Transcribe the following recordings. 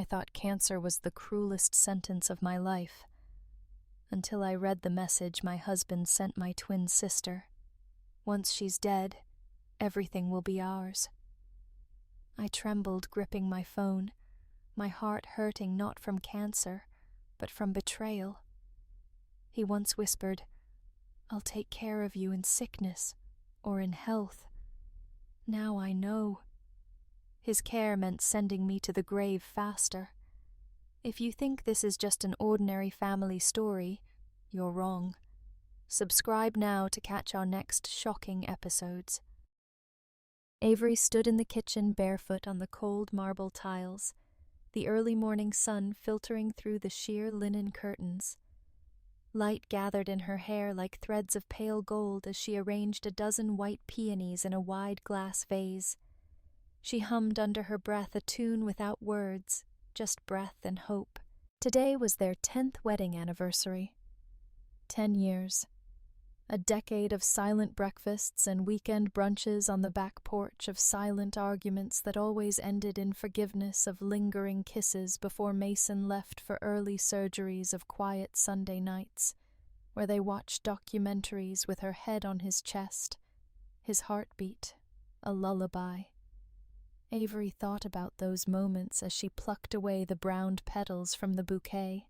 I thought cancer was the cruelest sentence of my life, until I read the message my husband sent my twin sister. Once she's dead, everything will be ours. I trembled, gripping my phone, my heart hurting not from cancer, but from betrayal. He once whispered, "I'll take care of you in sickness or in health." Now I know. His care meant sending me to the grave faster. If you think this is just an ordinary family story, you're wrong. Subscribe now to catch our next shocking episodes. Avery stood in the kitchen barefoot on the cold marble tiles, the early morning sun filtering through the sheer linen curtains. Light gathered in her hair like threads of pale gold as she arranged a dozen white peonies in a wide glass vase. She hummed under her breath a tune without words, just breath and hope. Today was their 10th wedding anniversary. 10 years. A decade of silent breakfasts and weekend brunches on the back porch, of silent arguments that always ended in forgiveness, of lingering kisses before Mason left for early surgeries, of quiet Sunday nights, where they watched documentaries with her head on his chest, his heartbeat a lullaby. Avery thought about those moments as she plucked away the browned petals from the bouquet.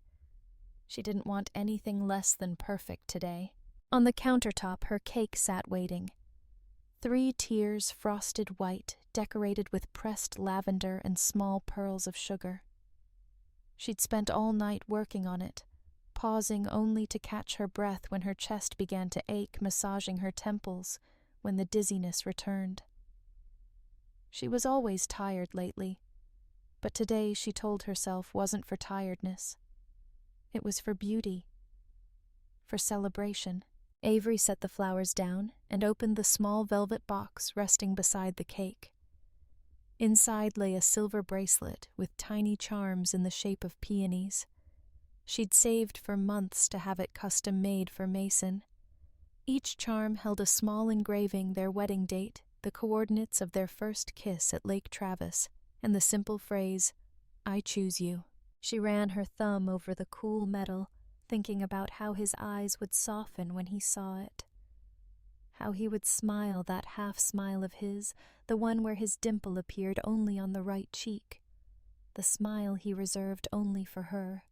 She didn't want anything less than perfect today. On the countertop, her cake sat waiting. 3 tiers frosted white, decorated with pressed lavender and small pearls of sugar. She'd spent all night working on it, pausing only to catch her breath when her chest began to ache, massaging her temples when the dizziness returned. She was always tired lately, but today she told herself wasn't for tiredness. It was for beauty, for celebration. Avery set the flowers down and opened the small velvet box resting beside the cake. Inside lay a silver bracelet with tiny charms in the shape of peonies. She'd saved for months to have it custom-made for Mason. Each charm held a small engraving, their wedding date, the coordinates of their first kiss at Lake Travis, and the simple phrase, "I choose you." She ran her thumb over the cool metal, thinking about how his eyes would soften when he saw it. How he would smile, that half-smile of his, the one where his dimple appeared only on the right cheek, the smile he reserved only for her.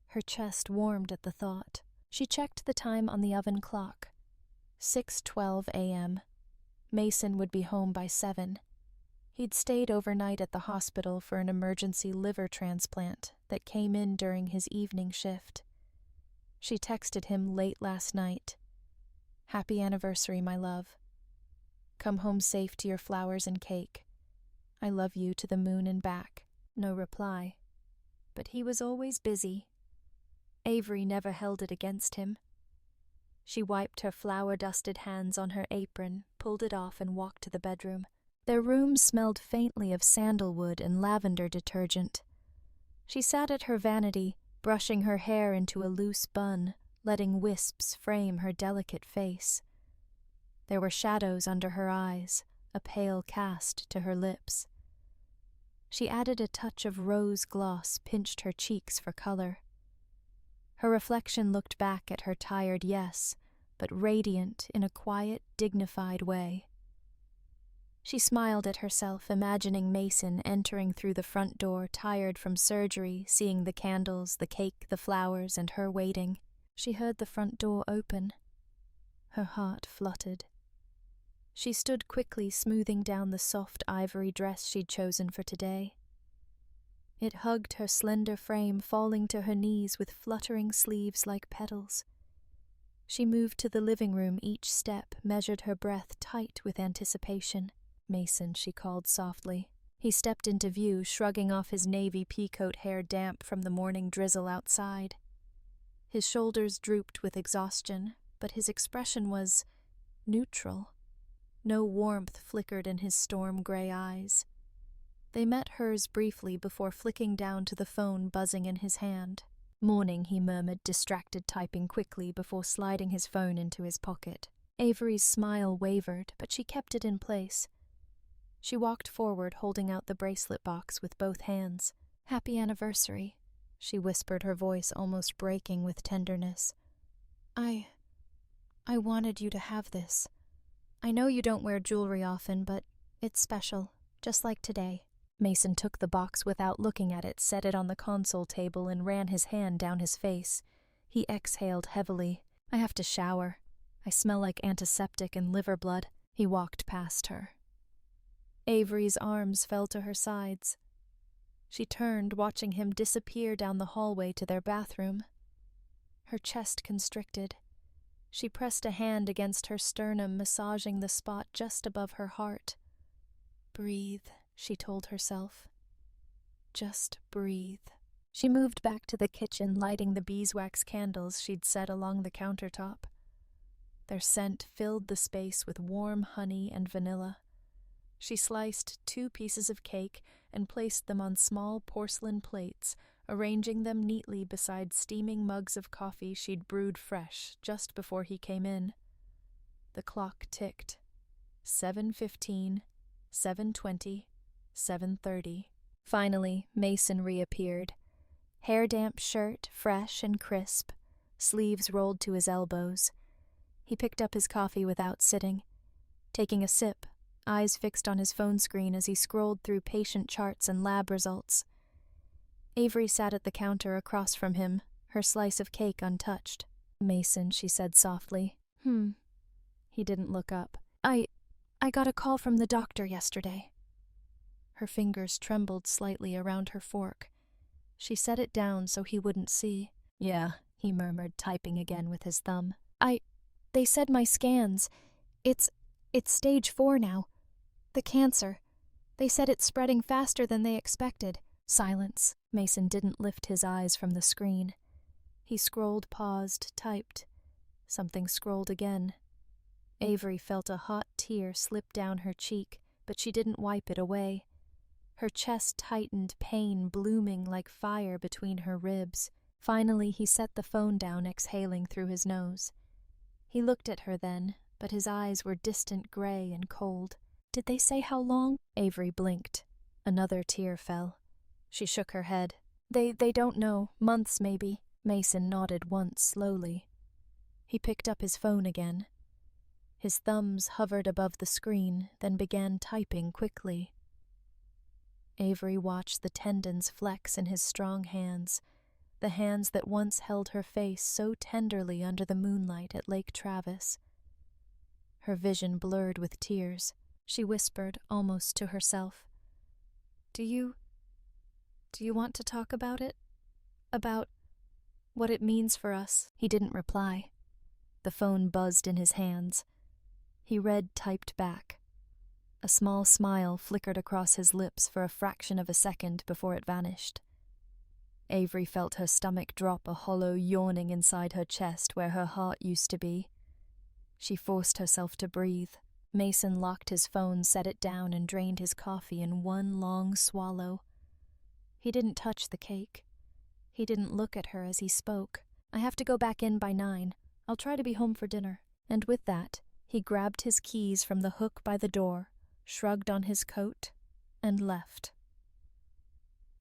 Her chest warmed at the thought. She checked the time on the oven clock. 6:12 a.m. Mason would be home by 7. He'd stayed overnight at the hospital for an emergency liver transplant that came in during his evening shift. She texted him late last night. "Happy anniversary, my love. Come home safe to your flowers and cake. I love you to the moon and back." No reply. But he was always busy. Avery never held it against him. She wiped her flower-dusted hands on her apron, pulled it off, and walked to the bedroom. Their room smelled faintly of sandalwood and lavender detergent. She sat at her vanity, brushing her hair into a loose bun, letting wisps frame her delicate face. There were shadows under her eyes, a pale cast to her lips. She added a touch of rose gloss, pinched her cheeks for color. Her reflection looked back at her tired yes, but radiant in a quiet, dignified way. She smiled at herself, imagining Mason entering through the front door, tired from surgery, seeing the candles, the cake, the flowers, and her waiting. She heard the front door open. Her heart fluttered. She stood quickly, smoothing down the soft ivory dress she'd chosen for today. It hugged her slender frame, falling to her knees with fluttering sleeves like petals. She moved to the living room, each step measured her breath tight with anticipation. "Mason," she called softly. He stepped into view, shrugging off his navy peacoat hair damp from the morning drizzle outside. His shoulders drooped with exhaustion, but his expression was neutral. No warmth flickered in his storm-gray eyes. They met hers briefly before flicking down to the phone buzzing in his hand. "Morning," he murmured, distracted, typing quickly before sliding his phone into his pocket. Avery's smile wavered, but she kept it in place. She walked forward, holding out the bracelet box with both hands. Happy anniversary, she whispered, her voice almost breaking with tenderness. I wanted you to have this. I know you don't wear jewelry often, but it's special, just like today. Mason took the box without looking at it, set it on the console table, and ran his hand down his face. He exhaled heavily. I have to shower. I smell like antiseptic and liver blood. He walked past her. Avery's arms fell to her sides. She turned, watching him disappear down the hallway to their bathroom. Her chest constricted. She pressed a hand against her sternum, massaging the spot just above her heart. Breathe, she told herself. Just breathe. She moved back to the kitchen, lighting the beeswax candles she'd set along the countertop. Their scent filled the space with warm honey and vanilla. She sliced 2 pieces of cake and placed them on small porcelain plates, arranging them neatly beside steaming mugs of coffee she'd brewed fresh just before he came in. The clock ticked. 7:15, 7:20, 7:30. Finally, Mason reappeared. Hair-damp shirt, fresh and crisp, sleeves rolled to his elbows. He picked up his coffee without sitting, taking a sip, eyes fixed on his phone screen as he scrolled through patient charts and lab results. Avery sat at the counter across from him, her slice of cake untouched. Mason, she said softly. He didn't look up. I got a call from the doctor yesterday. Her fingers trembled slightly around her fork. She set it down so he wouldn't see. Yeah, he murmured, typing again with his thumb. They said my scans. It's stage 4 now. The cancer. They said it's spreading faster than they expected. Silence. Mason didn't lift his eyes from the screen. He scrolled, paused, typed. Something scrolled again. Avery felt a hot tear slip down her cheek, but she didn't wipe it away. Her chest tightened, pain blooming like fire between her ribs. Finally, he set the phone down, exhaling through his nose. He looked at her then, but his eyes were distant gray and cold. Did they say how long? Avery blinked. Another tear fell. She shook her head. They don't know. Months, maybe. Mason nodded once, slowly. He picked up his phone again. His thumbs hovered above the screen, then began typing quickly. Avery watched the tendons flex in his strong hands, the hands that once held her face so tenderly under the moonlight at Lake Travis. Her vision blurred with tears. She whispered, almost to herself, Do you want to talk about it? About what it means for us? He didn't reply. The phone buzzed in his hands. He read, typed back. A small smile flickered across his lips for a fraction of a second before it vanished. Avery felt her stomach drop, a hollow yawning inside her chest where her heart used to be. She forced herself to breathe. Mason locked his phone, set it down, and drained his coffee in one long swallow. He didn't touch the cake. He didn't look at her as he spoke. I have to go back in by 9. I'll try to be home for dinner. And with that, he grabbed his keys from the hook by the door, shrugged on his coat, and left.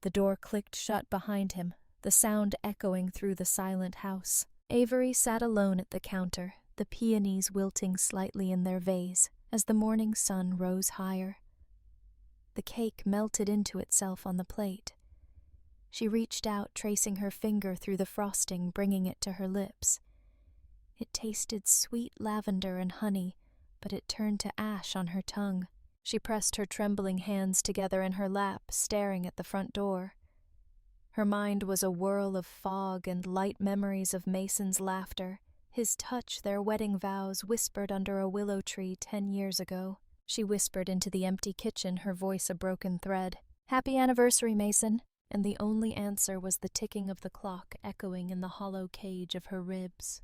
The door clicked shut behind him, the sound echoing through the silent house. Avery sat alone at the counter, the peonies wilting slightly in their vase as the morning sun rose higher. The cake melted into itself on the plate. She reached out, tracing her finger through the frosting, bringing it to her lips. It tasted sweet lavender and honey, but it turned to ash on her tongue. She pressed her trembling hands together in her lap, staring at the front door. Her mind was a whirl of fog and light memories of Mason's laughter, his touch, their wedding vows whispered under a willow tree 10 years ago. She whispered into the empty kitchen, her voice a broken thread. Happy anniversary, Mason. And the only answer was the ticking of the clock echoing in the hollow cage of her ribs.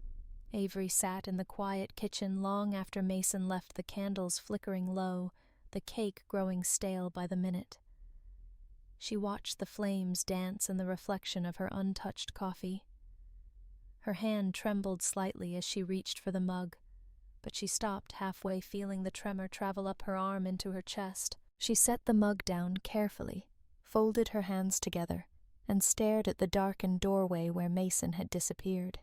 Avery sat in the quiet kitchen long after Mason left, the candles flickering low, the cake growing stale by the minute. She watched the flames dance in the reflection of her untouched coffee. Her hand trembled slightly as she reached for the mug, but she stopped halfway, feeling the tremor travel up her arm into her chest. She set the mug down carefully, folded her hands together, and stared at the darkened doorway where Mason had disappeared.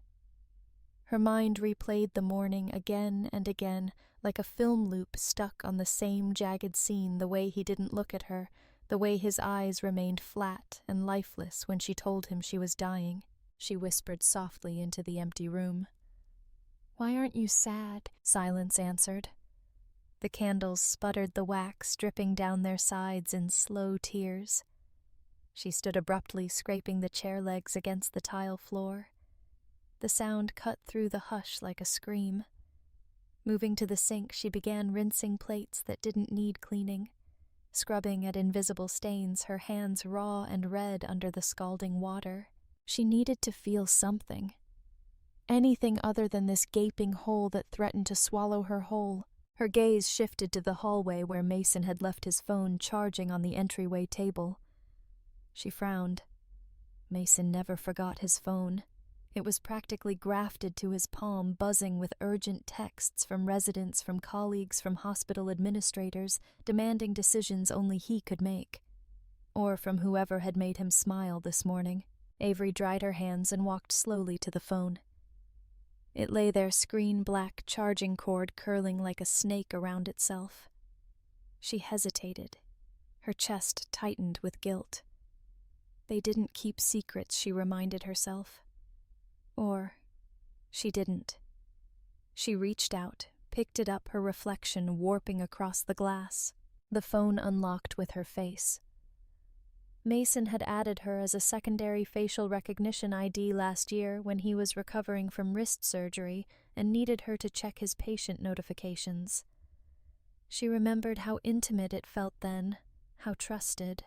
Her mind replayed the morning again and again, like a film loop stuck on the same jagged scene, the way he didn't look at her, the way his eyes remained flat and lifeless when she told him she was dying. She whispered softly into the empty room. "Why aren't you sad?" Silence answered. The candles sputtered the wax dripping down their sides in slow tears. She stood abruptly, scraping the chair legs against the tile floor. The sound cut through the hush like a scream. Moving to the sink, she began rinsing plates that didn't need cleaning, scrubbing at invisible stains, her hands raw and red under the scalding water. She needed to feel something. Anything other than this gaping hole that threatened to swallow her whole. Her gaze shifted to the hallway where Mason had left his phone charging on the entryway table. She frowned. Mason never forgot his phone. It was practically grafted to his palm, buzzing with urgent texts from residents, from colleagues, from hospital administrators, demanding decisions only he could make. Or from whoever had made him smile this morning. Avery dried her hands and walked slowly to the phone. It lay there, screen-black charging cord curling like a snake around itself. She hesitated. Her chest tightened with guilt. They didn't keep secrets, she reminded herself. Or she didn't. She reached out, picked it up, her reflection warping across the glass. The phone unlocked with her face. Mason had added her as a secondary facial recognition ID last year when he was recovering from wrist surgery and needed her to check his patient notifications. She remembered how intimate it felt then, how trusted.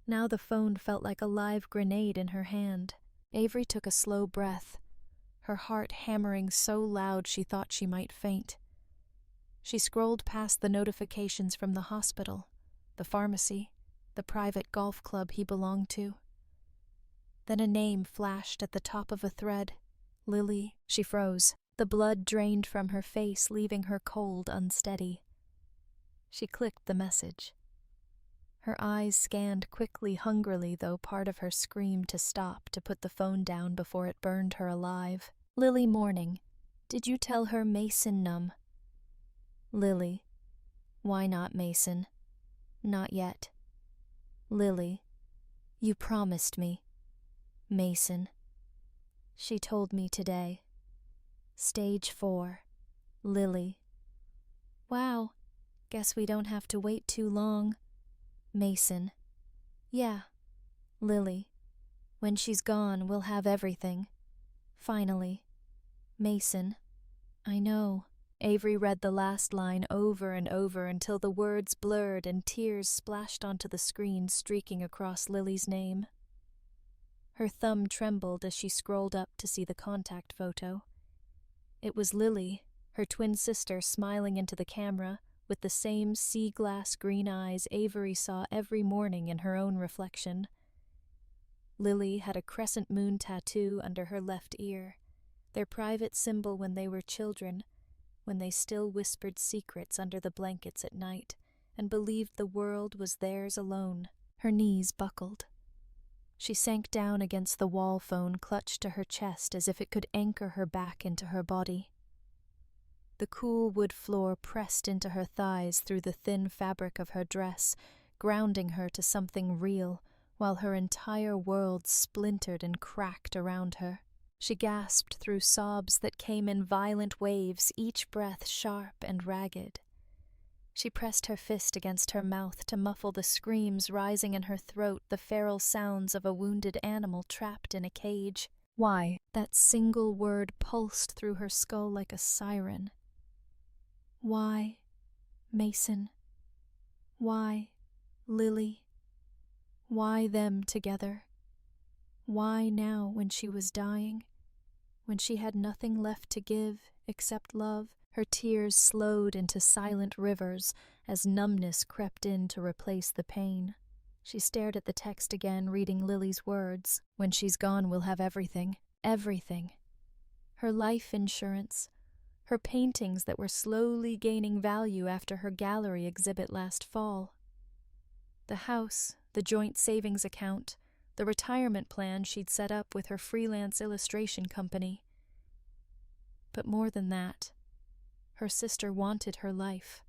Now the phone felt like a live grenade in her hand. Avery took a slow breath, her heart hammering so loud she thought she might faint. She scrolled past the notifications from the hospital, the pharmacy, the private golf club he belonged to. Then a name flashed at the top of a thread. Lily. She froze. The blood drained from her face, leaving her cold, unsteady. She clicked the message. Her eyes scanned quickly, hungrily, though part of her screamed to stop, to put the phone down before it burned her alive. Lily Morning. Did you tell her Mason numb? Lily. Why not Mason? Not yet. Lily. You promised me. Mason. She told me today. Stage 4. Lily. Wow. Guess we don't have to wait too long. Mason. Yeah. Lily. When she's gone, we'll have everything. Finally. Mason. I know. Avery read the last line over and over until the words blurred and tears splashed onto the screen, streaking across Lily's name. Her thumb trembled as she scrolled up to see the contact photo. It was Lily, her twin sister, smiling into the camera, with the same sea-glass green eyes Avery saw every morning in her own reflection. Lily had a crescent moon tattoo under her left ear, their private symbol when they were children, when they still whispered secrets under the blankets at night and believed the world was theirs alone. Her knees buckled. She sank down against the wall phone, clutched to her chest as if it could anchor her back into her body. The cool wood floor pressed into her thighs through the thin fabric of her dress, grounding her to something real, while her entire world splintered and cracked around her. She gasped through sobs that came in violent waves, each breath sharp and ragged. She pressed her fist against her mouth to muffle the screams rising in her throat, the feral sounds of a wounded animal trapped in a cage. Why? That single word pulsed through her skull like a siren. Why, Mason? Why, Lily? Why them together? Why now, when she was dying? When she had nothing left to give except love? Her tears slowed into silent rivers as numbness crept in to replace the pain. She stared at the text again, reading Lily's words. When she's gone, we'll have everything. Everything. Her life insurance. Her paintings that were slowly gaining value after her gallery exhibit last fall. The house the joint savings account, the retirement plan she'd set up with her freelance illustration company. But more than that, her sister wanted her life,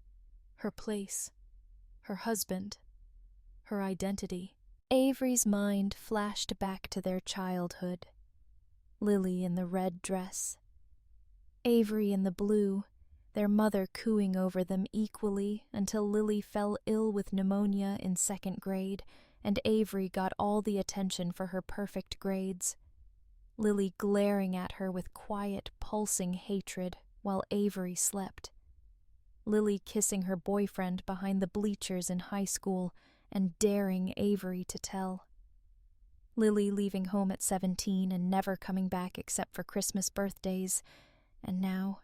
her place, her husband, her identity. Avery's mind flashed back to their childhood. Lily in the red dress, Avery in the blue, their mother cooing over them equally until Lily fell ill with pneumonia in 2nd grade and Avery got all the attention for her perfect grades. Lily glaring at her with quiet, pulsing hatred while Avery slept. Lily kissing her boyfriend behind the bleachers in high school and daring Avery to tell. Lily leaving home at 17 and never coming back except for Christmas birthdays, and now,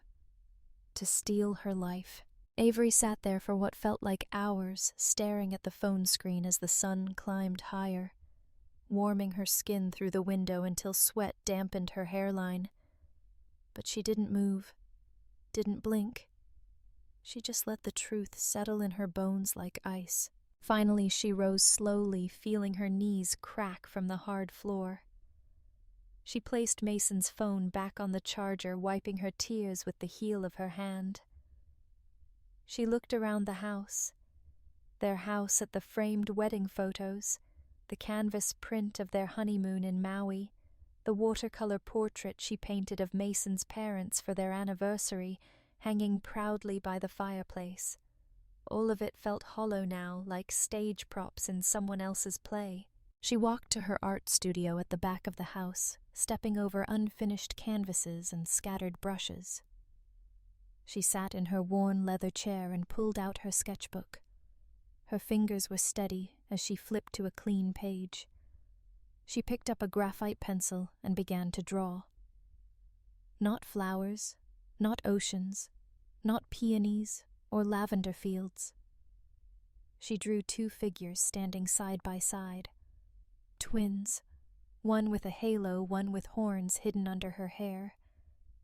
to steal her life. Avery sat there for what felt like hours, staring at the phone screen as the sun climbed higher, warming her skin through the window until sweat dampened her hairline. But she didn't move, didn't blink. She just let the truth settle in her bones like ice. Finally, she rose slowly, feeling her knees crack from the hard floor. She placed Mason's phone back on the charger, wiping her tears with the heel of her hand. She looked around the house. Their house at the framed wedding photos, the canvas print of their honeymoon in Maui, the watercolor portrait she painted of Mason's parents for their anniversary, hanging proudly by the fireplace. All of it felt hollow now, like stage props in someone else's play. She walked to her art studio at the back of the house, stepping over unfinished canvases and scattered brushes. She sat in her worn leather chair and pulled out her sketchbook. Her fingers were steady as she flipped to a clean page. She picked up a graphite pencil and began to draw. Not flowers, not oceans, not peonies or lavender fields. She drew 2 figures standing side by side. Twins, one with a halo, one with horns hidden under her hair.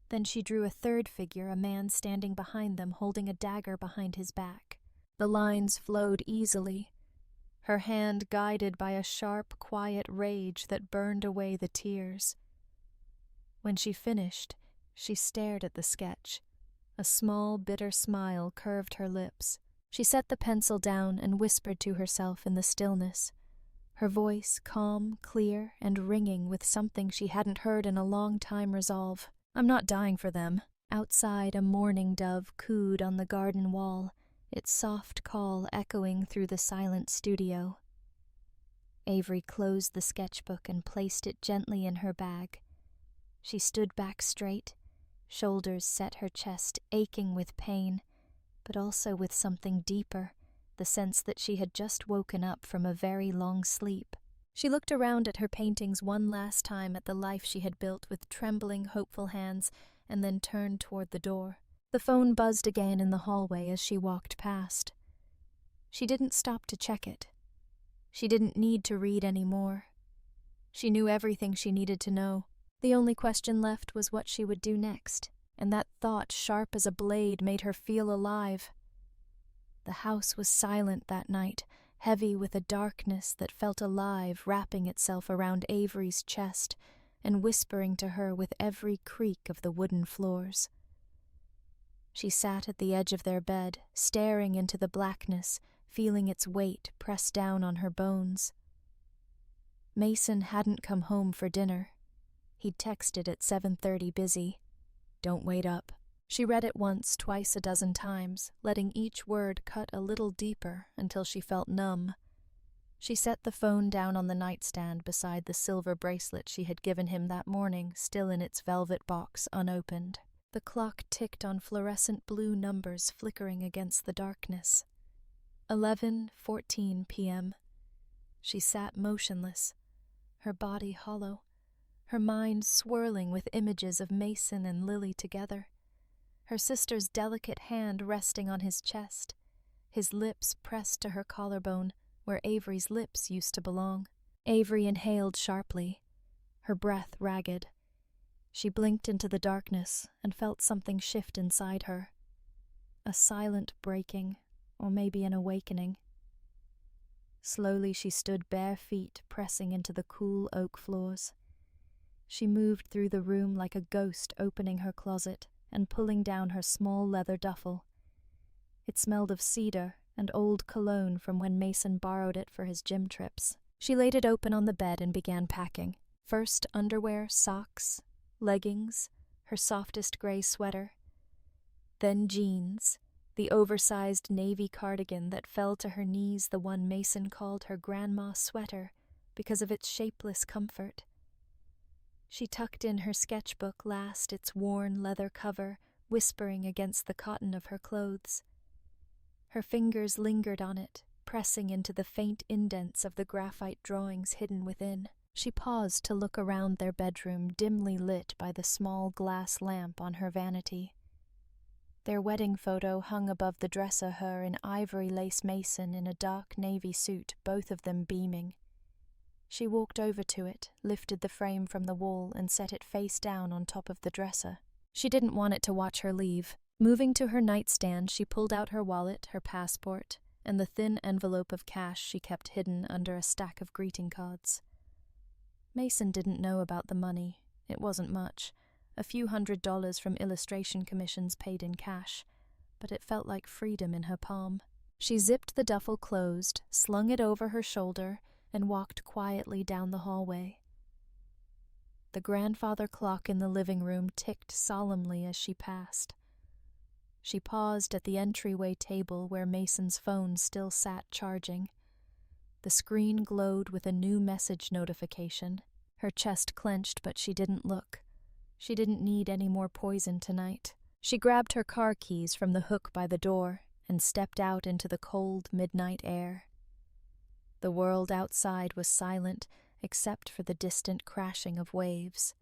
Then she drew a 3rd figure, a man standing behind them holding a dagger behind his back. The lines flowed easily, her hand guided by a sharp, quiet rage that burned away the tears. When she finished, she stared at the sketch. A small, bitter smile curved her lips. She set the pencil down and whispered to herself in the stillness, her voice calm, clear, and ringing with something she hadn't heard in a long time resolve. "I'm not dying for them." Outside, a mourning dove cooed on the garden wall, its soft call echoing through the silent studio. Avery closed the sketchbook and placed it gently in her bag. She stood back straight, shoulders set, her chest aching with pain, but also with something deeper, the sense that she had just woken up from a very long sleep. She looked around at her paintings one last time at the life she had built with trembling, hopeful hands, and then turned toward the door. The phone buzzed again in the hallway as she walked past. She didn't stop to check it. She didn't need to read any more. She knew everything she needed to know. The only question left was what she would do next, and that thought, sharp as a blade, made her feel alive. The house was silent that night, heavy with a darkness that felt alive, wrapping itself around Avery's chest and whispering to her with every creak of the wooden floors. She sat at the edge of their bed, staring into the blackness, feeling its weight press down on her bones. Mason hadn't come home for dinner. He'd texted at 7:30 busy. "Don't wait up." She read it once, twice, a dozen times, letting each word cut a little deeper until she felt numb. She set the phone down on the nightstand beside the silver bracelet she had given him that morning, still in its velvet box, unopened. The clock ticked on fluorescent blue numbers flickering against the darkness. 11:14 p.m. She sat motionless, her body hollow, her mind swirling with images of Mason and Lily together, her sister's delicate hand resting on his chest, his lips pressed to her collarbone where Avery's lips used to belong. Avery inhaled sharply, her breath ragged. She blinked into the darkness and felt something shift inside her. A silent breaking, or maybe an awakening. Slowly she stood, bare feet pressing into the cool oak floors. She moved through the room like a ghost, opening her closet and pulling down her small leather duffel. It smelled of cedar and old cologne from when Mason borrowed it for his gym trips. She laid it open on the bed and began packing. First underwear, socks, leggings, her softest gray sweater. Then jeans, the oversized navy cardigan that fell to her knees, the one Mason called her grandma sweater because of its shapeless comfort. She tucked in her sketchbook last, its worn leather cover whispering against the cotton of her clothes. Her fingers lingered on it, pressing into the faint indents of the graphite drawings hidden within. She paused to look around their bedroom, dimly lit by the small glass lamp on her vanity. Their wedding photo hung above the dresser, her in ivory lace, Mason in a dark navy suit, both of them beaming. She walked over to it, lifted the frame from the wall, and set it face down on top of the dresser. She didn't want it to watch her leave. Moving to her nightstand, she pulled out her wallet, her passport, and the thin envelope of cash she kept hidden under a stack of greeting cards. Mason didn't know about the money. It wasn't much, a few $100s from illustration commissions paid in cash, but it felt like freedom in her palm. She zipped the duffel closed, slung it over her shoulder, and walked quietly down the hallway. The grandfather clock in the living room ticked solemnly as she passed. She paused at the entryway table where Mason's phone still sat charging. The screen glowed with a new message notification. Her chest clenched, but she didn't look. She didn't need any more poison tonight. She grabbed her car keys from the hook by the door and stepped out into the cold midnight air. The world outside was silent, except for the distant crashing of waves.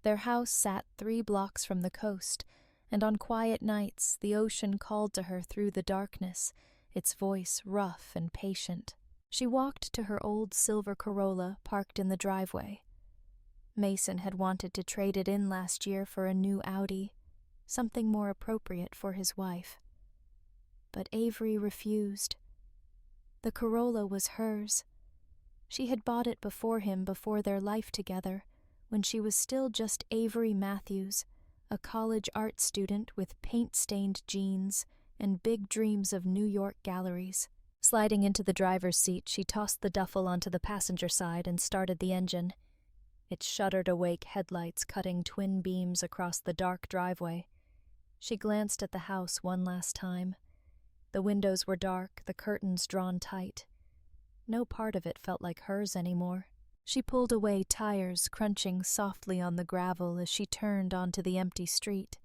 Their house sat 3 blocks from the coast, and on quiet nights the ocean called to her through the darkness, its voice rough and patient. She walked to her old silver Corolla parked in the driveway. Mason had wanted to trade it in last year for a new Audi, something more appropriate for his wife. But Avery refused. The Corolla was hers. She had bought it before him, before their life together, when she was still just Avery Matthews, a college art student with paint-stained jeans and big dreams of New York galleries. Sliding into the driver's seat, she tossed the duffel onto the passenger side and started the engine. Its shuddered-awake headlights cutting twin beams across the dark driveway. She glanced at the house one last time. The windows were dark, the curtains drawn tight. No part of it felt like hers anymore. She pulled away, tires crunching softly on the gravel as she turned onto the empty street.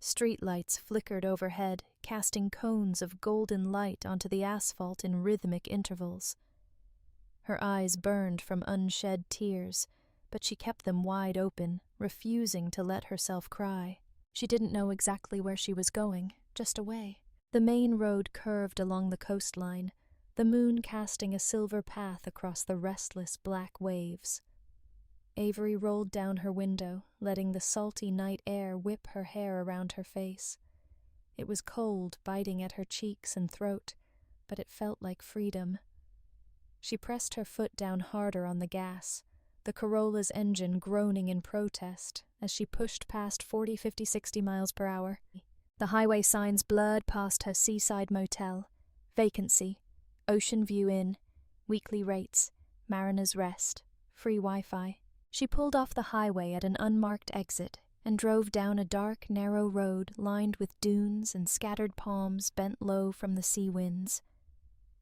Streetlights flickered overhead, casting cones of golden light onto the asphalt in rhythmic intervals. Her eyes burned from unshed tears, but she kept them wide open, refusing to let herself cry. She didn't know exactly where she was going, just away. The main road curved along the coastline, the moon casting a silver path across the restless black waves. Avery rolled down her window, letting the salty night air whip her hair around her face. It was cold, biting at her cheeks and throat, but it felt like freedom. She pressed her foot down harder on the gas, the Corolla's engine groaning in protest as she pushed past 40, 50, 60 miles per hour. The highway signs blurred past her seaside motel. Vacancy, Ocean View Inn, weekly rates, Mariner's Rest, free Wi-Fi. She pulled off the highway at an unmarked exit and drove down a dark, narrow road lined with dunes and scattered palms bent low from the sea winds.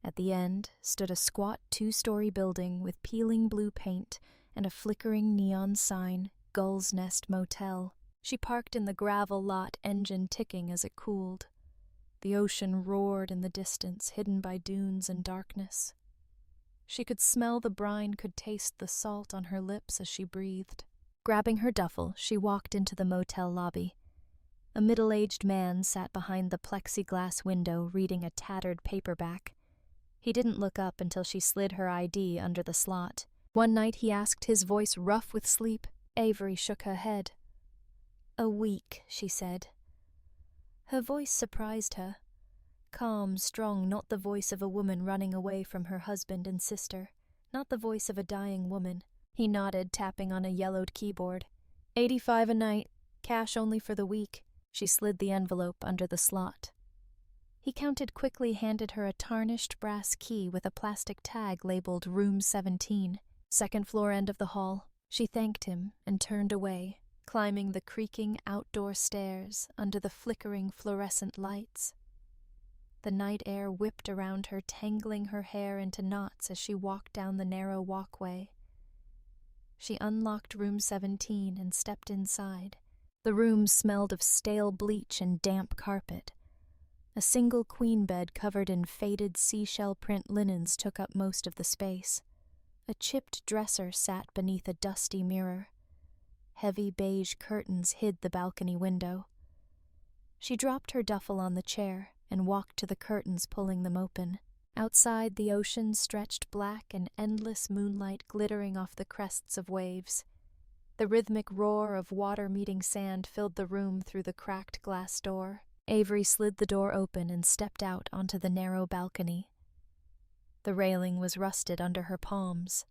At the end stood a squat 2-story building with peeling blue paint and a flickering neon sign, Gull's Nest Motel. She parked in the gravel lot, engine ticking as it cooled. The ocean roared in the distance, hidden by dunes and darkness. She could smell the brine, could taste the salt on her lips as she breathed. Grabbing her duffel, she walked into the motel lobby. A middle-aged man sat behind the plexiglass window reading a tattered paperback. He didn't look up until she slid her ID under the slot. One night he asked, his voice rough with sleep. Avery shook her head. "A week," she said. Her voice surprised her. Calm, strong, not the voice of a woman running away from her husband and sister, not the voice of a dying woman. He nodded, tapping on a yellowed keyboard. 85 a night, cash only for the week. She slid the envelope under the slot. He counted quickly, handed her a tarnished brass key with a plastic tag labeled Room 17, second floor end of the hall. She thanked him and turned away, climbing the creaking outdoor stairs under the flickering fluorescent lights. The night air whipped around her, tangling her hair into knots as she walked down the narrow walkway. She unlocked Room 17 and stepped inside. The room smelled of stale bleach and damp carpet. A single queen bed covered in faded seashell print linens took up most of the space. A chipped dresser sat beneath a dusty mirror. Heavy beige curtains hid the balcony window. She dropped her duffel on the chair and walked to the curtains, pulling them open. Outside, the ocean stretched black and endless moonlight glittering off the crests of waves. The rhythmic roar of water meeting sand filled the room through the cracked glass door. Avery slid the door open and stepped out onto the narrow balcony. The railing was rusted under her palms.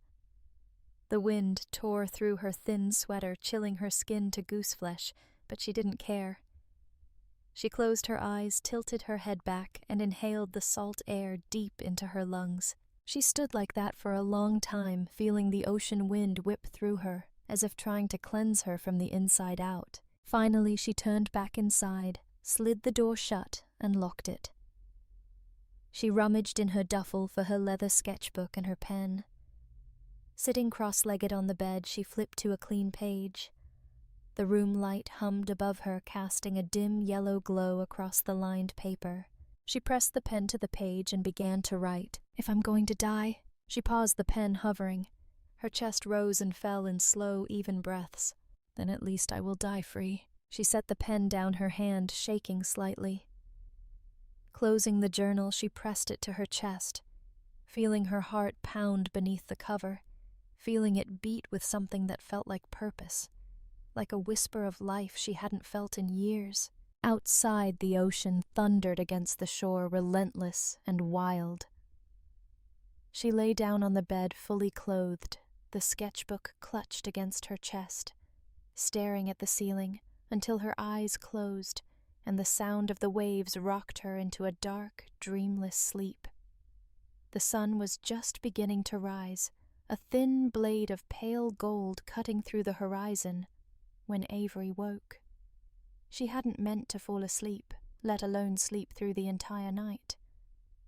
The wind tore through her thin sweater, chilling her skin to gooseflesh, but she didn't care. She closed her eyes, tilted her head back, and inhaled the salt air deep into her lungs. She stood like that for a long time, feeling the ocean wind whip through her, as if trying to cleanse her from the inside out. Finally, she turned back inside, slid the door shut, and locked it. She rummaged in her duffel for her leather sketchbook and her pen. Sitting cross-legged on the bed, she flipped to a clean page. The room light hummed above her, casting a dim yellow glow across the lined paper. She pressed the pen to the page and began to write. If I'm going to die. She paused, the pen hovering. Her chest rose and fell in slow, even breaths. Then at least I will die free. She set the pen down, her hand shaking slightly. Closing the journal, she pressed it to her chest, feeling her heart pound beneath the cover, feeling it beat with something that felt like purpose, like a whisper of life she hadn't felt in years. Outside, the ocean thundered against the shore, relentless and wild. She lay down on the bed, fully clothed, the sketchbook clutched against her chest, staring at the ceiling until her eyes closed and the sound of the waves rocked her into a dark, dreamless sleep. The sun was just beginning to rise, a thin blade of pale gold cutting through the horizon, when Avery woke. She hadn't meant to fall asleep, let alone sleep through the entire night.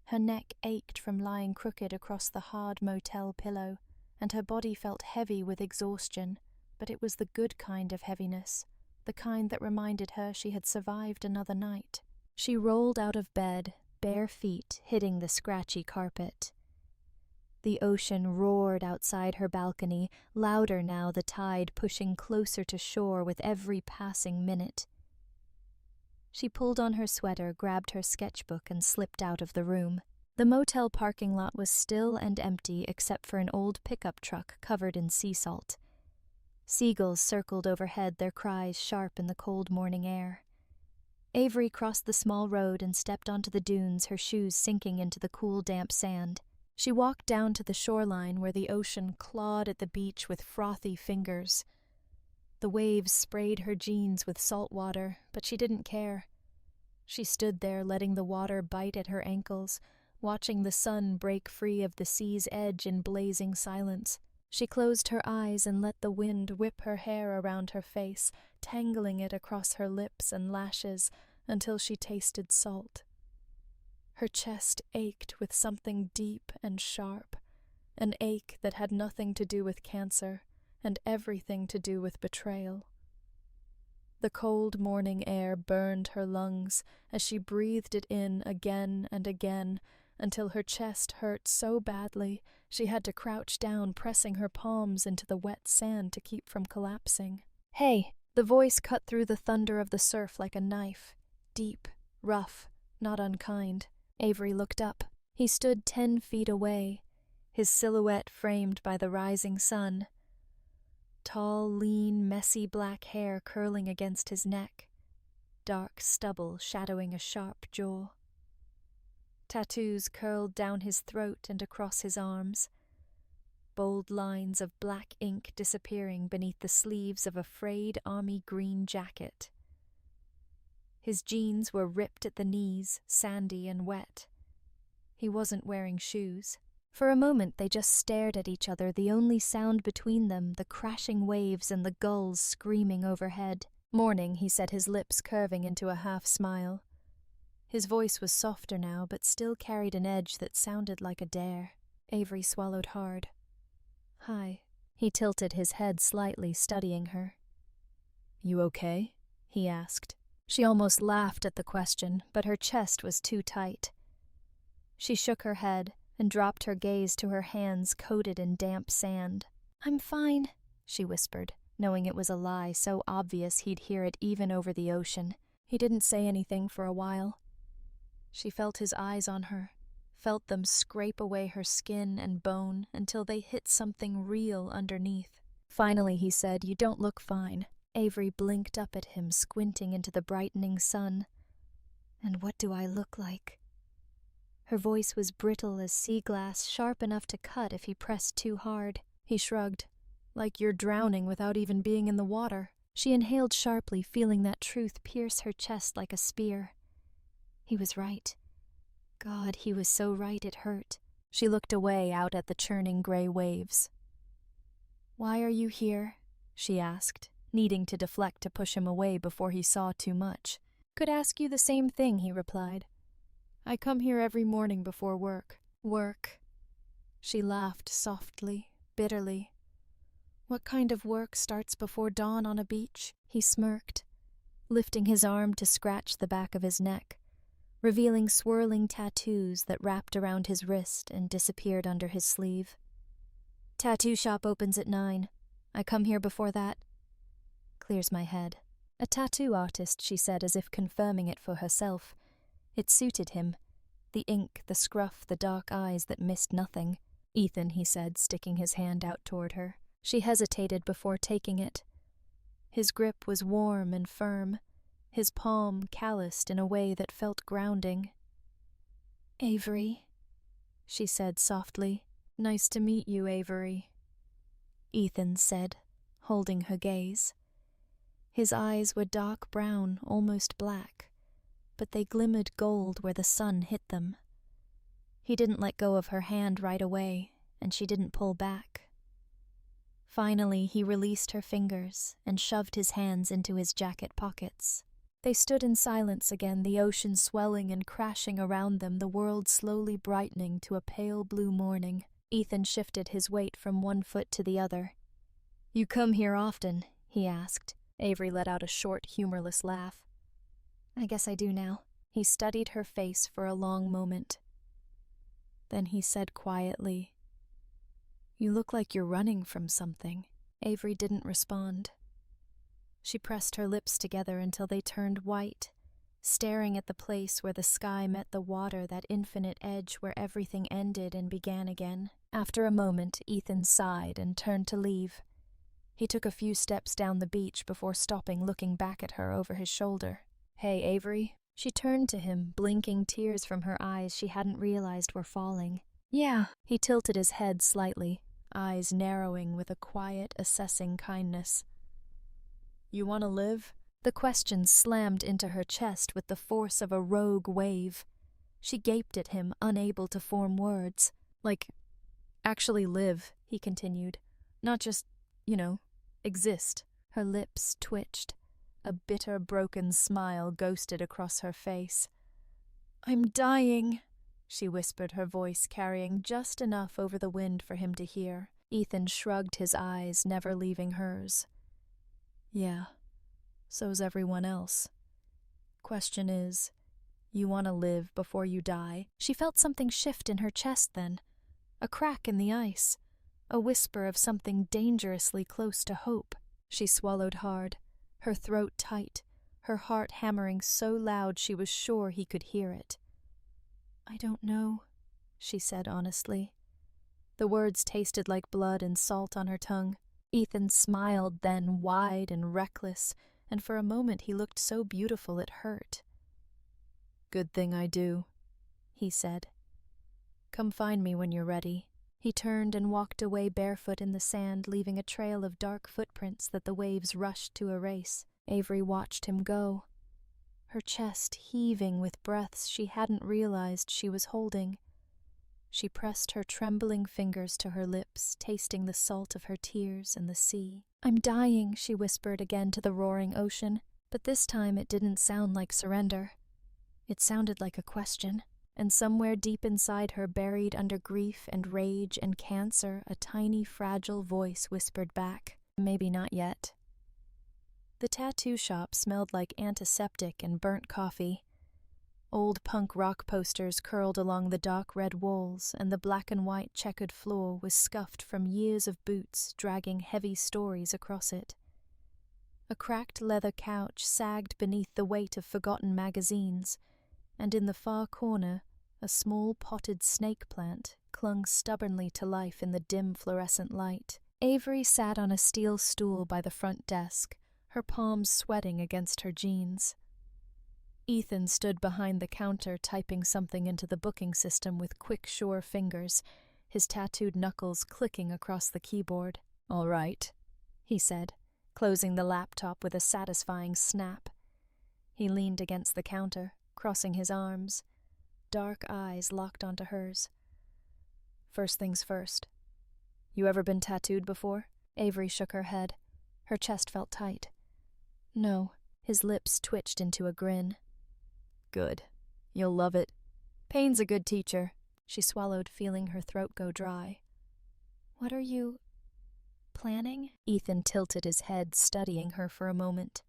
Her neck ached from lying crooked across the hard motel pillow, and her body felt heavy with exhaustion, but it was the good kind of heaviness, the kind that reminded her she had survived another night. She rolled out of bed, bare feet hitting the scratchy carpet. The ocean roared outside her balcony, louder now, the tide pushing closer to shore with every passing minute. She pulled on her sweater, grabbed her sketchbook, and slipped out of the room. The motel parking lot was still and empty except for an old pickup truck covered in sea salt. Seagulls circled overhead, their cries sharp in the cold morning air. Avery crossed the small road and stepped onto the dunes, her shoes sinking into the cool, damp sand. She walked down to the shoreline where the ocean clawed at the beach with frothy fingers. The waves sprayed her jeans with salt water, but she didn't care. She stood there, letting the water bite at her ankles, watching the sun break free of the sea's edge in blazing silence. She closed her eyes and let the wind whip her hair around her face, tangling it across her lips and lashes until she tasted salt. Her chest ached with something deep and sharp, an ache that had nothing to do with cancer and everything to do with betrayal. The cold morning air burned her lungs as she breathed it in again and again until her chest hurt so badly she had to crouch down, pressing her palms into the wet sand to keep from collapsing. "Hey!" The voice cut through the thunder of the surf like a knife, deep, rough, not unkind. Avery looked up. He stood 10 feet away, his silhouette framed by the rising sun. Tall, lean, messy black hair curling against his neck, dark stubble shadowing a sharp jaw. Tattoos curled down his throat and across his arms, bold lines of black ink disappearing beneath the sleeves of a frayed army green jacket. His jeans were ripped at the knees, sandy and wet. He wasn't wearing shoes. For a moment they just stared at each other, the only sound between them the crashing waves and the gulls screaming overhead. "Morning," he said, his lips curving into a half-smile. His voice was softer now, but still carried an edge that sounded like a dare. Avery swallowed hard. "Hi." He tilted his head slightly, studying her. "You okay?" he asked. She almost laughed at the question, but her chest was too tight. She shook her head and dropped her gaze to her hands coated in damp sand. "I'm fine," she whispered, knowing it was a lie so obvious he'd hear it even over the ocean. He didn't say anything for a while. She felt his eyes on her, felt them scrape away her skin and bone until they hit something real underneath. Finally he said, "You don't look fine." Avery blinked up at him, squinting into the brightening sun. "And what do I look like?" Her voice was brittle as sea glass, sharp enough to cut if he pressed too hard. He shrugged. "Like you're drowning without even being in the water." She inhaled sharply, feeling that truth pierce her chest like a spear. He was right. God, he was so right it hurt. She looked away out at the churning gray waves. "Why are you here?" she asked, needing to deflect to push him away before he saw too much. "Could ask you the same thing," he replied. "I come here every morning before work." "Work?" She laughed softly, bitterly. "What kind of work starts before dawn on a beach?" He smirked, lifting his arm to scratch the back of his neck, revealing swirling tattoos that wrapped around his wrist and disappeared under his sleeve. "Tattoo shop opens at 9. I come here before that." "Clears my head." "A tattoo artist," she said, as if confirming it for herself. It suited him. The ink, the scruff, the dark eyes that missed nothing. "Ethan," he said, sticking his hand out toward her. She hesitated before taking it. His grip was warm and firm, his palm calloused in a way that felt grounding. "Avery," she said softly. "Nice to meet you, Avery," Ethan said, holding her gaze. His eyes were dark brown, almost black, but they glimmered gold where the sun hit them. He didn't let go of her hand right away, and she didn't pull back. Finally, he released her fingers and shoved his hands into his jacket pockets. They stood in silence again, the ocean swelling and crashing around them, the world slowly brightening to a pale blue morning. Ethan shifted his weight from one foot to the other. "You come here often?" he asked. Avery let out a short, humorless laugh. "I guess I do now." He studied her face for a long moment. Then he said quietly, "You look like you're running from something." Avery didn't respond. She pressed her lips together until they turned white, staring at the place where the sky met the water, that infinite edge where everything ended and began again. After a moment, Ethan sighed and turned to leave. He took a few steps down the beach before stopping, looking back at her over his shoulder. "Hey, Avery." She turned to him, blinking tears from her eyes she hadn't realized were falling. "Yeah." He tilted his head slightly, eyes narrowing with a quiet, assessing kindness. "You want to live?" The question slammed into her chest with the force of a rogue wave. She gaped at him, unable to form words. "Like, actually live," he continued. "Not just, exist." Her lips twitched. A bitter, broken smile ghosted across her face. "I'm dying," she whispered, her voice carrying just enough over the wind for him to hear. Ethan shrugged his eyes, never leaving hers. "Yeah, so's everyone else. Question is, you want to live before you die?" She felt something shift in her chest then. A crack in the ice. A whisper of something dangerously close to hope. She swallowed hard, her throat tight, her heart hammering so loud she was sure he could hear it. "I don't know," she said honestly. The words tasted like blood and salt on her tongue. Ethan smiled then, wide and reckless, and for a moment he looked so beautiful it hurt. "Good thing I do," he said. Come find me when you're ready. He turned and walked away barefoot in the sand, leaving a trail of dark footprints that the waves rushed to erase. Avery watched him go, her chest heaving with breaths she hadn't realized she was holding. She pressed her trembling fingers to her lips, tasting the salt of her tears and the sea. I'm dying, she whispered again to the roaring ocean, but this time it didn't sound like surrender. It sounded like a question. And somewhere deep inside her, buried under grief and rage and cancer, a tiny, fragile voice whispered back, maybe not yet. The tattoo shop smelled like antiseptic and burnt coffee. Old punk rock posters curled along the dark red walls, and the black and white checkered floor was scuffed from years of boots dragging heavy stories across it. A cracked leather couch sagged beneath the weight of forgotten magazines, and in the far corner, a small potted snake plant clung stubbornly to life in the dim fluorescent light. Avery sat on a steel stool by the front desk, her palms sweating against her jeans. Ethan stood behind the counter typing something into the booking system with quick, sure fingers, his tattooed knuckles clicking across the keyboard. All right, he said, closing the laptop with a satisfying snap. He leaned against the counter, crossing his arms, dark eyes locked onto hers. First things first. You ever been tattooed before? Avery shook her head. Her chest felt tight. No. His lips twitched into a grin. Good. You'll love it. Pain's a good teacher. She swallowed, feeling her throat go dry. What are you planning? Ethan tilted his head, studying her for a moment.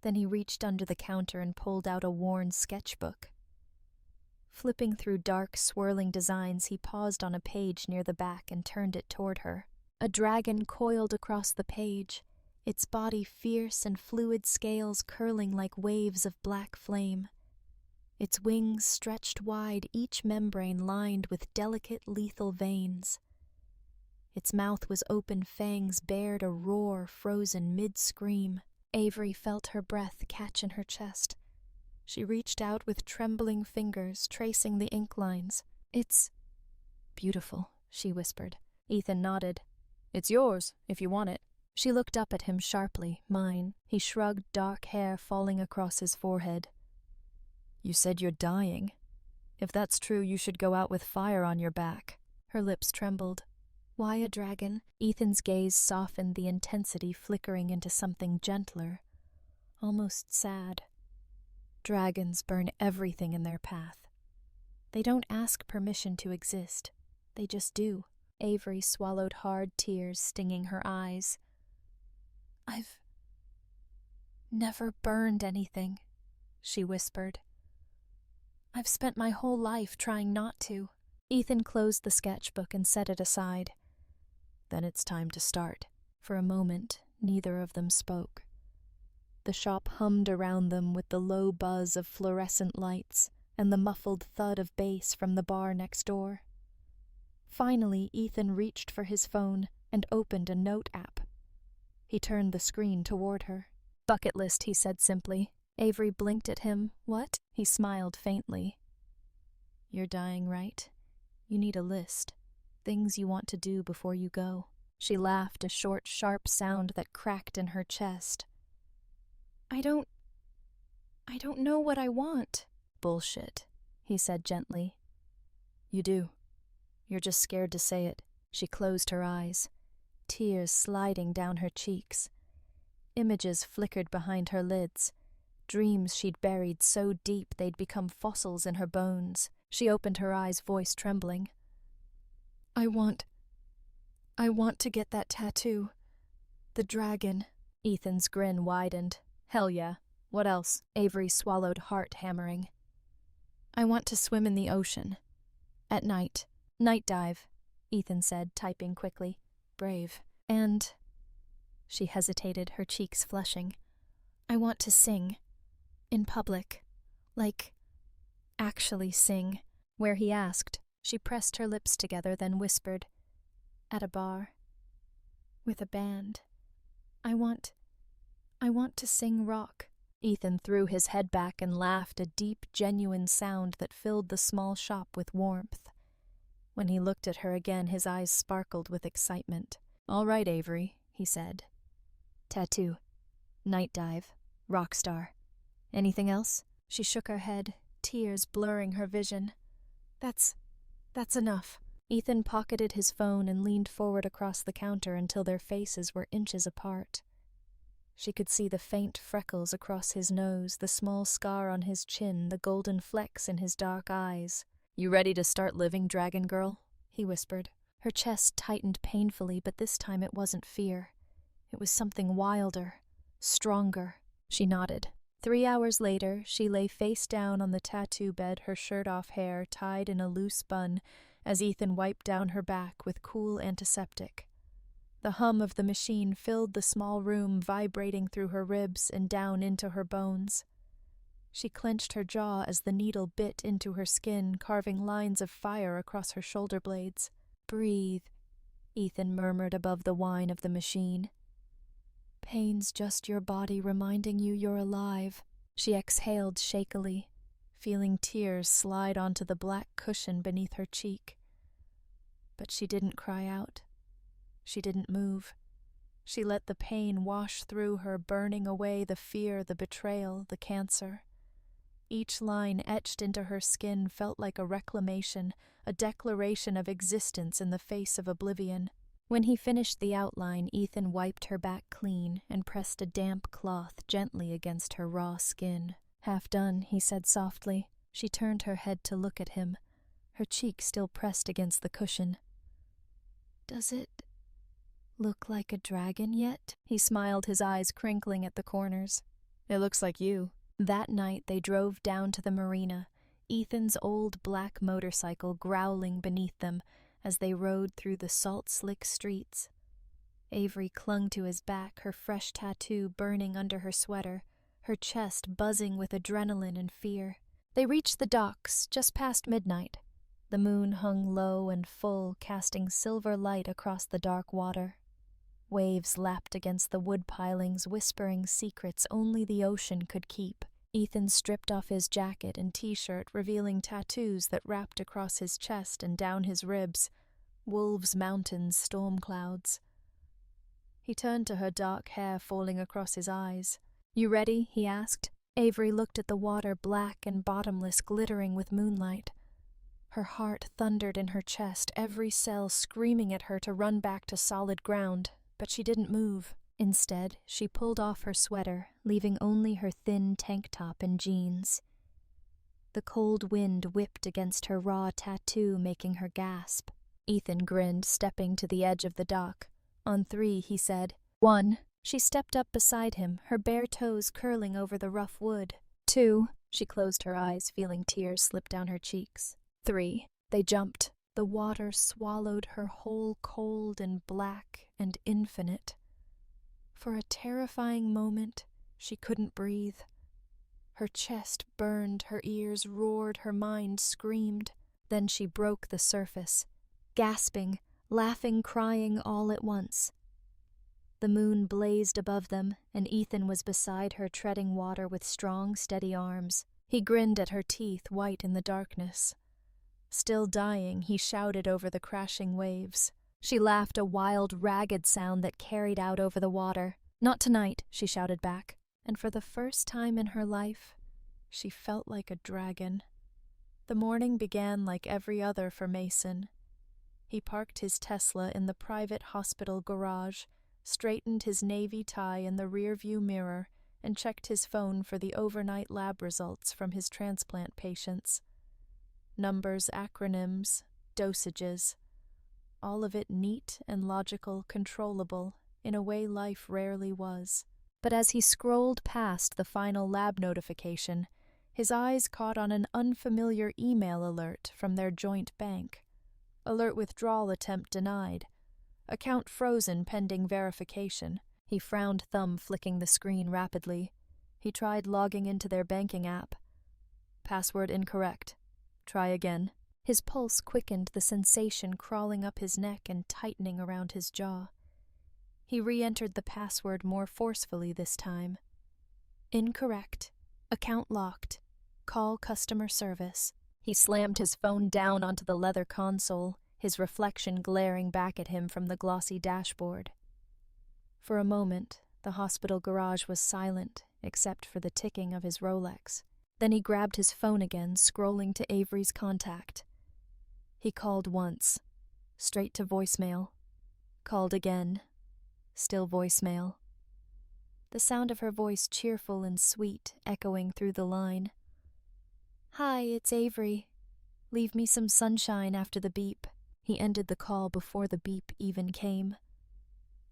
Then he reached under the counter and pulled out a worn sketchbook. Flipping through dark, swirling designs, he paused on a page near the back and turned it toward her. A dragon coiled across the page, its body fierce and fluid scales curling like waves of black flame. Its wings stretched wide, each membrane lined with delicate, lethal veins. Its mouth was open, fangs bared, a roar frozen mid-scream. Avery felt her breath catch in her chest. She reached out with trembling fingers, tracing the ink lines. It's beautiful, she whispered. Ethan nodded. It's yours, if you want it. She looked up at him sharply. Mine. He shrugged, dark hair falling across his forehead. You said you're dying. If that's true, you should go out with fire on your back. Her lips trembled. Why a dragon? Ethan's gaze softened, the intensity flickering into something gentler, almost sad. Dragons burn everything in their path. They don't ask permission to exist. They just do. Avery swallowed hard, tears stinging her eyes. I've never burned anything, she whispered. I've spent my whole life trying not to. Ethan closed the sketchbook and set it aside. Then it's time to start. For a moment, neither of them spoke. The shop hummed around them with the low buzz of fluorescent lights and the muffled thud of bass from the bar next door. Finally, Ethan reached for his phone and opened a note app. He turned the screen toward her. Bucket list, he said simply. Avery blinked at him. What? He smiled faintly. You're dying, right? You need a list. Things you want to do before you go. She laughed, a short, sharp sound that cracked in her chest. I don't know what I want. Bullshit, he said gently. You do. You're just scared to say it. She closed her eyes, tears sliding down her cheeks. Images flickered behind her lids, dreams she'd buried so deep they'd become fossils in her bones. She opened her eyes, voice trembling. I want to get that tattoo. The dragon. Ethan's grin widened. Hell yeah. What else? Avery swallowed, heart hammering. I want to swim in the ocean. At night. Night dive, Ethan said, typing quickly. Brave. And... She hesitated, her cheeks flushing. I want to sing. In public. Like, actually sing. Where he asked, she pressed her lips together, then whispered. At a bar. With a band. I want to sing rock. Ethan threw his head back and laughed, a deep, genuine sound that filled the small shop with warmth. When he looked at her again, his eyes sparkled with excitement. "All right, Avery," he said. "Tattoo. Night dive. Rock star. Anything else?" She shook her head, tears blurring her vision. That's enough." Ethan pocketed his phone and leaned forward across the counter until their faces were inches apart. She could see the faint freckles across his nose, the small scar on his chin, the golden flecks in his dark eyes. "You ready to start living, Dragon Girl?" he whispered. Her chest tightened painfully, but this time it wasn't fear. It was something wilder, stronger. She nodded. 3 hours later, she lay face down on the tattoo bed, her shirt-off hair tied in a loose bun, as Ethan wiped down her back with cool antiseptic. The hum of the machine filled the small room, vibrating through her ribs and down into her bones. She clenched her jaw as the needle bit into her skin, carving lines of fire across her shoulder blades. "Breathe," Ethan murmured above the whine of the machine. "Pain's just your body reminding you you're alive." She exhaled shakily, feeling tears slide onto the black cushion beneath her cheek. But she didn't cry out. She didn't move. She let the pain wash through her, burning away the fear, the betrayal, the cancer. Each line etched into her skin felt like a reclamation, a declaration of existence in the face of oblivion. When he finished the outline, Ethan wiped her back clean and pressed a damp cloth gently against her raw skin. "Half done," he said softly. She turned her head to look at him, her cheek still pressed against the cushion. "Does it look like a dragon yet?" He smiled, his eyes crinkling at the corners. "It looks like you." That night they drove down to the marina, Ethan's old black motorcycle growling beneath them as they rode through the salt-slick streets. Avery clung to his back, her fresh tattoo burning under her sweater, her chest buzzing with adrenaline and fear. They reached the docks just past midnight. The moon hung low and full, casting silver light across the dark water. Waves lapped against the wood pilings, whispering secrets only the ocean could keep. Ethan stripped off his jacket and t-shirt, revealing tattoos that wrapped across his chest and down his ribs. Wolves, mountains, storm clouds. He turned to her, dark hair falling across his eyes. "You ready?" he asked. Avery looked at the water, black and bottomless, glittering with moonlight. Her heart thundered in her chest, every cell screaming at her to run back to solid ground. But she didn't move. Instead, she pulled off her sweater, leaving only her thin tank top and jeans. The cold wind whipped against her raw tattoo, making her gasp. Ethan grinned, stepping to the edge of the dock. On 3, he said. 1. She stepped up beside him, her bare toes curling over the rough wood. 2. She closed her eyes, feeling tears slip down her cheeks. 3. They jumped. The water swallowed her whole, cold and black and infinite. For a terrifying moment, she couldn't breathe. Her chest burned, her ears roared, her mind screamed. Then she broke the surface, gasping, laughing, crying all at once. The moon blazed above them, and Ethan was beside her, treading water with strong, steady arms. He grinned at her teeth, white in the darkness. Still dying, he shouted over the crashing waves. She laughed, a wild, ragged sound that carried out over the water. "Not tonight," she shouted back. And for the first time in her life, she felt like a dragon. The morning began like every other for Mason. He parked his Tesla in the private hospital garage, straightened his navy tie in the rearview mirror, and checked his phone for the overnight lab results from his transplant patients. Numbers, acronyms, dosages. All of it neat and logical, controllable, in a way life rarely was. But as he scrolled past the final lab notification, his eyes caught on an unfamiliar email alert from their joint bank. Alert withdrawal attempt denied. Account frozen pending verification. He frowned, thumb flicking the screen rapidly. He tried logging into their banking app. Password incorrect. Try again. His pulse quickened, the sensation crawling up his neck and tightening around his jaw. He re-entered the password more forcefully this time. Incorrect. Account locked. Call customer service. He slammed his phone down onto the leather console, his reflection glaring back at him from the glossy dashboard. For a moment, the hospital garage was silent, except for the ticking of his Rolex. Then he grabbed his phone again, scrolling to Avery's contact. He called once, straight to voicemail. Called again, still voicemail. The sound of her voice cheerful and sweet, echoing through the line. "Hi, it's Avery. Leave me some sunshine after the beep." He ended the call before the beep even came.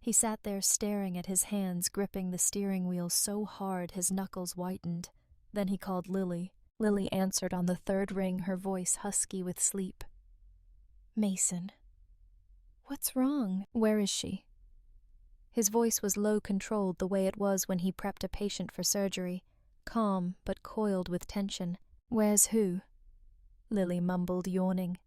He sat there staring at his hands gripping the steering wheel so hard his knuckles whitened. Then he called Lily. Lily answered on the third ring, her voice husky with sleep. "Mason. What's wrong? Where is she?" His voice was low-controlled the way it was when he prepped a patient for surgery, calm but coiled with tension. "Where's who?" Lily mumbled, yawning.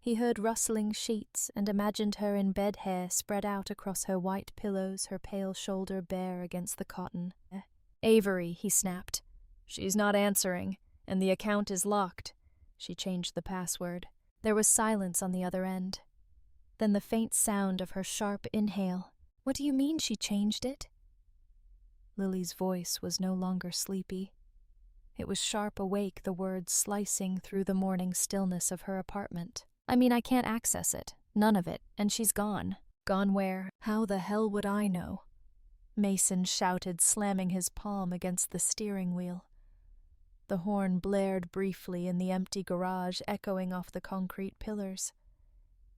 He heard rustling sheets and imagined her in bed hair spread out across her white pillows, her pale shoulder bare against the cotton. "Avery," he snapped. "She's not answering, and the account is locked." She changed the password. There was silence on the other end. Then the faint sound of her sharp inhale. "What do you mean she changed it?" Lily's voice was no longer sleepy. It was sharp awake, the words slicing through the morning stillness of her apartment. "I mean, I can't access it. None of it. And she's gone." "Gone where? How the hell would I know?" Mason shouted, slamming his palm against the steering wheel. The horn blared briefly in the empty garage, echoing off the concrete pillars.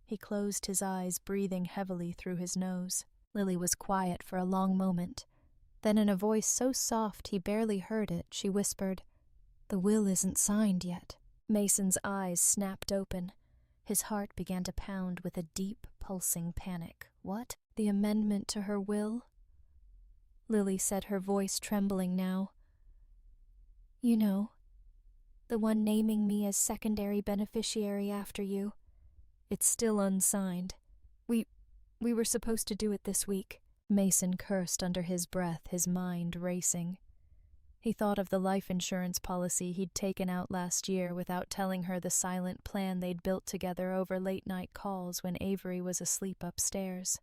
He closed his eyes, breathing heavily through his nose. Lily was quiet for a long moment. Then in a voice so soft he barely heard it, she whispered, "The will isn't signed yet." Mason's eyes snapped open. His heart began to pound with a deep, pulsing panic. What? The amendment to her will? Lily said, her voice trembling now. "You know, the one naming me as secondary beneficiary after you. It's still unsigned. We were supposed to do it this week." Mason cursed under his breath, his mind racing. He thought of the life insurance policy he'd taken out last year without telling her the silent plan they'd built together over late-night calls when Avery was asleep upstairs.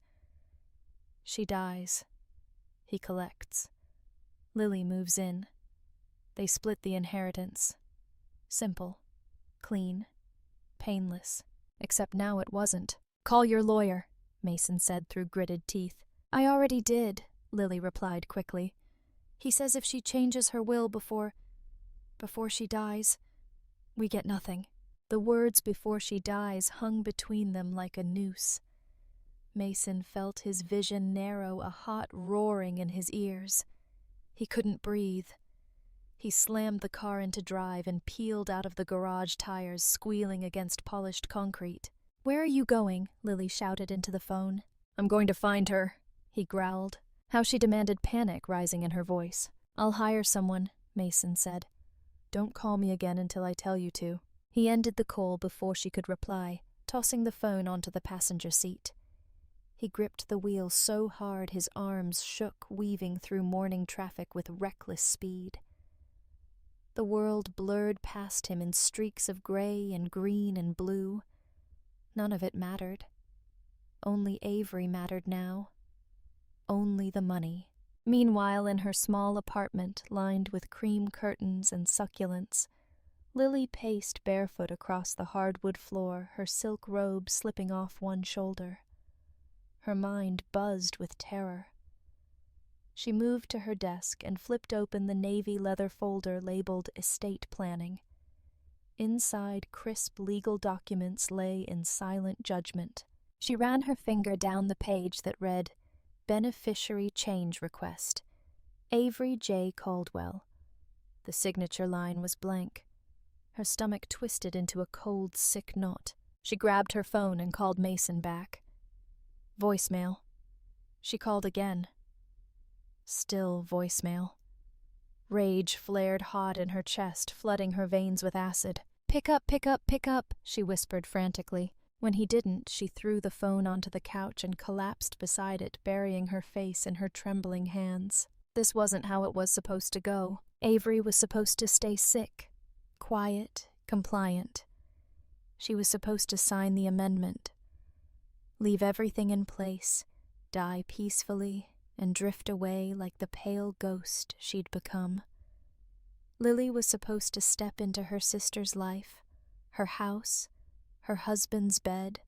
She dies. He collects. Lily moves in. They split the inheritance. Simple. Clean. Painless. Except now it wasn't. "Call your lawyer," Mason said through gritted teeth. "I already did," Lily replied quickly. "He says if she changes her will before she dies, we get nothing." The words "before she dies" hung between them like a noose. Mason felt his vision narrow, a hot roaring in his ears. He couldn't breathe. He slammed the car into drive and peeled out of the garage tires, squealing against polished concrete. "Where are you going?" Lily shouted into the phone. "I'm going to find her," he growled. How she demanded panic rising in her voice. "I'll hire someone," Mason said. "Don't call me again until I tell you to." He ended the call before she could reply, tossing the phone onto the passenger seat. He gripped the wheel so hard his arms shook, weaving through morning traffic with reckless speed. The world blurred past him in streaks of gray and green and blue. None of it mattered. Only Avery mattered now. Only the money. Meanwhile, in her small apartment, lined with cream curtains and succulents, Lily paced barefoot across the hardwood floor, her silk robe slipping off one shoulder. Her mind buzzed with terror. She moved to her desk and flipped open the navy leather folder labeled Estate Planning. Inside, crisp legal documents lay in silent judgment. She ran her finger down the page that read, "Beneficiary Change Request. Avery J. Caldwell." The signature line was blank. Her stomach twisted into a cold, sick knot. She grabbed her phone and called Mason back. Voicemail. She called again. Still voicemail. Rage flared hot in her chest, flooding her veins with acid. "Pick up, pick up, pick up," she whispered frantically. When he didn't, she threw the phone onto the couch and collapsed beside it, burying her face in her trembling hands. This wasn't how it was supposed to go. Avery was supposed to stay sick, quiet, compliant. She was supposed to sign the amendment, leave everything in place, die peacefully, and drift away like the pale ghost she'd become. Lily was supposed to step into her sister's life, her house, her husband's bed,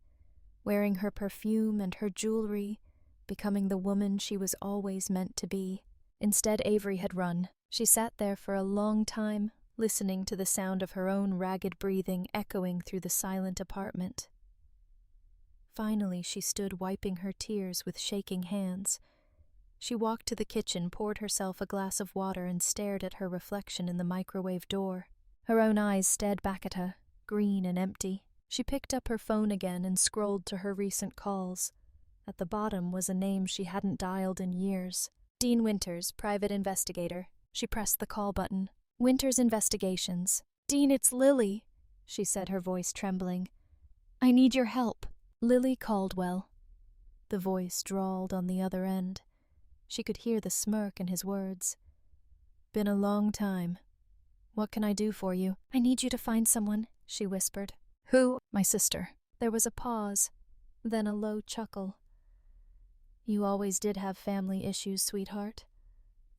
wearing her perfume and her jewelry, becoming the woman she was always meant to be. Instead, Avery had run. She sat there for a long time, listening to the sound of her own ragged breathing echoing through the silent apartment. Finally, she stood wiping her tears with shaking hands. She walked to the kitchen, poured herself a glass of water, and stared at her reflection in the microwave door. Her own eyes stared back at her, green and empty. She picked up her phone again and scrolled to her recent calls. At the bottom was a name she hadn't dialed in years. Dean Winters, private investigator. She pressed the call button. Winters Investigations. Dean, it's Lily, she said, her voice trembling. I need your help. Lily Caldwell. The voice drawled on the other end. She could hear the smirk in his words. Been a long time. What can I do for you? I need you to find someone, she whispered. Who? My sister. There was a pause, then a low chuckle. You always did have family issues, sweetheart.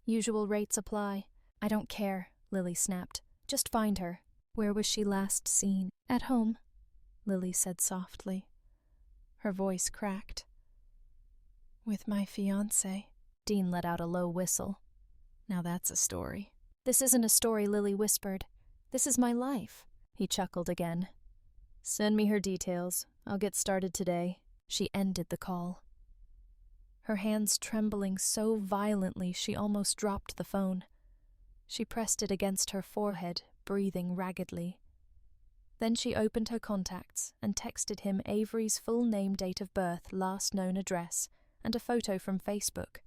Usual rates apply. I don't care, Lily snapped. Just find her. Where was she last seen? At home, Lily said softly. Her voice cracked. With my fiancé. Dean let out a low whistle. Now that's a story. This isn't a story, Lily whispered. This is my life. He chuckled again. Send me her details. I'll get started today. She ended the call. Her hands trembling so violently she almost dropped the phone. She pressed it against her forehead, breathing raggedly. Then she opened her contacts and texted him Avery's full name, date of birth, last known address, and a photo from Facebook.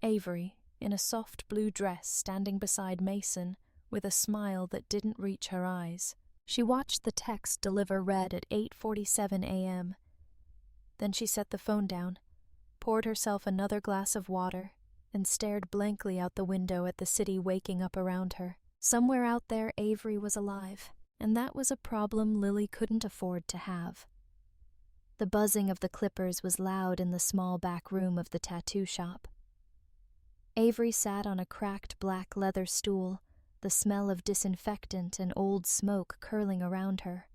Avery, in a soft blue dress, standing beside Mason, with a smile that didn't reach her eyes. She watched the text deliver read at 8:47 a.m. Then she set the phone down, poured herself another glass of water, and stared blankly out the window at the city waking up around her. Somewhere out there, Avery was alive, and that was a problem Lily couldn't afford to have. The buzzing of the clippers was loud in the small back room of the tattoo shop. Avery sat on a cracked black leather stool, the smell of disinfectant and old smoke curling around her.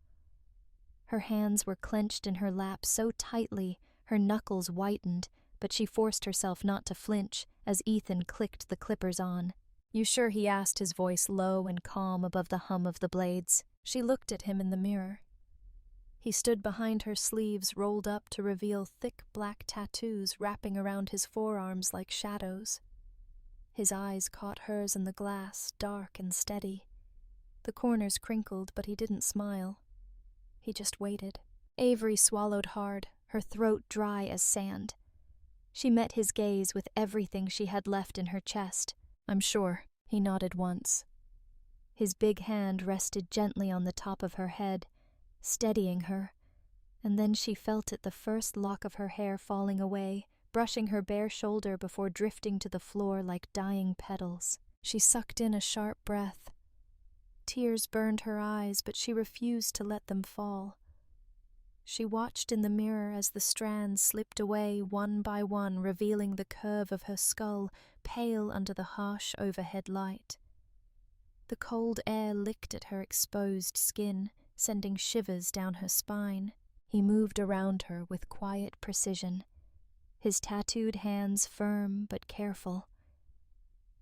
Her hands were clenched in her lap so tightly her knuckles whitened, but she forced herself not to flinch as Ethan clicked the clippers on. You sure? He asked, his voice low and calm above the hum of the blades. She looked at him in the mirror. He stood behind her, sleeves rolled up to reveal thick black tattoos wrapping around his forearms like shadows. His eyes caught hers in the glass, dark and steady. The corners crinkled, but he didn't smile. He just waited. Avery swallowed hard, her throat dry as sand. She met his gaze with everything she had left in her chest. I'm sure. He nodded once. His big hand rested gently on the top of her head, steadying her, and then she felt it, the first lock of her hair falling away, brushing her bare shoulder before drifting to the floor like dying petals. She sucked in a sharp breath. Tears burned her eyes, but she refused to let them fall. She watched in the mirror as the strands slipped away one by one, revealing the curve of her skull, pale under the harsh overhead light. The cold air licked at her exposed skin, sending shivers down her spine. He moved around her with quiet precision, his tattooed hands firm but careful.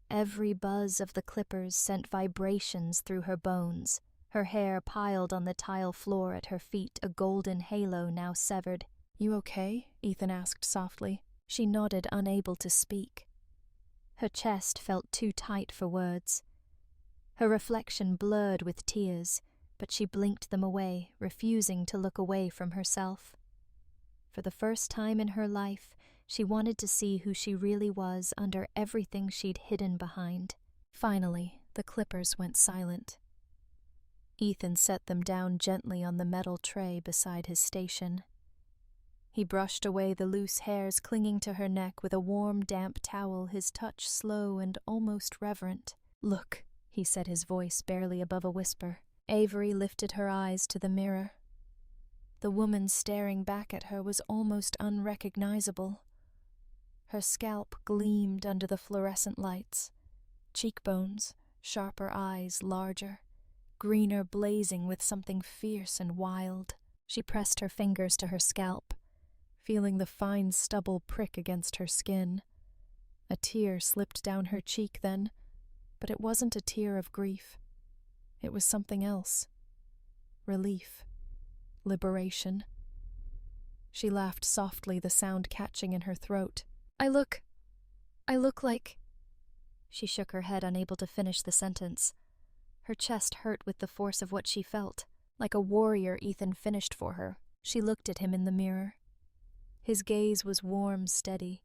Every buzz of the clippers sent vibrations through her bones, her hair piled on the tile floor at her feet, a golden halo now severed. You okay? Ethan asked softly. She nodded, unable to speak. Her chest felt too tight for words. Her reflection blurred with tears, but she blinked them away, refusing to look away from herself. For the first time in her life, she wanted to see who she really was under everything she'd hidden behind. Finally, the clippers went silent. Ethan set them down gently on the metal tray beside his station. He brushed away the loose hairs clinging to her neck with a warm, damp towel, his touch slow and almost reverent. "Look," he said, his voice barely above a whisper. Avery lifted her eyes to the mirror. The woman staring back at her was almost unrecognizable. Her scalp gleamed under the fluorescent lights. Cheekbones, sharper eyes, larger, greener blazing with something fierce and wild. She pressed her fingers to her scalp, feeling the fine stubble prick against her skin. A tear slipped down her cheek then, but it wasn't a tear of grief. It was something else. Relief. Liberation. She laughed softly, the sound catching in her throat. I look like... She shook her head, unable to finish the sentence. Her chest hurt with the force of what she felt. Like a warrior, Ethan finished for her. She looked at him in the mirror. His gaze was warm, steady,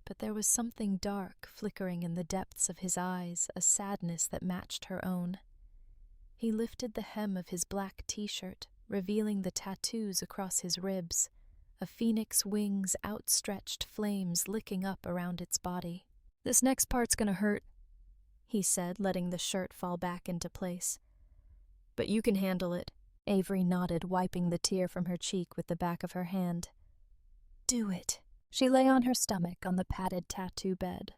but there was something dark flickering in the depths of his eyes, a sadness that matched her own. He lifted the hem of his black t-shirt, revealing the tattoos across his ribs, a phoenix wing's outstretched flames licking up around its body. "This next part's gonna hurt," he said, letting the shirt fall back into place. "But you can handle it." Avery nodded, wiping the tear from her cheek with the back of her hand. "Do it." She lay on her stomach on the padded tattoo bed,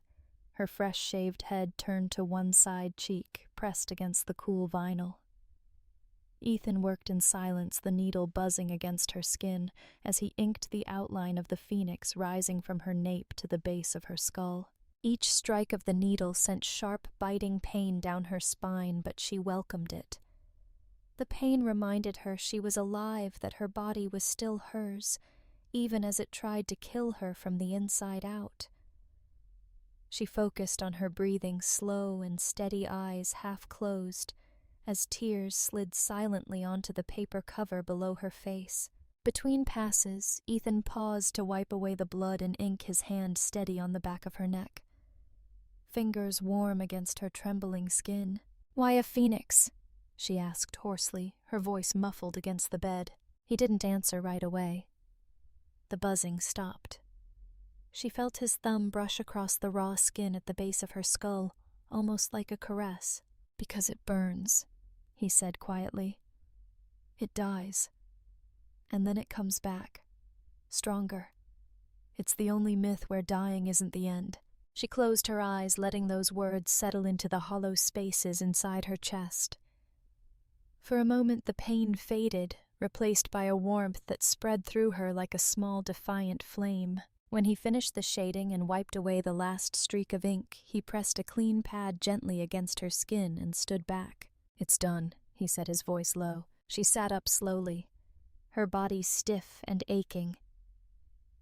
her fresh shaved head turned to one side cheek, pressed against the cool vinyl. Ethan worked in silence, the needle buzzing against her skin as he inked the outline of the phoenix rising from her nape to the base of her skull. Each strike of the needle sent sharp, biting pain down her spine, but she welcomed it. The pain reminded her she was alive, that her body was still hers, even as it tried to kill her from the inside out. She focused on her breathing, slow and steady, eyes half closed, as tears slid silently onto the paper cover below her face. Between passes, Ethan paused to wipe away the blood and ink, his hand steady on the back of her neck. Fingers warm against her trembling skin. "Why a phoenix?" she asked hoarsely, her voice muffled against the bed. He didn't answer right away. The buzzing stopped. She felt his thumb brush across the raw skin at the base of her skull, almost like a caress. "Because it burns," he said quietly. "It dies. And then it comes back. Stronger. It's the only myth where dying isn't the end." She closed her eyes, letting those words settle into the hollow spaces inside her chest. For a moment the pain faded, replaced by a warmth that spread through her like a small defiant flame. When he finished the shading and wiped away the last streak of ink, he pressed a clean pad gently against her skin and stood back. "It's done," he said, his voice low. She sat up slowly, her body stiff and aching.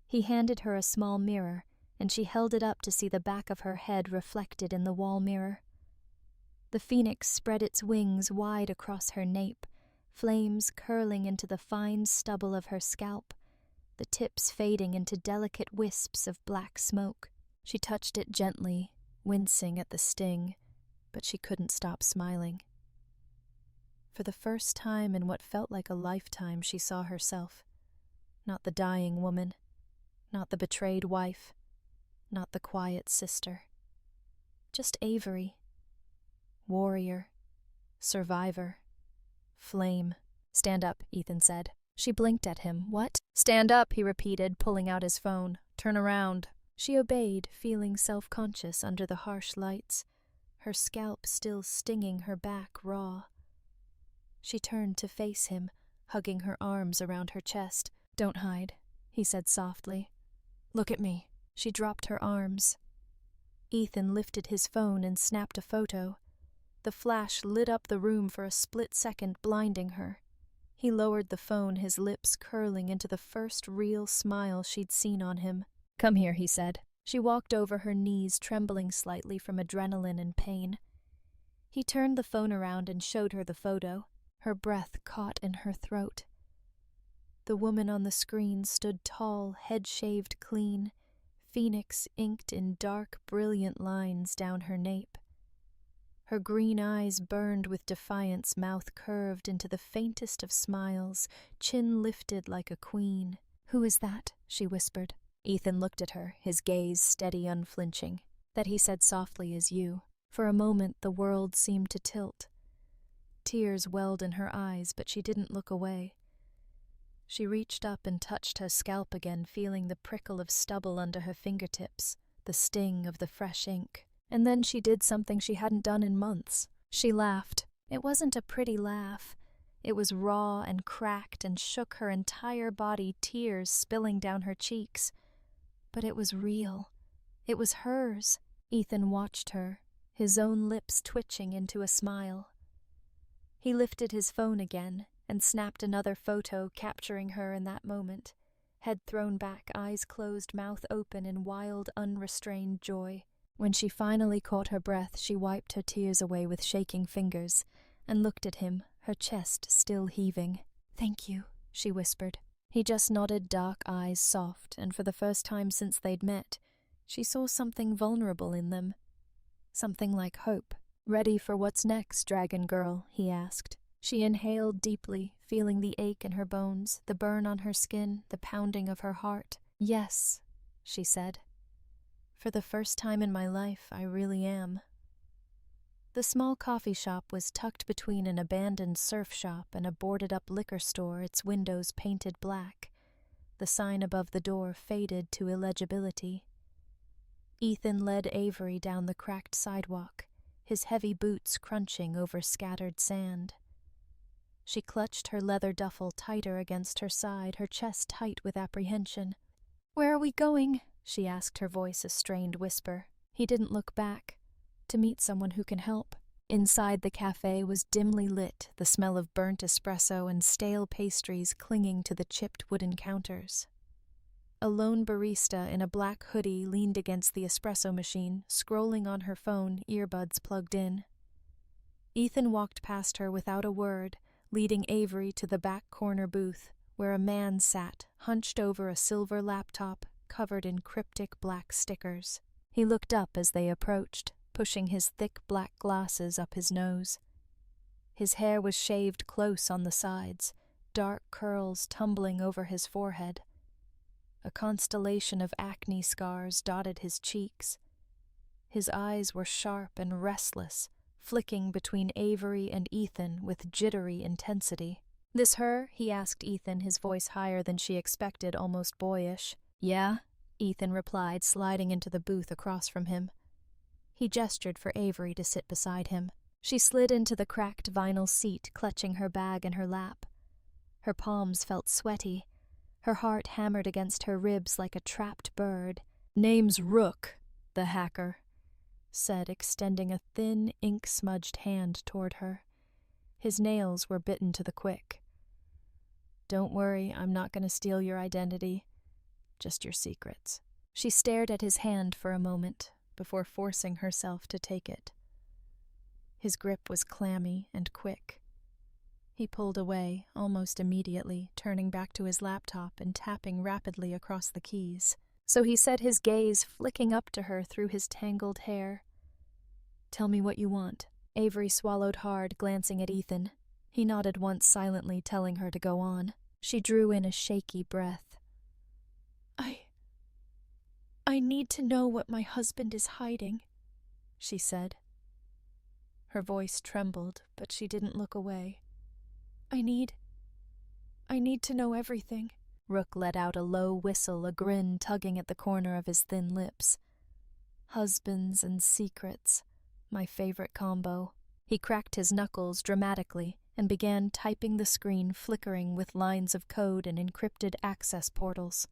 He handed her a small mirror, and she held it up to see the back of her head reflected in the wall mirror. The phoenix spread its wings wide across her nape, flames curling into the fine stubble of her scalp, the tips fading into delicate wisps of black smoke. She touched it gently, wincing at the sting, but she couldn't stop smiling. For the first time in what felt like a lifetime, she saw herself. Not the dying woman, not the betrayed wife, not the quiet sister. Just Avery. Warrior. Survivor. Flame. "Stand up," Ethan said. She blinked at him. "What?" "Stand up," he repeated, pulling out his phone. "Turn around." She obeyed, feeling self-conscious under the harsh lights, her scalp still stinging her back raw. She turned to face him, hugging her arms around her chest. "Don't hide," he said softly. "Look at me." She dropped her arms. Ethan lifted his phone and snapped a photo. The flash lit up the room for a split second, blinding her. He lowered the phone, his lips curling into the first real smile she'd seen on him. "Come here," he said. She walked over, her knees trembling slightly from adrenaline and pain. He turned the phone around and showed her the photo. Her breath caught in her throat. The woman on the screen stood tall, head shaved clean, phoenix inked in dark, brilliant lines down her nape. Her green eyes burned with defiance, mouth curved into the faintest of smiles, chin lifted like a queen. "Who is that?" she whispered. Ethan looked at her, his gaze steady, unflinching. "That," he said softly, "is you." For a moment the world seemed to tilt. Tears welled in her eyes, but she didn't look away. She reached up and touched her scalp again, feeling the prickle of stubble under her fingertips, the sting of the fresh ink. And then she did something she hadn't done in months. She laughed. It wasn't a pretty laugh. It was raw and cracked and shook her entire body, tears spilling down her cheeks. But it was real. It was hers. Ethan watched her, his own lips twitching into a smile. He lifted his phone again and snapped another photo, capturing her in that moment, head thrown back, eyes closed, mouth open in wild, unrestrained joy. When she finally caught her breath, she wiped her tears away with shaking fingers and looked at him, her chest still heaving. "Thank you," she whispered. He just nodded, dark eyes soft, and for the first time since they'd met, she saw something vulnerable in them. Something like hope. "Ready for what's next, Dragon Girl?" he asked. She inhaled deeply, feeling the ache in her bones, the burn on her skin, the pounding of her heart. "Yes," she said. "For the first time in my life, I really am." The small coffee shop was tucked between an abandoned surf shop and a boarded-up liquor store, its windows painted black. The sign above the door faded to illegibility. Ethan led Avery down the cracked sidewalk, his heavy boots crunching over scattered sand. She clutched her leather duffel tighter against her side, her chest tight with apprehension. "Where are we going?" she asked, her voice a strained whisper. He didn't look back. To meet someone who can help. Inside the cafe was dimly lit, the smell of burnt espresso and stale pastries clinging to the chipped wooden counters. A lone barista in a black hoodie leaned against the espresso machine, scrolling on her phone, earbuds plugged in. Ethan walked past her without a word, leading Avery to the back corner booth, where a man sat, hunched over a silver laptop covered in cryptic black stickers. He looked up as they approached, pushing his thick black glasses up his nose. His hair was shaved close on the sides, dark curls tumbling over his forehead. A constellation of acne scars dotted his cheeks. His eyes were sharp and restless, flicking between Avery and Ethan with jittery intensity. "This her?" he asked Ethan, his voice higher than she expected, almost boyish. "Yeah," Ethan replied, sliding into the booth across from him. He gestured for Avery to sit beside him. She slid into the cracked vinyl seat, clutching her bag in her lap. Her palms felt sweaty. Her heart hammered against her ribs like a trapped bird. "Name's Rook," the hacker said, extending a thin, ink-smudged hand toward her. His nails were bitten to the quick. "Don't worry, I'm not going to steal your identity. Just your secrets." She stared at his hand for a moment, before forcing herself to take it. His grip was clammy and quick. He pulled away, almost immediately, turning back to his laptop and tapping rapidly across the keys. So he set his gaze flicking up to her through his tangled hair. "Tell me what you want." Avery swallowed hard, glancing at Ethan. He nodded once silently, telling her to go on. She drew in a shaky breath. I need to know what my husband is hiding," she said. Her voice trembled, but she didn't look away. I need to know everything." Rook let out a low whistle, a grin tugging at the corner of his thin lips. "Husbands and secrets, my favorite combo." He cracked his knuckles dramatically and began typing the screen, flickering with lines of code and encrypted access portals.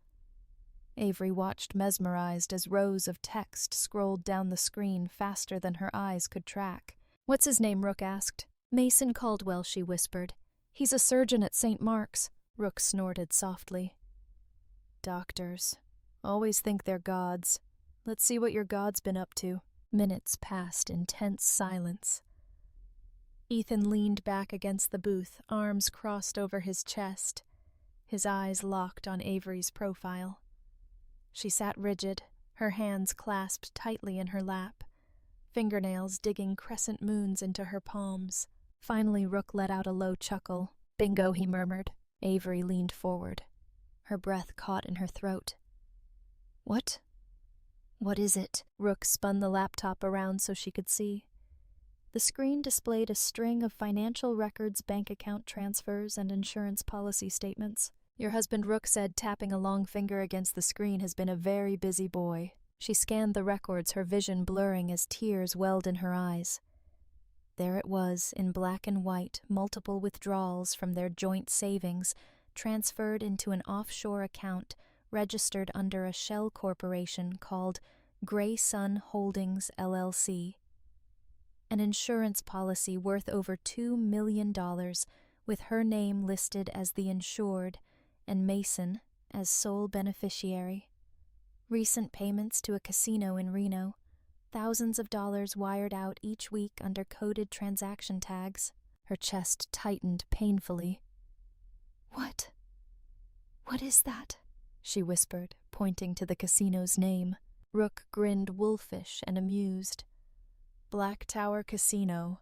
Avery watched mesmerized as rows of text scrolled down the screen faster than her eyes could track. "What's his name?" Rook asked. "Mason Caldwell," she whispered. "He's a surgeon at St. Mark's." Rook snorted softly. "Doctors. Always think they're gods. Let's see what your god's been up to." Minutes passed in tense silence. Ethan leaned back against the booth, arms crossed over his chest, his eyes locked on Avery's profile. She sat rigid, her hands clasped tightly in her lap, fingernails digging crescent moons into her palms. Finally, Rook let out a low chuckle. "Bingo," he murmured. Avery leaned forward. Her breath caught in her throat. What? What is it? Rook spun the laptop around so she could see. The screen displayed a string of financial records, bank account transfers, and insurance policy statements. Your husband Rook said tapping a long finger against the screen has been a very busy boy. She scanned the records, her vision blurring as tears welled in her eyes. There it was, in black and white, multiple withdrawals from their joint savings, transferred into an offshore account registered under a shell corporation called Gray Sun Holdings, LLC. An insurance policy worth over $2 million, with her name listed as the insured and Mason as sole beneficiary. Recent payments to a casino in Reno, thousands of dollars wired out each week under coded transaction tags. Her chest tightened painfully. What is that? She whispered, pointing to the casino's name. Rook grinned wolfish and amused. Black Tower Casino,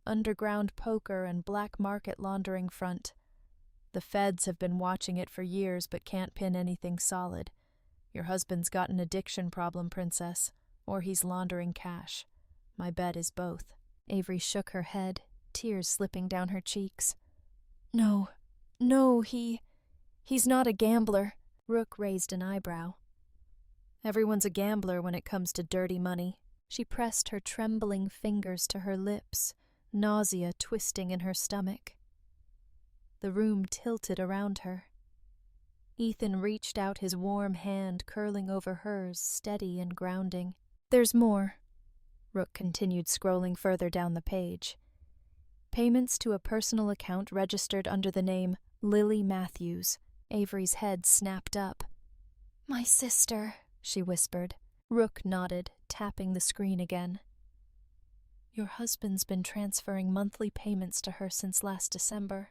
underground poker and black market laundering front. The feds have been watching it for years but can't pin anything solid. Your husband's got an addiction problem, Princess, or he's laundering cash. My bet is both. Avery shook her head, tears slipping down her cheeks. No, he's not a gambler. Rook raised an eyebrow. Everyone's a gambler when it comes to dirty money. She pressed her trembling fingers to her lips, nausea twisting in her stomach. The room tilted around her. Ethan reached out his warm hand, curling over hers, steady and grounding. There's more. Rook continued, scrolling further down the page. Payments to a personal account registered under the name Lily Matthews. Avery's head snapped up. My sister, she whispered. Rook nodded, tapping the screen again. Your husband's been transferring monthly payments to her since last December.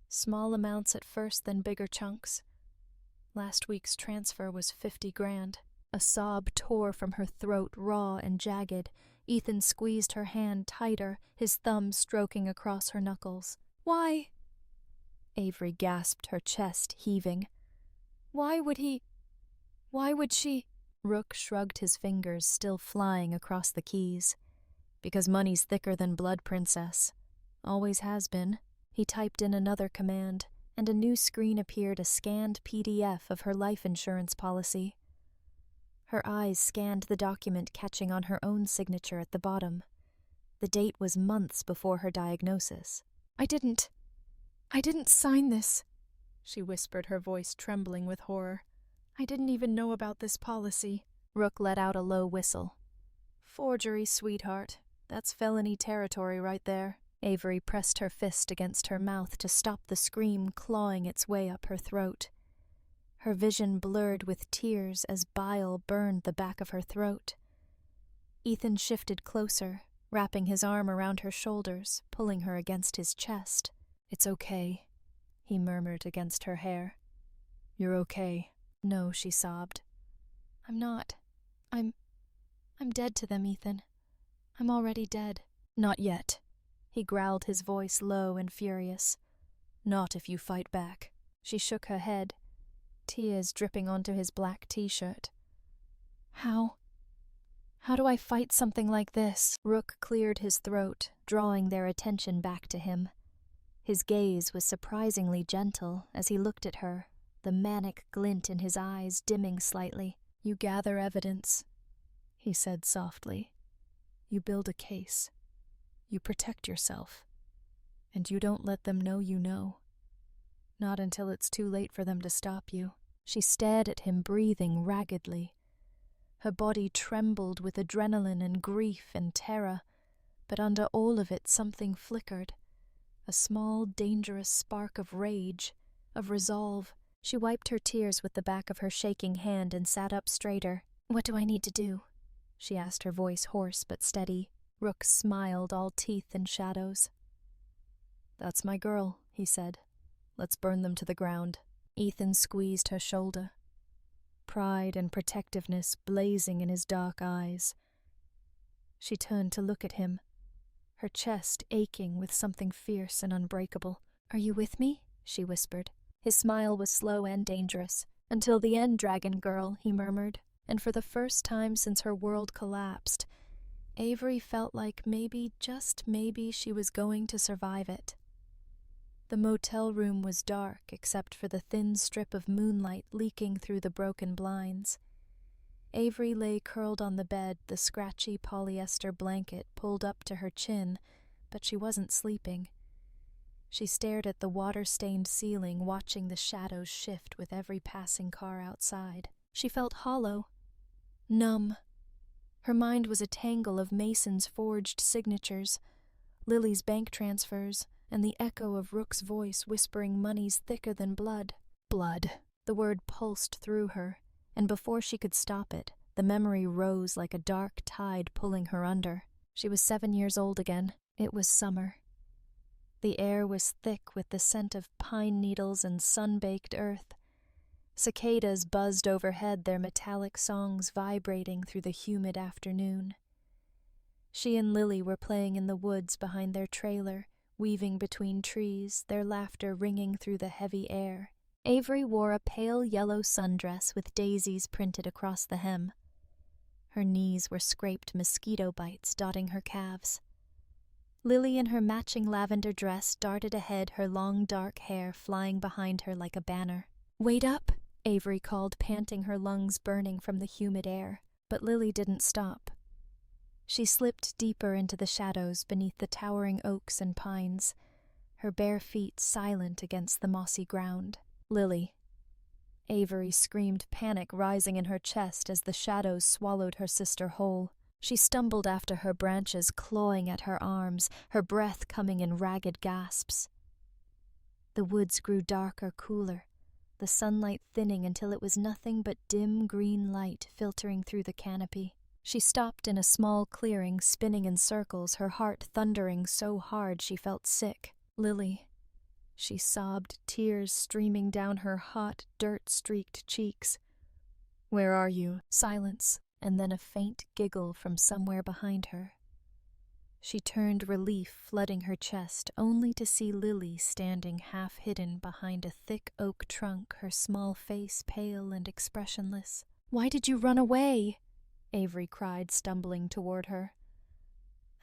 Small amounts at first, then bigger chunks. Last week's transfer was $50,000. A sob tore from her throat, raw and jagged. Ethan squeezed her hand tighter, his thumb stroking across her knuckles. Why? Avery gasped, her chest heaving. Why would she? Rook shrugged his fingers, still flying across the keys. Because money's thicker than blood, Princess. Always has been. He typed in another command, and a new screen appeared, a scanned PDF of her life insurance policy. Her eyes scanned the document, catching on her own signature at the bottom. The date was months before her diagnosis. I didn't sign this, she whispered, her voice trembling with horror. I didn't even know about this policy. Rook let out a low whistle. Forgery, sweetheart. That's felony territory right there. Avery pressed her fist against her mouth to stop the scream clawing its way up her throat. Her vision blurred with tears as bile burned the back of her throat. Ethan shifted closer, wrapping his arm around her shoulders, pulling her against his chest. It's okay, he murmured against her hair. You're okay. No, she sobbed. I'm not. I'm dead to them, Ethan. I'm already dead. Not yet. He growled, his voice low and furious. Not if you fight back. She shook her head, tears dripping onto his black t-shirt. How do I fight something like this? Rook cleared his throat, drawing their attention back to him. His gaze was surprisingly gentle as he looked at her, the manic glint in his eyes dimming slightly. You gather evidence, he said softly. You build a case. You protect yourself. And you don't let them know you know. Not until it's too late for them to stop you. She stared at him, breathing raggedly. Her body trembled with adrenaline and grief and terror, but under all of it something flickered. A small, dangerous spark of rage, of resolve. She wiped her tears with the back of her shaking hand and sat up straighter. What do I need to do? She asked, her voice hoarse but steady. Rook smiled, all teeth and shadows. That's my girl, he said. Let's burn them to the ground. Ethan squeezed her shoulder, pride and protectiveness blazing in his dark eyes. She turned to look at him, her chest aching with something fierce and unbreakable. Are you with me? She whispered. His smile was slow and dangerous. "Until the end, Dragon Girl," he murmured, and for the first time since her world collapsed, Avery felt like maybe, just maybe, she was going to survive it. The motel room was dark except for the thin strip of moonlight leaking through the broken blinds. Avery lay curled on the bed, the scratchy polyester blanket pulled up to her chin, but she wasn't sleeping. She stared at the water-stained ceiling, watching the shadows shift with every passing car outside. She felt hollow, numb. Her mind was a tangle of Mason's forged signatures, Lily's bank transfers, and the echo of Rook's voice whispering money's thicker than blood. Blood. The word pulsed through her, and before she could stop it, the memory rose like a dark tide pulling her under. She was 7 years old again. It was summer. The air was thick with the scent of pine needles and sun-baked earth. Cicadas buzzed overhead, their metallic songs vibrating through the humid afternoon. She and Lily were playing in the woods behind their trailer, weaving between trees, their laughter ringing through the heavy air. Avery wore a pale yellow sundress with daisies printed across the hem. Her knees were scraped mosquito bites dotting her calves. Lily in her matching lavender dress darted ahead, her long dark hair flying behind her like a banner. "Wait up," Avery called, panting, her lungs burning from the humid air. But Lily didn't stop. She slipped deeper into the shadows beneath the towering oaks and pines, her bare feet silent against the mossy ground. "Lily." Avery screamed, panic rising in her chest as the shadows swallowed her sister whole. She stumbled after her, branches clawing at her arms, her breath coming in ragged gasps. The woods grew darker, cooler, the sunlight thinning until it was nothing but dim green light filtering through the canopy. She stopped in a small clearing, spinning in circles, her heart thundering so hard she felt sick. "Lily," she sobbed, tears streaming down her hot, dirt-streaked cheeks. "Where are you?" Silence, and then a faint giggle from somewhere behind her. She turned, relief flooding her chest, only to see Lily standing half-hidden behind a thick oak trunk, her small face pale and expressionless. "Why did you run away?" Avery cried, stumbling toward her.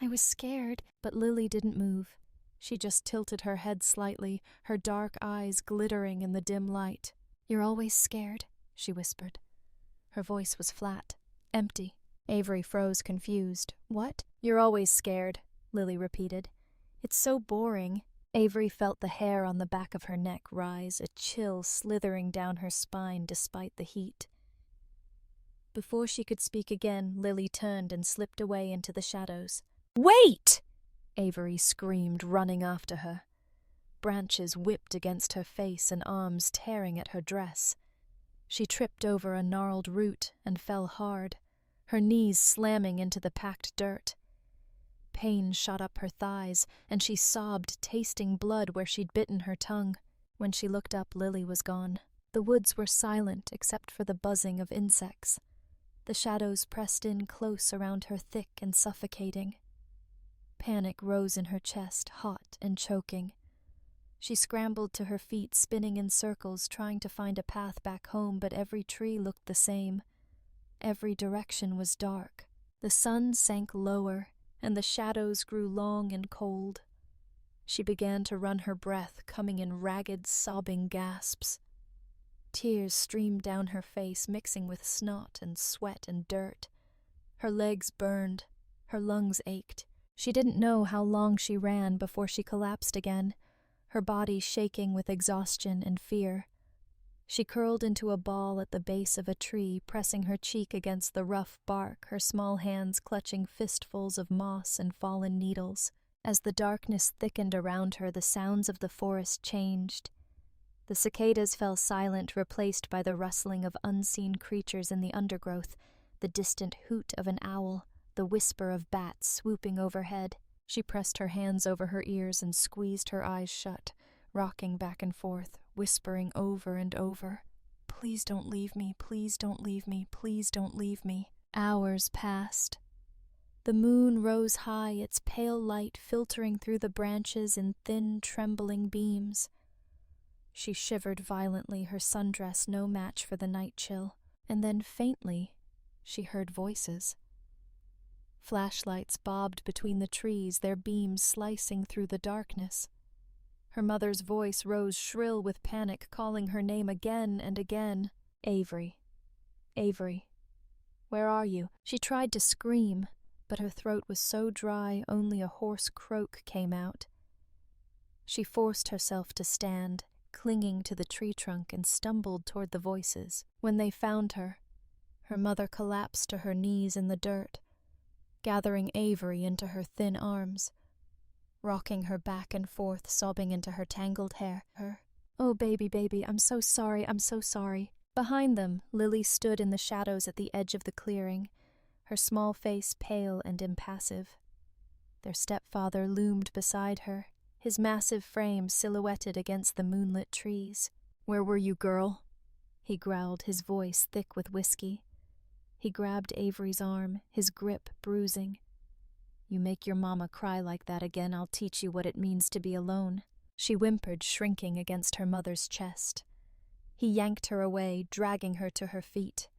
"I was scared," but Lily didn't move. She just tilted her head slightly, her dark eyes glittering in the dim light. "You're always scared," she whispered. Her voice was flat, empty. Avery froze, confused. "What?" "You're always scared," Lily repeated. "It's so boring." Avery felt the hair on the back of her neck rise, a chill slithering down her spine despite the heat. Before she could speak again, Lily turned and slipped away into the shadows. "Wait!" Avery screamed, running after her. Branches whipped against her face and arms tearing at her dress. She tripped over a gnarled root and fell hard, her knees slamming into the packed dirt. Pain shot up her thighs, and she sobbed, tasting blood where she'd bitten her tongue. When she looked up, Lily was gone. The woods were silent except for the buzzing of insects. The shadows pressed in close around her, thick and suffocating. Panic rose in her chest, hot and choking. She scrambled to her feet, spinning in circles, trying to find a path back home, but every tree looked the same. Every direction was dark. The sun sank lower, and the shadows grew long and cold. She began to run her breath, coming in ragged, sobbing gasps. Tears streamed down her face, mixing with snot and sweat and dirt. Her legs burned, her lungs ached. She didn't know how long she ran before she collapsed again, her body shaking with exhaustion and fear. She curled into a ball at the base of a tree, pressing her cheek against the rough bark, her small hands clutching fistfuls of moss and fallen needles. As the darkness thickened around her, the sounds of the forest changed. The cicadas fell silent, replaced by the rustling of unseen creatures in the undergrowth, the distant hoot of an owl, the whisper of bats swooping overhead. She pressed her hands over her ears and squeezed her eyes shut, rocking back and forth, whispering over and over, "Please don't leave me, please don't leave me, please don't leave me." Hours passed. The moon rose high, its pale light filtering through the branches in thin, trembling beams. She shivered violently, her sundress no match for the night chill, and then faintly she heard voices. Flashlights bobbed between the trees, their beams slicing through the darkness. Her mother's voice rose shrill with panic, calling her name again and again. Avery. Avery. Where are you? She tried to scream, but her throat was so dry only a hoarse croak came out. She forced herself to stand, clinging to the tree trunk, and stumbled toward the voices. When they found her mother collapsed to her knees in the dirt, gathering Avery into her thin arms, rocking her back and forth, sobbing into her tangled hair. "Oh, baby, baby, I'm so sorry, I'm so sorry." Behind them, Lily stood in the shadows at the edge of the clearing, her small face pale and impassive. Their stepfather loomed beside her, his massive frame silhouetted against the moonlit trees. "Where were you, girl?" he growled, his voice thick with whiskey. He grabbed Avery's arm, his grip bruising. "You make your mama cry like that again, I'll teach you what it means to be alone." She whimpered, shrinking against her mother's chest. He yanked her away, dragging her to her feet.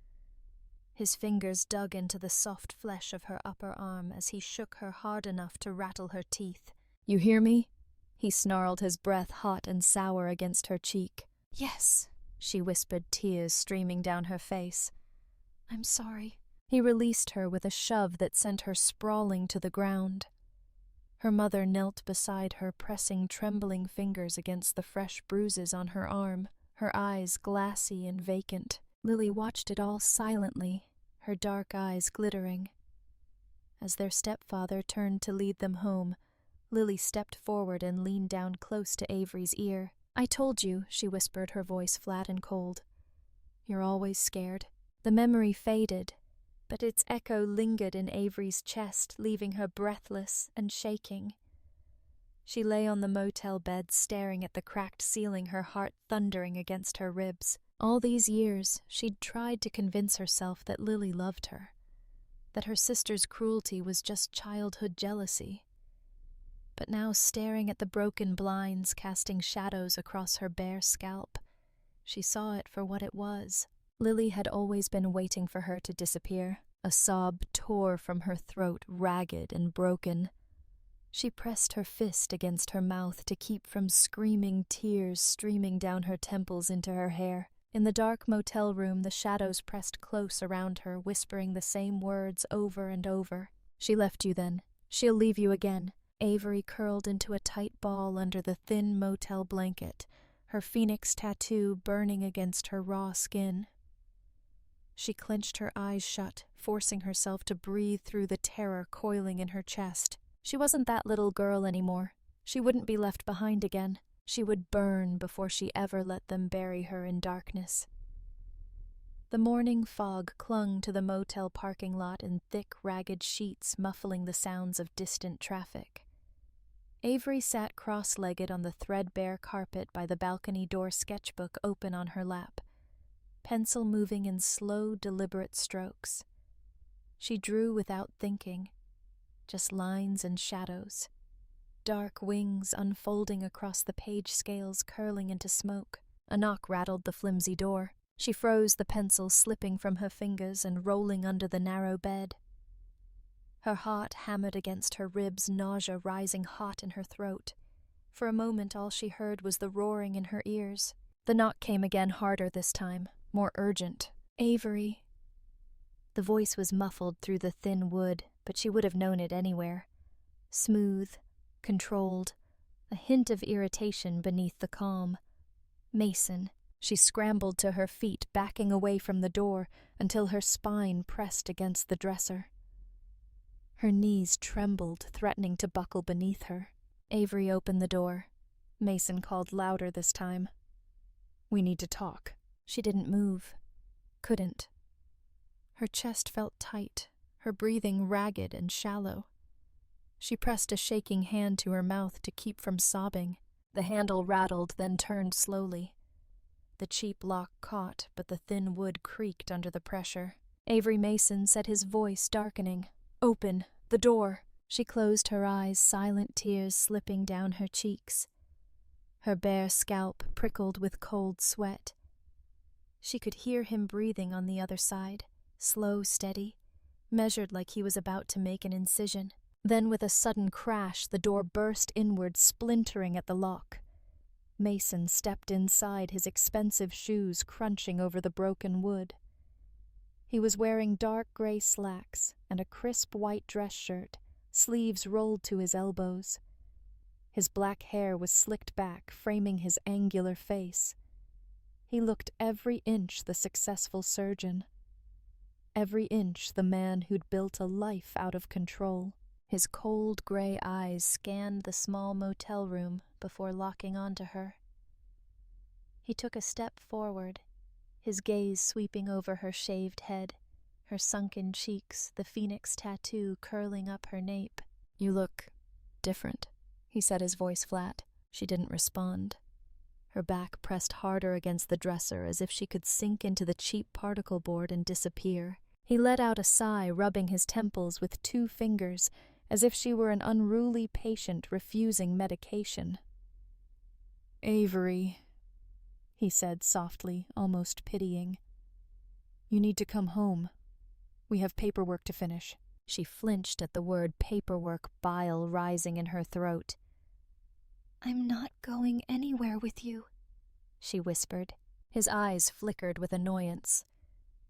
His fingers dug into the soft flesh of her upper arm as he shook her hard enough to rattle her teeth. "You hear me?" He snarled, his breath hot and sour against her cheek. "Yes," she whispered, tears streaming down her face. "I'm sorry." He released her with a shove that sent her sprawling to the ground. Her mother knelt beside her, pressing trembling fingers against the fresh bruises on her arm, her eyes glassy and vacant. Lily watched it all silently, her dark eyes glittering. As their stepfather turned to lead them home, Lily stepped forward and leaned down close to Avery's ear. "I told you," she whispered, her voice flat and cold. "You're always scared." The memory faded, but its echo lingered in Avery's chest, leaving her breathless and shaking. She lay on the motel bed, staring at the cracked ceiling, her heart thundering against her ribs. All these years, she'd tried to convince herself that Lily loved her, that her sister's cruelty was just childhood jealousy. But now, staring at the broken blinds casting shadows across her bare scalp, she saw it for what it was. Lily had always been waiting for her to disappear. A sob tore from her throat, ragged and broken. She pressed her fist against her mouth to keep from screaming, tears streaming down her temples into her hair. In the dark motel room, the shadows pressed close around her, whispering the same words over and over. "She left you then. She'll leave you again." Avery curled into a tight ball under the thin motel blanket, her phoenix tattoo burning against her raw skin. She clenched her eyes shut, forcing herself to breathe through the terror coiling in her chest. She wasn't that little girl anymore. She wouldn't be left behind again. She would burn before she ever let them bury her in darkness. The morning fog clung to the motel parking lot in thick, ragged sheets, muffling the sounds of distant traffic. Avery sat cross-legged on the threadbare carpet by the balcony door, sketchbook open on her lap, pencil moving in slow, deliberate strokes. She drew without thinking, just lines and shadows, dark wings unfolding across the page scales, curling into smoke. A knock rattled the flimsy door. She froze, the pencil slipping from her fingers and rolling under the narrow bed. Her heart hammered against her ribs, nausea rising hot in her throat. For a moment all she heard was the roaring in her ears. The knock came again, harder this time, more urgent. "Avery." The voice was muffled through the thin wood, but she would have known it anywhere. Smooth, controlled, a hint of irritation beneath the calm. "Mason." She scrambled to her feet, backing away from the door until her spine pressed against the dresser. Her knees trembled, threatening to buckle beneath her. Avery opened the door. Mason called louder this time. "We need to talk." She didn't move. Couldn't. Her chest felt tight, her breathing ragged and shallow. She pressed a shaking hand to her mouth to keep from sobbing. The handle rattled, then turned slowly. The cheap lock caught, but the thin wood creaked under the pressure. Avery Mason said, his voice darkening. "Open the door." She closed her eyes, silent tears slipping down her cheeks. her bare scalp prickled with cold sweat. She could hear him breathing on the other side, slow, steady, measured like he was about to make an incision. Then with a sudden crash, the door burst inward, splintering at the lock. Mason stepped inside, his expensive shoes crunching over the broken wood. He was wearing dark gray slacks and a crisp white dress shirt, sleeves rolled to his elbows. His black hair was slicked back, framing his angular face. He looked every inch the successful surgeon. Every inch the man who'd built a life out of control. His cold gray eyes scanned the small motel room before locking onto her. He took a step forward, his gaze sweeping over her shaved head, her sunken cheeks, the phoenix tattoo curling up her nape. "You look different," he said, his voice flat. She didn't respond. Her back pressed harder against the dresser as if she could sink into the cheap particle board and disappear. He let out a sigh, rubbing his temples with 2 fingers, as if she were an unruly patient refusing medication. "Avery," he said softly, almost pitying. "You need to come home. We have paperwork to finish." She flinched at the word paperwork, bile rising in her throat. "I'm not going anywhere with you," she whispered. His eyes flickered with annoyance.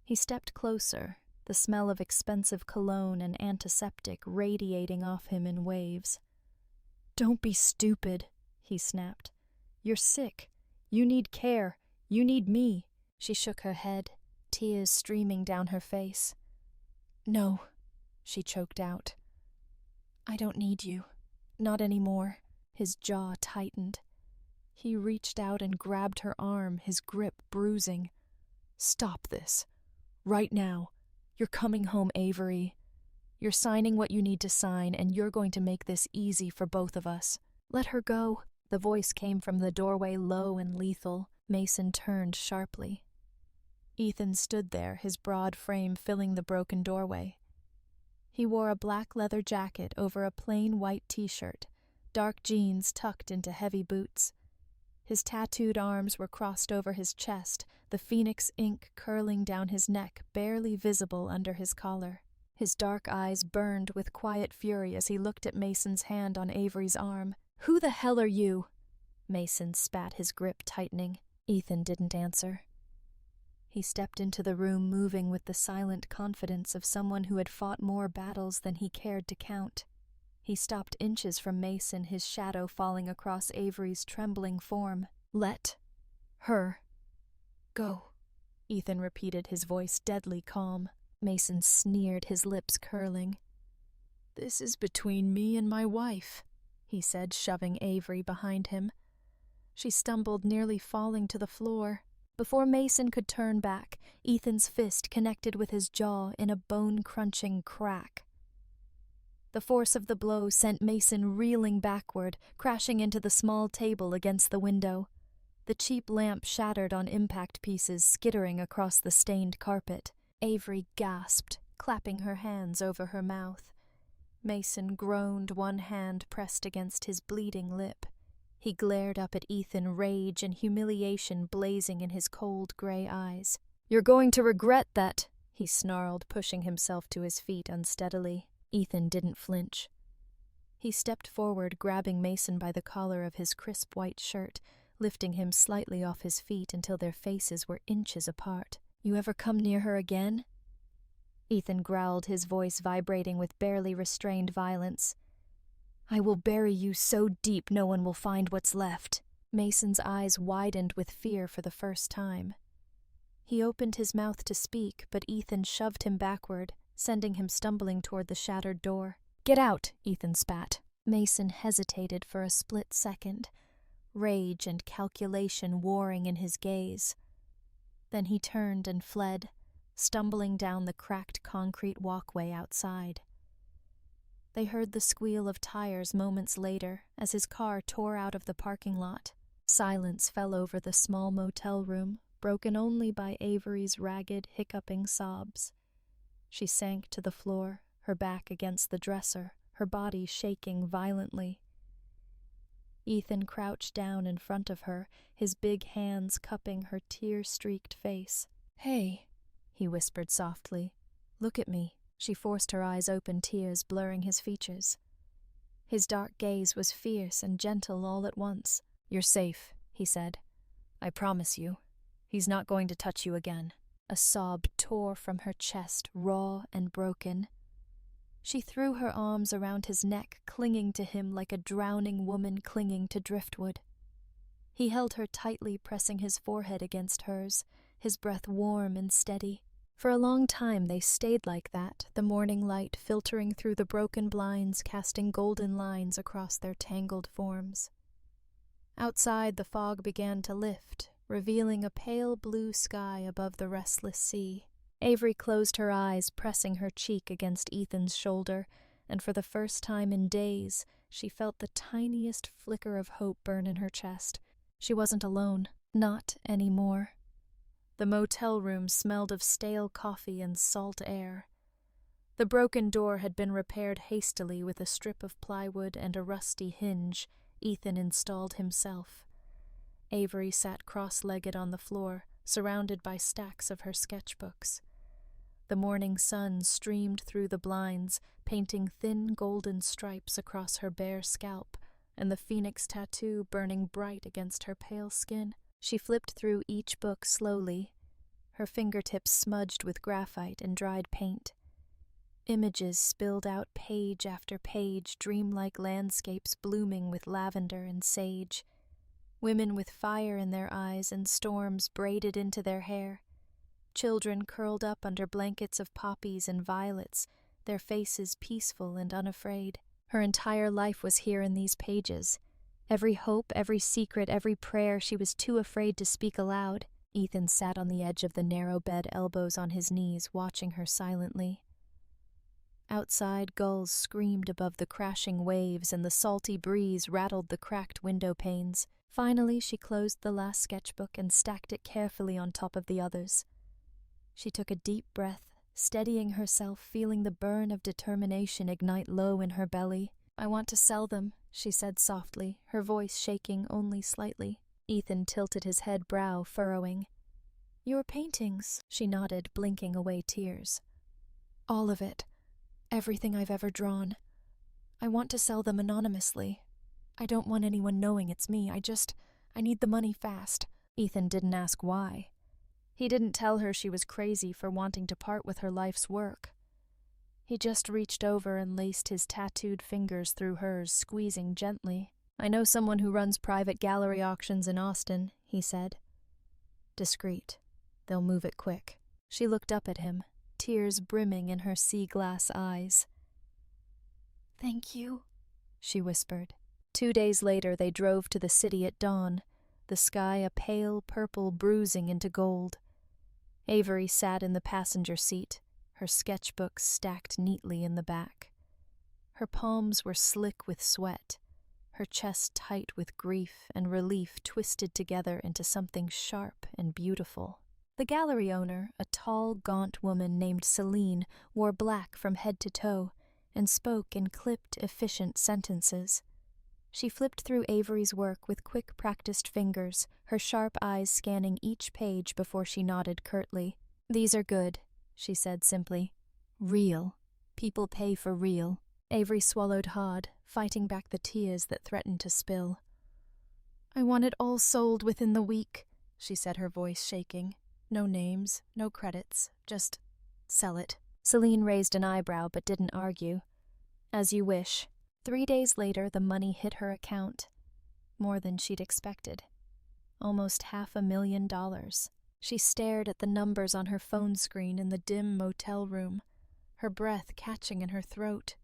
He stepped closer, the smell of expensive cologne and antiseptic radiating off him in waves. "Don't be stupid," he snapped. "You're sick. You need care. You need me." She shook her head, tears streaming down her face. "No," she choked out. "I don't need you. Not anymore." His jaw tightened. He reached out and grabbed her arm, his grip bruising. "Stop this. Right now. You're coming home, Avery. You're signing what you need to sign, and you're going to make this easy for both of us." "Let her go." The voice came from the doorway, low and lethal. Mason turned sharply. Ethan stood there, his broad frame filling the broken doorway. He wore a black leather jacket over a plain white t-shirt, dark jeans tucked into heavy boots. His tattooed arms were crossed over his chest, the phoenix ink curling down his neck, barely visible under his collar. His dark eyes burned with quiet fury as he looked at Mason's hand on Avery's arm. "Who the hell are you?" Mason spat, his grip tightening. Ethan didn't answer. He stepped into the room, moving with the silent confidence of someone who had fought more battles than he cared to count. He stopped inches from Mason, his shadow falling across Avery's trembling form. "Let her go," Ethan repeated, his voice deadly calm. Mason sneered, his lips curling. "This is between me and my wife," he said, shoving Avery behind him. She stumbled, nearly falling to the floor. Before Mason could turn back, Ethan's fist connected with his jaw in a bone-crunching crack. The force of the blow sent Mason reeling backward, crashing into the small table against the window. The cheap lamp shattered on impact pieces, skittering across the stained carpet. Avery gasped, clapping her hands over her mouth. Mason groaned, one hand pressed against his bleeding lip. He glared up at Ethan, rage and humiliation blazing in his cold gray eyes. "You're going to regret that," he snarled, pushing himself to his feet unsteadily. Ethan didn't flinch. He stepped forward, grabbing Mason by the collar of his crisp white shirt, lifting him slightly off his feet until their faces were inches apart. "You ever come near her again?" Ethan growled, his voice vibrating with barely restrained violence. "I will bury you so deep no one will find what's left." Mason's eyes widened with fear for the first time. He opened his mouth to speak, but Ethan shoved him backward, sending him stumbling toward the shattered door. "Get out," Ethan spat. Mason hesitated for a split second, rage and calculation warring in his gaze. Then he turned and fled, stumbling down the cracked concrete walkway outside. They heard the squeal of tires moments later as his car tore out of the parking lot. Silence fell over the small motel room, broken only by Avery's ragged, hiccuping sobs. She sank to the floor, her back against the dresser, her body shaking violently. Ethan crouched down in front of her, his big hands cupping her tear-streaked face. "Hey," he whispered softly. "Look at me." She forced her eyes open, tears blurring his features. His dark gaze was fierce and gentle all at once. "You're safe," he said. "I promise you. He's not going to touch you again." A sob tore from her chest, raw and broken. She threw her arms around his neck, clinging to him like a drowning woman clinging to driftwood. He held her tightly, pressing his forehead against hers, his breath warm and steady. For a long time they stayed like that, the morning light filtering through the broken blinds, casting golden lines across their tangled forms. Outside, the fog began to lift, revealing a pale blue sky above the restless sea. Avery closed her eyes, pressing her cheek against Ethan's shoulder, and for the first time in days, she felt the tiniest flicker of hope burn in her chest. She wasn't alone. Not anymore. The motel room smelled of stale coffee and salt air. The broken door had been repaired hastily with a strip of plywood and a rusty hinge Ethan installed himself. Avery sat cross-legged on the floor, surrounded by stacks of her sketchbooks. The morning sun streamed through the blinds, painting thin golden stripes across her bare scalp, and the phoenix tattoo burning bright against her pale skin. She flipped through each book slowly, her fingertips smudged with graphite and dried paint. Images spilled out page after page, dreamlike landscapes blooming with lavender and sage. Women with fire in their eyes and storms braided into their hair. Children curled up under blankets of poppies and violets, their faces peaceful and unafraid. Her entire life was here in these pages. Every hope, every secret, every prayer she was too afraid to speak aloud. Ethan sat on the edge of the narrow bed, elbows on his knees, watching her silently. Outside, gulls screamed above the crashing waves, and the salty breeze rattled the cracked window panes. Finally, she closed the last sketchbook and stacked it carefully on top of the others. She took a deep breath, steadying herself, feeling the burn of determination ignite low in her belly. "I want to sell them," she said softly, her voice shaking only slightly. Ethan tilted his head, brow furrowing. "Your paintings," she nodded, blinking away tears. "All of it. Everything I've ever drawn. I want to sell them anonymously. I don't want anyone knowing it's me. I need the money fast." Ethan didn't ask why. He didn't tell her she was crazy for wanting to part with her life's work. He just reached over and laced his tattooed fingers through hers, squeezing gently. "I know someone who runs private gallery auctions in Austin," he said. "Discreet. They'll move it quick." She looked up at him, tears brimming in her sea-glass eyes. "Thank you," she whispered. 2 days later they drove to the city at dawn, the sky a pale purple bruising into gold. Avery sat in the passenger seat, her sketchbooks stacked neatly in the back. Her palms were slick with sweat, her chest tight with grief and relief twisted together into something sharp and beautiful. The gallery owner, a tall, gaunt woman named Celine, wore black from head to toe and spoke in clipped, efficient sentences. She flipped through Avery's work with quick, practiced fingers, her sharp eyes scanning each page before she nodded curtly. "These are good," she said simply. "Real. People pay for real." Avery swallowed hard, fighting back the tears that threatened to spill. "I want it all sold within the week," she said, her voice shaking. "No names, no credits, just sell it." Celine raised an eyebrow but didn't argue. "As you wish." 3 days later, the money hit her account. More than she'd expected. Almost $500,000. She stared at the numbers on her phone screen in the dim motel room, her breath catching in her throat.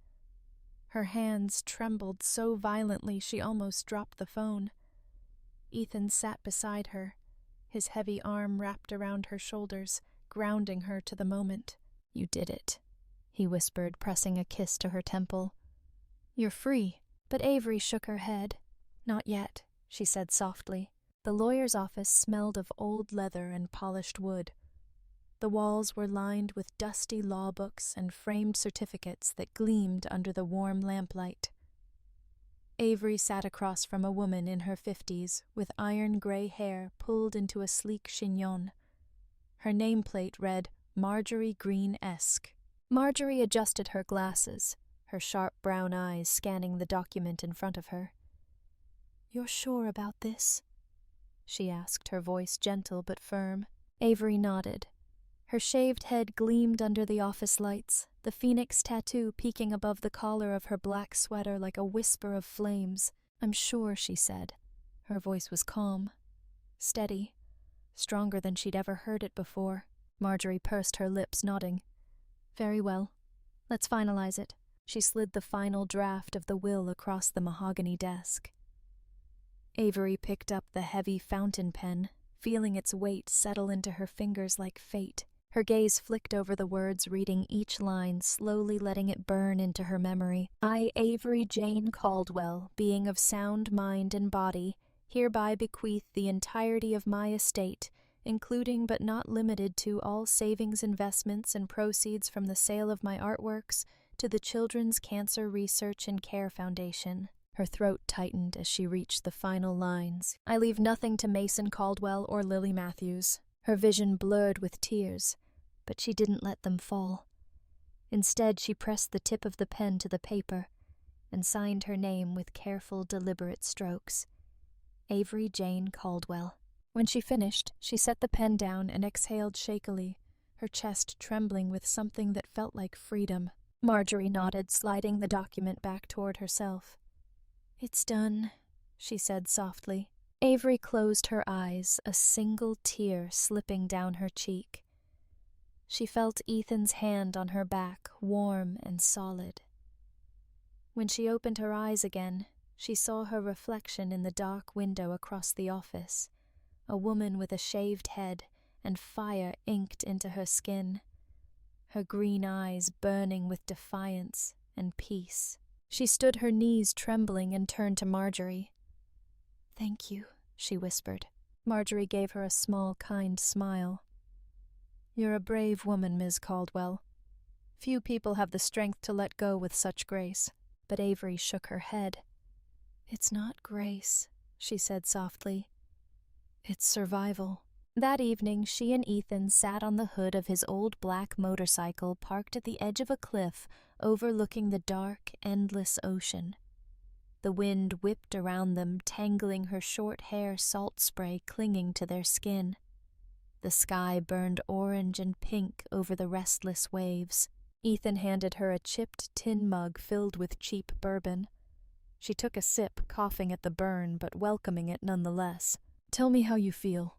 Her hands trembled so violently she almost dropped the phone. Ethan sat beside her, his heavy arm wrapped around her shoulders, grounding her to the moment. "You did it," he whispered, pressing a kiss to her temple. "You're free." But Avery shook her head. "Not yet," she said softly. The lawyer's office smelled of old leather and polished wood. The walls were lined with dusty law books and framed certificates that gleamed under the warm lamplight. Avery sat across from a woman in her 50s with iron-gray hair pulled into a sleek chignon. Her nameplate read Marjorie Green-esque. Marjorie adjusted her glasses, her sharp brown eyes scanning the document in front of her. "You're sure about this?" she asked, her voice gentle but firm. Avery nodded. Her shaved head gleamed under the office lights, the phoenix tattoo peeking above the collar of her black sweater like a whisper of flames. "I'm sure," she said. Her voice was calm, steady, stronger than she'd ever heard it before. Marjorie pursed her lips, nodding. "Very well. Let's finalize it." She slid the final draft of the will across the mahogany desk. Avery picked up the heavy fountain pen, feeling its weight settle into her fingers like fate. Her gaze flicked over the words, reading each line, slowly letting it burn into her memory. "I, Avery Jane Caldwell, being of sound mind and body, hereby bequeath the entirety of my estate, including but not limited to all savings, investments, and proceeds from the sale of my artworks, to the Children's Cancer Research and Care Foundation." Her throat tightened as she reached the final lines. "I leave nothing to Mason Caldwell or Lily Matthews." Her vision blurred with tears, but she didn't let them fall. Instead, she pressed the tip of the pen to the paper and signed her name with careful, deliberate strokes. Avery Jane Caldwell. When she finished, she set the pen down and exhaled shakily, her chest trembling with something that felt like freedom. Marjorie nodded, sliding the document back toward herself. "It's done," she said softly. Avery closed her eyes, a single tear slipping down her cheek. She felt Ethan's hand on her back, warm and solid. When she opened her eyes again, she saw her reflection in the dark window across the office, a woman with a shaved head and fire inked into her skin, her green eyes burning with defiance and peace. She stood her knees trembling and turned to Marjorie. "Thank you," she whispered. Marjorie gave her a small, kind smile. "You're a brave woman, Ms. Caldwell. Few people have the strength to let go with such grace." But Avery shook her head. "It's not grace," she said softly. "It's survival." That evening, she and Ethan sat on the hood of his old black motorcycle parked at the edge of a cliff overlooking the dark, endless ocean. The wind whipped around them, tangling her short hair salt spray clinging to their skin. The sky burned orange and pink over the restless waves. Ethan handed her a chipped tin mug filled with cheap bourbon. She took a sip, coughing at the burn, but welcoming it nonetheless. "Tell me how you feel,"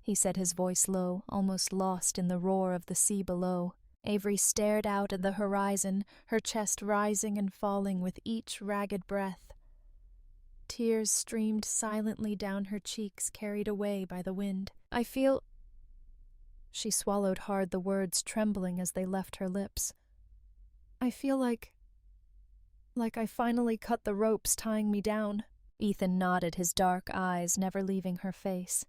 he said, his voice low, almost lost in the roar of the sea below. Avery stared out at the horizon, her chest rising and falling with each ragged breath. Tears streamed silently down her cheeks, carried away by the wind. "I feel—" She swallowed hard, the words trembling as they left her lips. "I feel like I finally cut the ropes tying me down." Ethan nodded, his dark eyes never leaving her face.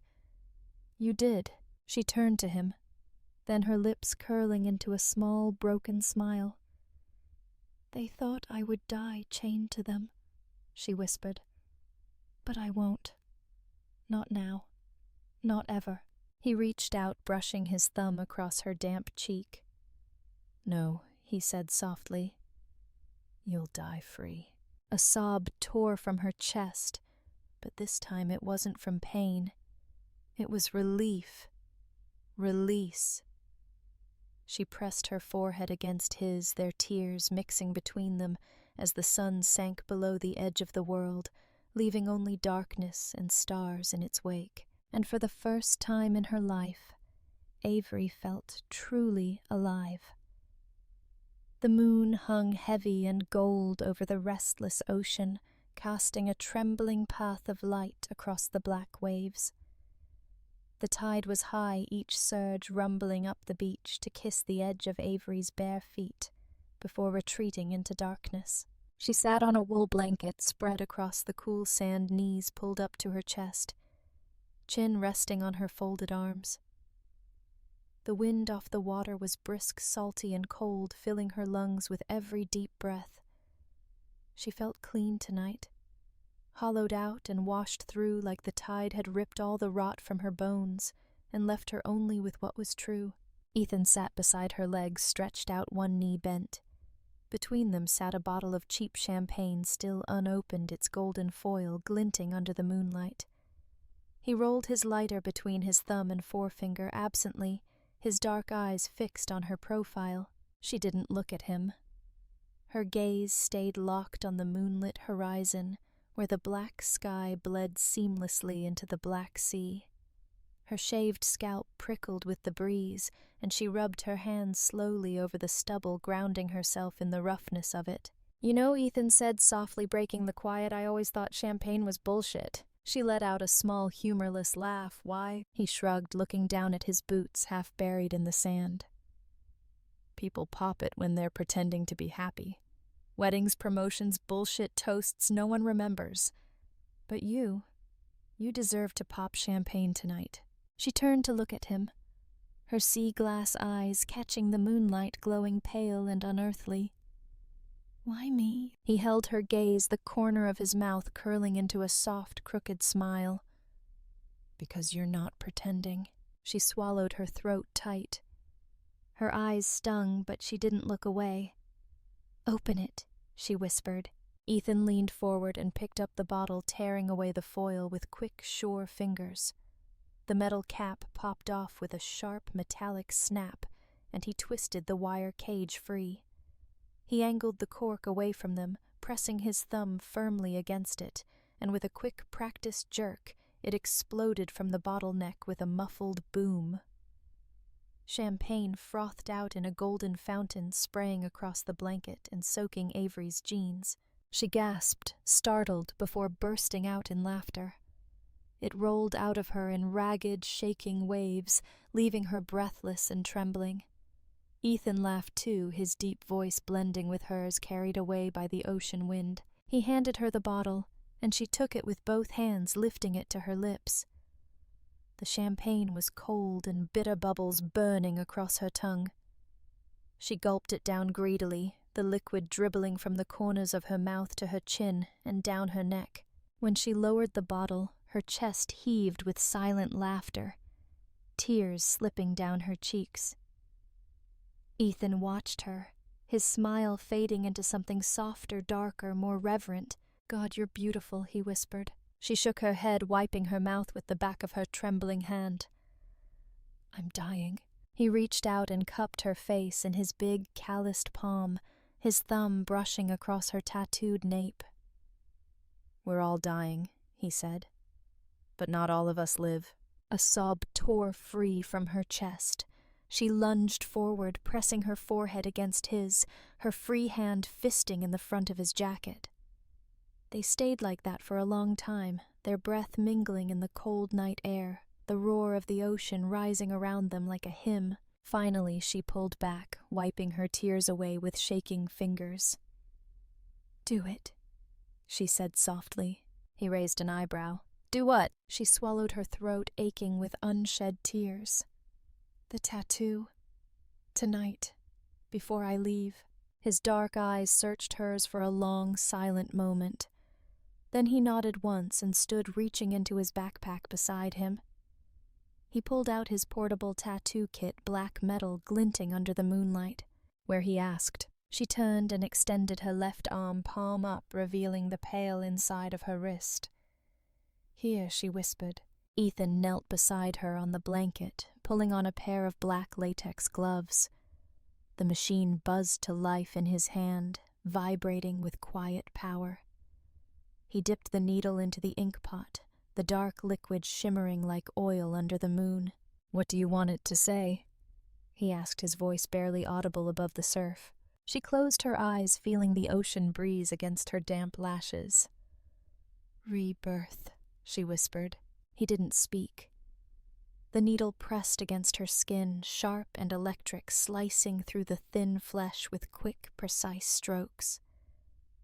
"You did." She turned to him, then her lips curling into a small, broken smile. "They thought I would die chained to them," she whispered. "But I won't. Not now. Not ever." He reached out, brushing his thumb across her damp cheek. "No," he said softly. "You'll die free." A sob tore from her chest, but this time it wasn't from pain. It was relief. Release. She pressed her forehead against his, their tears mixing between them as the sun sank below the edge of the world, leaving only darkness and stars in its wake. And for the first time in her life, Avery felt truly alive. The moon hung heavy and gold over the restless ocean, casting a trembling path of light across the black waves. The tide was high, each surge rumbling up the beach to kiss the edge of Avery's bare feet before retreating into darkness. She sat on a wool blanket spread across the cool sand, knees pulled up to her chest, chin resting on her folded arms. The wind off the water was brisk, salty, and cold, filling her lungs with every deep breath. She felt clean tonight, hollowed out and washed through like the tide had ripped all the rot from her bones and left her only with what was true. Ethan sat beside her legs, stretched out, one knee bent. Between them sat a bottle of cheap champagne, still unopened, its golden foil glinting under the moonlight. He rolled his lighter between his thumb and forefinger absently, his dark eyes fixed on her profile. She didn't look at him. Her gaze stayed locked on the moonlit horizon, where the black sky bled seamlessly into the black sea. Her shaved scalp prickled with the breeze, and she rubbed her hands slowly over the stubble, grounding herself in the roughness of it. "You know," Ethan said, softly breaking the quiet, "I always thought champagne was bullshit." She let out a small, humorless laugh. "Why?" He shrugged, looking down at his boots, half buried in the sand. "People pop it when they're pretending to be happy. Weddings, promotions, bullshit toasts no one remembers. But you deserve to pop champagne tonight." She turned to look at him, her sea-glass eyes catching the moonlight, glowing pale and unearthly. "Why me?" He held her gaze, the corner of his mouth curling into a soft, crooked smile. "Because you're not pretending." She swallowed, her throat tight. Her eyes stung, but she didn't look away. "Open it," she whispered. Ethan leaned forward and picked up the bottle, tearing away the foil with quick, sure fingers. The metal cap popped off with a sharp, metallic snap, and he twisted the wire cage free. He angled the cork away from them, pressing his thumb firmly against it, and with a quick, practiced jerk, it exploded from the bottle neck with a muffled boom. Champagne frothed out in a golden fountain, spraying across the blanket and soaking Avery's jeans. She gasped, startled, before bursting out in laughter. It rolled out of her in ragged, shaking waves, leaving her breathless and trembling. Ethan laughed too, his deep voice blending with hers, carried away by the ocean wind. He handed her the bottle, and she took it with both hands, lifting it to her lips. The champagne was cold and bitter bubbles burning across her tongue. She gulped it down greedily, the liquid dribbling from the corners of her mouth to her chin and down her neck. When she lowered the bottle, her chest heaved with silent laughter, tears slipping down her cheeks. Ethan watched her, his smile fading into something softer, darker, more reverent. "God, you're beautiful," he whispered. She shook her head, wiping her mouth with the back of her trembling hand. "I'm dying." He reached out and cupped her face in his big, calloused palm, his thumb brushing across her tattooed nape. "We're all dying," he said. "But not all of us live." A sob tore free from her chest. She lunged forward, pressing her forehead against his, her free hand fisting in the front of his jacket. They stayed like that for a long time, their breath mingling in the cold night air, the roar of the ocean rising around them like a hymn. Finally, she pulled back, wiping her tears away with shaking fingers. "Do it," she said softly. He raised an eyebrow. "Do what?" She swallowed, her throat aching with unshed tears. "The tattoo. Tonight, before I leave." His dark eyes searched hers for a long, silent moment. Then he nodded once and stood reaching into his backpack beside him. He pulled out his portable tattoo kit, black metal glinting under the moonlight. "Where?" he asked. She turned and extended her left arm, palm up, revealing the pale inside of her wrist. "Here," she whispered. Ethan knelt beside her on the blanket, pulling on a pair of black latex gloves. The machine buzzed to life in his hand, vibrating with quiet power. He dipped the needle into the ink pot, the dark liquid shimmering like oil under the moon. "What do you want it to say?" he asked, his voice barely audible above the surf. She closed her eyes, feeling the ocean breeze against her damp lashes. "Rebirth," she whispered. He didn't speak. The needle pressed against her skin, sharp and electric, slicing through the thin flesh with quick, precise strokes.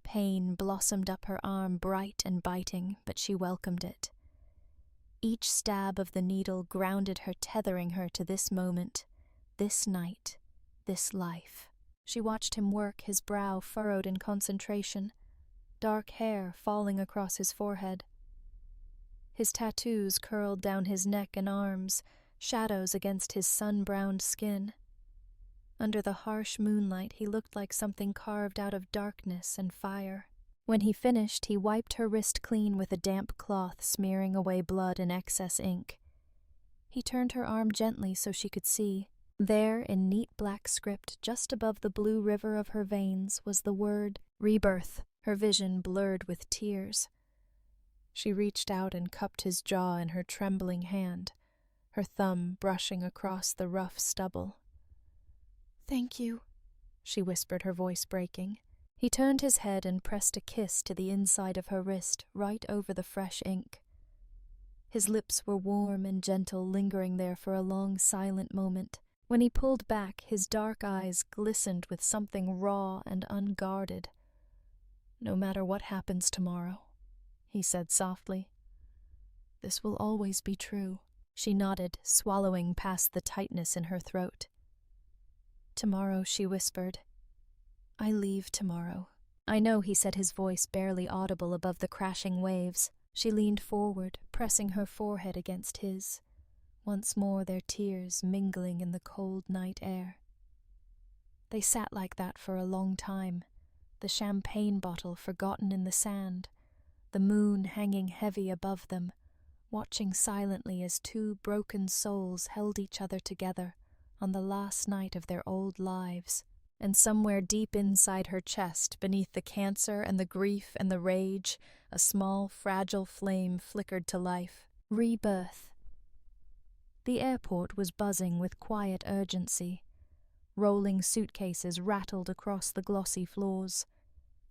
Pain blossomed up her arm, bright and biting, but she welcomed it. Each stab of the needle grounded her, tethering her to this moment, this night, this life. She watched him work, his brow furrowed in concentration. dark hair falling across his forehead. His tattoos curled down his neck and arms, shadows against his sun-browned skin. Under the harsh moonlight, he looked like something carved out of darkness and fire. When he finished, he wiped her wrist clean with a damp cloth, smearing away blood and excess ink. He turned her arm gently so she could see. There, in neat black script, just above the blue river of her veins, was the word rebirth, her vision blurred with tears. She reached out and cupped his jaw in her trembling hand, her thumb brushing across the rough stubble. "Thank you," she whispered, her voice breaking. He turned his head and pressed a kiss to the inside of her wrist, right over the fresh ink. His lips were warm and gentle, lingering there for a long, silent moment. When he pulled back, his dark eyes glistened with something raw and unguarded. "No matter what happens tomorrow," he said softly, "this will always be true." She nodded, swallowing past the tightness in her throat. "Tomorrow," she whispered. "I leave tomorrow." "I know," he said, his voice barely audible above the crashing waves. She leaned forward, pressing her forehead against his, once more their tears mingling in the cold night air. They sat like that for a long time, the champagne bottle forgotten in the sand, the moon hanging heavy above them, watching silently as two broken souls held each other together on the last night of their old lives. And somewhere deep inside her chest, beneath the cancer and the grief and the rage, a small, fragile flame flickered to life. Rebirth. The airport was buzzing with quiet urgency. Rolling suitcases rattled across the glossy floors.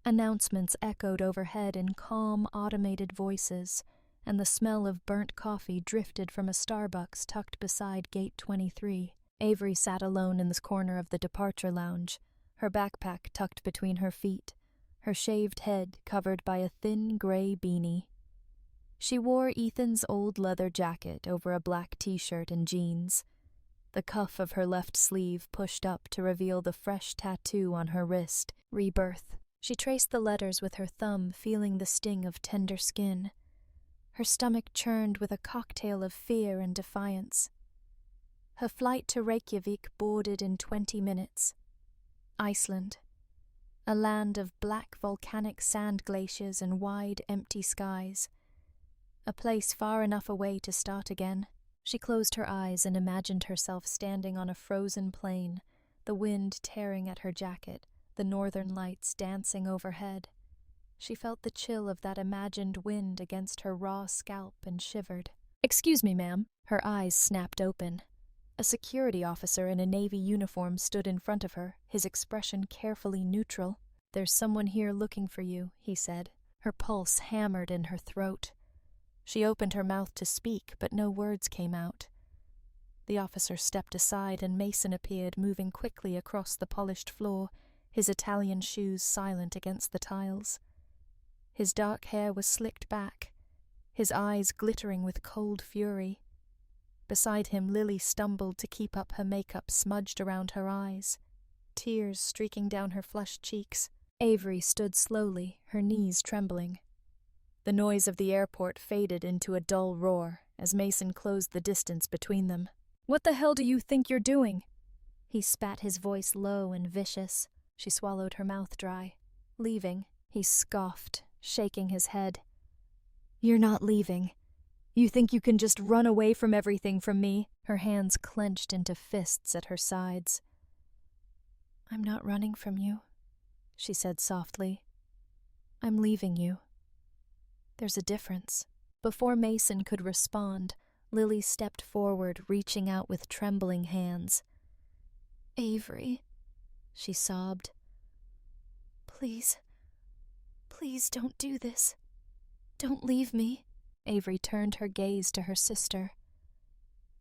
Announcements echoed overhead in calm, automated voices, and the smell of burnt coffee drifted from a Starbucks tucked beside Gate 23. Avery sat alone in the corner of the departure lounge, her backpack tucked between her feet, her shaved head covered by a thin gray beanie. She wore Ethan's old leather jacket over a black t-shirt and jeans, the cuff of her left sleeve pushed up to reveal the fresh tattoo on her wrist, rebirth. She traced the letters with her thumb, feeling the sting of tender skin. Her stomach churned with a cocktail of fear and defiance. Her flight to Reykjavik boarded in 20 minutes. Iceland, a land of black volcanic sand glaciers and wide, empty skies. A place far enough away to start again. She closed her eyes and imagined herself standing on a frozen plain, the wind tearing at her jacket, the northern lights dancing overhead. She felt the chill of that imagined wind against her raw scalp and shivered. "Excuse me, ma'am." Her eyes snapped open. A security officer in a navy uniform stood in front of her, his expression carefully neutral. "There's someone here looking for you," he said. Her pulse hammered in her throat. She opened her mouth to speak, but no words came out. The officer stepped aside and Mason appeared, moving quickly across the polished floor, his Italian shoes silent against the tiles. His dark hair was slicked back, his eyes glittering with cold fury. Beside him, Lily stumbled to keep up her makeup smudged around her eyes, tears streaking down her flushed cheeks. Avery stood slowly, her knees trembling. The noise of the airport faded into a dull roar as Mason closed the distance between them. "What the hell do you think you're doing?" He spat, his voice low and vicious. She swallowed her mouth dry. "Leaving," he scoffed, shaking his head. "You're not leaving. You think you can just run away from everything from me?" Her hands clenched into fists at her sides. "I'm not running from you," she said softly. "I'm leaving you. There's a difference." Before Mason could respond, Lily stepped forward, reaching out with trembling hands. "Avery," she sobbed. "Please, please don't do this. Don't leave me." Avery turned her gaze to her sister.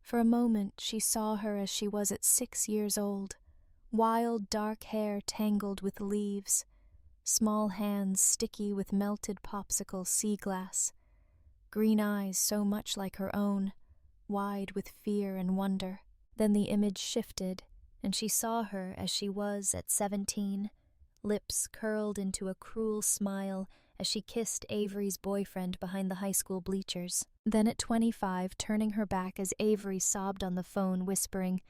For a moment she saw her as she was at 6 years old, wild dark hair tangled with leaves, small hands sticky with melted popsicle sea glass, green eyes so much like her own, wide with fear and wonder. Then the image shifted, and she saw her as she was at 17, lips curled into a cruel smile as she kissed Avery's boyfriend behind the high school bleachers. Then at 25, turning her back as Avery sobbed on the phone, whispering,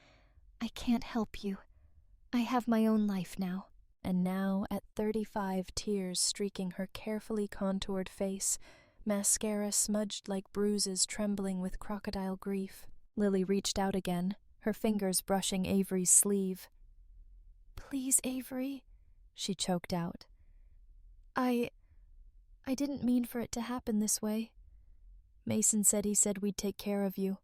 "I can't help you. I have my own life now." And now, at 35, tears streaking her carefully contoured face, mascara smudged like bruises trembling with crocodile grief. Lily reached out again, her fingers brushing Avery's sleeve. "Please, Avery," she choked out. I didn't mean for it to happen this way. Mason said we'd take care of you,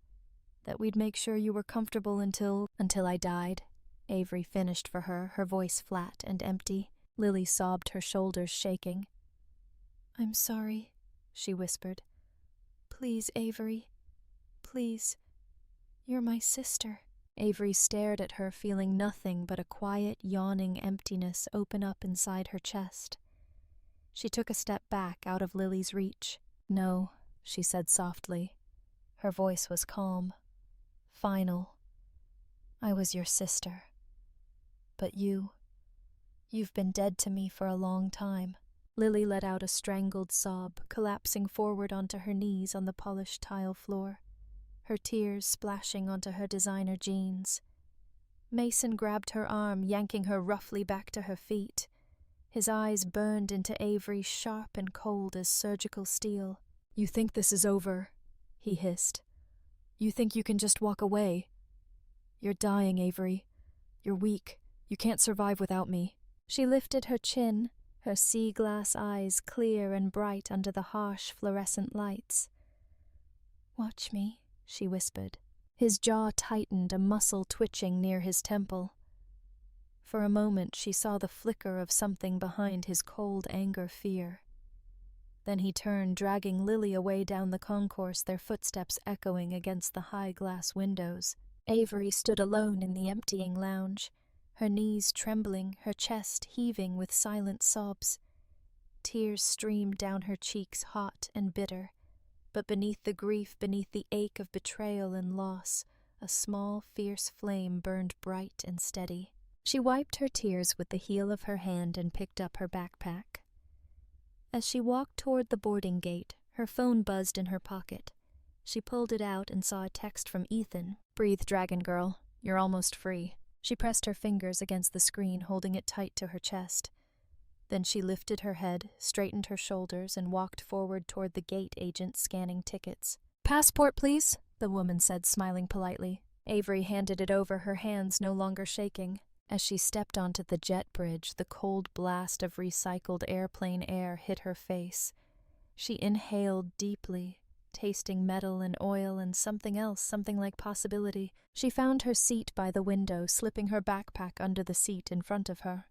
that we'd make sure you were comfortable until I died." Avery finished for her, her voice flat and empty. Lily sobbed, her shoulders shaking. "I'm sorry," she whispered. "Please, Avery. Please. You're my sister." Avery stared at her, feeling nothing but a quiet, yawning emptiness open up inside her chest. She took a step back out of Lily's reach. "No," she said softly. Her voice was calm, final. "I was your sister. But you've been dead to me for a long time." Lily let out a strangled sob, collapsing forward onto her knees on the polished tile floor, her tears splashing onto her designer jeans. Mason grabbed her arm, yanking her roughly back to her feet. His eyes burned into Avery, sharp and cold as surgical steel. "You think this is over?" he hissed. "You think you can just walk away? You're dying, Avery. You're weak. You can't survive without me." She lifted her chin, her sea-glass eyes clear and bright under the harsh fluorescent lights. "Watch me," she whispered. His jaw tightened, a muscle twitching near his temple. For a moment she saw the flicker of something behind his cold anger fear. Then he turned, dragging Lily away down the concourse, their footsteps echoing against the high glass windows. Avery stood alone in the emptying lounge, her knees trembling, her chest heaving with silent sobs. Tears streamed down her cheeks, hot and bitter, but beneath the grief, beneath the ache of betrayal and loss, a small, fierce flame burned bright and steady. She wiped her tears with the heel of her hand and picked up her backpack. As she walked toward the boarding gate, her phone buzzed in her pocket. She pulled it out and saw a text from Ethan. "Breathe, Dragon Girl. You're almost free." She pressed her fingers against the screen, holding it tight to her chest. Then she lifted her head, straightened her shoulders, and walked forward toward the gate agent scanning tickets. "Passport, please," the woman said, smiling politely. Avery handed it over, her hands no longer shaking. As she stepped onto the jet bridge, the cold blast of recycled airplane air hit her face. She inhaled deeply, tasting metal and oil and something else, something like possibility. She found her seat by the window, slipping her backpack under the seat in front of her.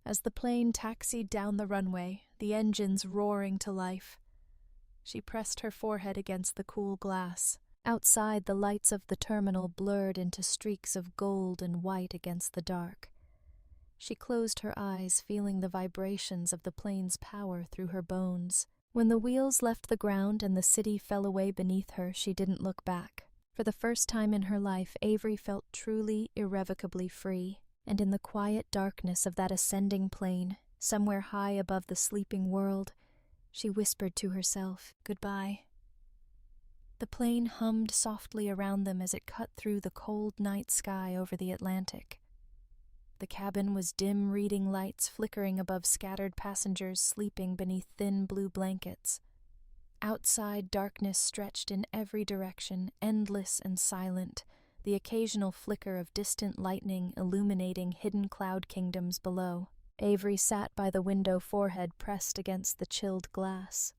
As the plane taxied down the runway, the engines roaring to life, she pressed her forehead against the cool glass. Outside, the lights of the terminal blurred into streaks of gold and white against the dark. She closed her eyes, feeling the vibrations of the plane's power through her bones. When the wheels left the ground and the city fell away beneath her, she didn't look back. For the first time in her life, Avery felt truly, irrevocably free. And in the quiet darkness of that ascending plane, somewhere high above the sleeping world, she whispered to herself, "Goodbye." The plane hummed softly around them as it cut through the cold night sky over the Atlantic. The cabin was dim reading lights flickering above scattered passengers sleeping beneath thin blue blankets. Outside, darkness stretched in every direction, endless and silent, the occasional flicker of distant lightning illuminating hidden cloud kingdoms below. Avery sat by the window, forehead pressed against the chilled glass.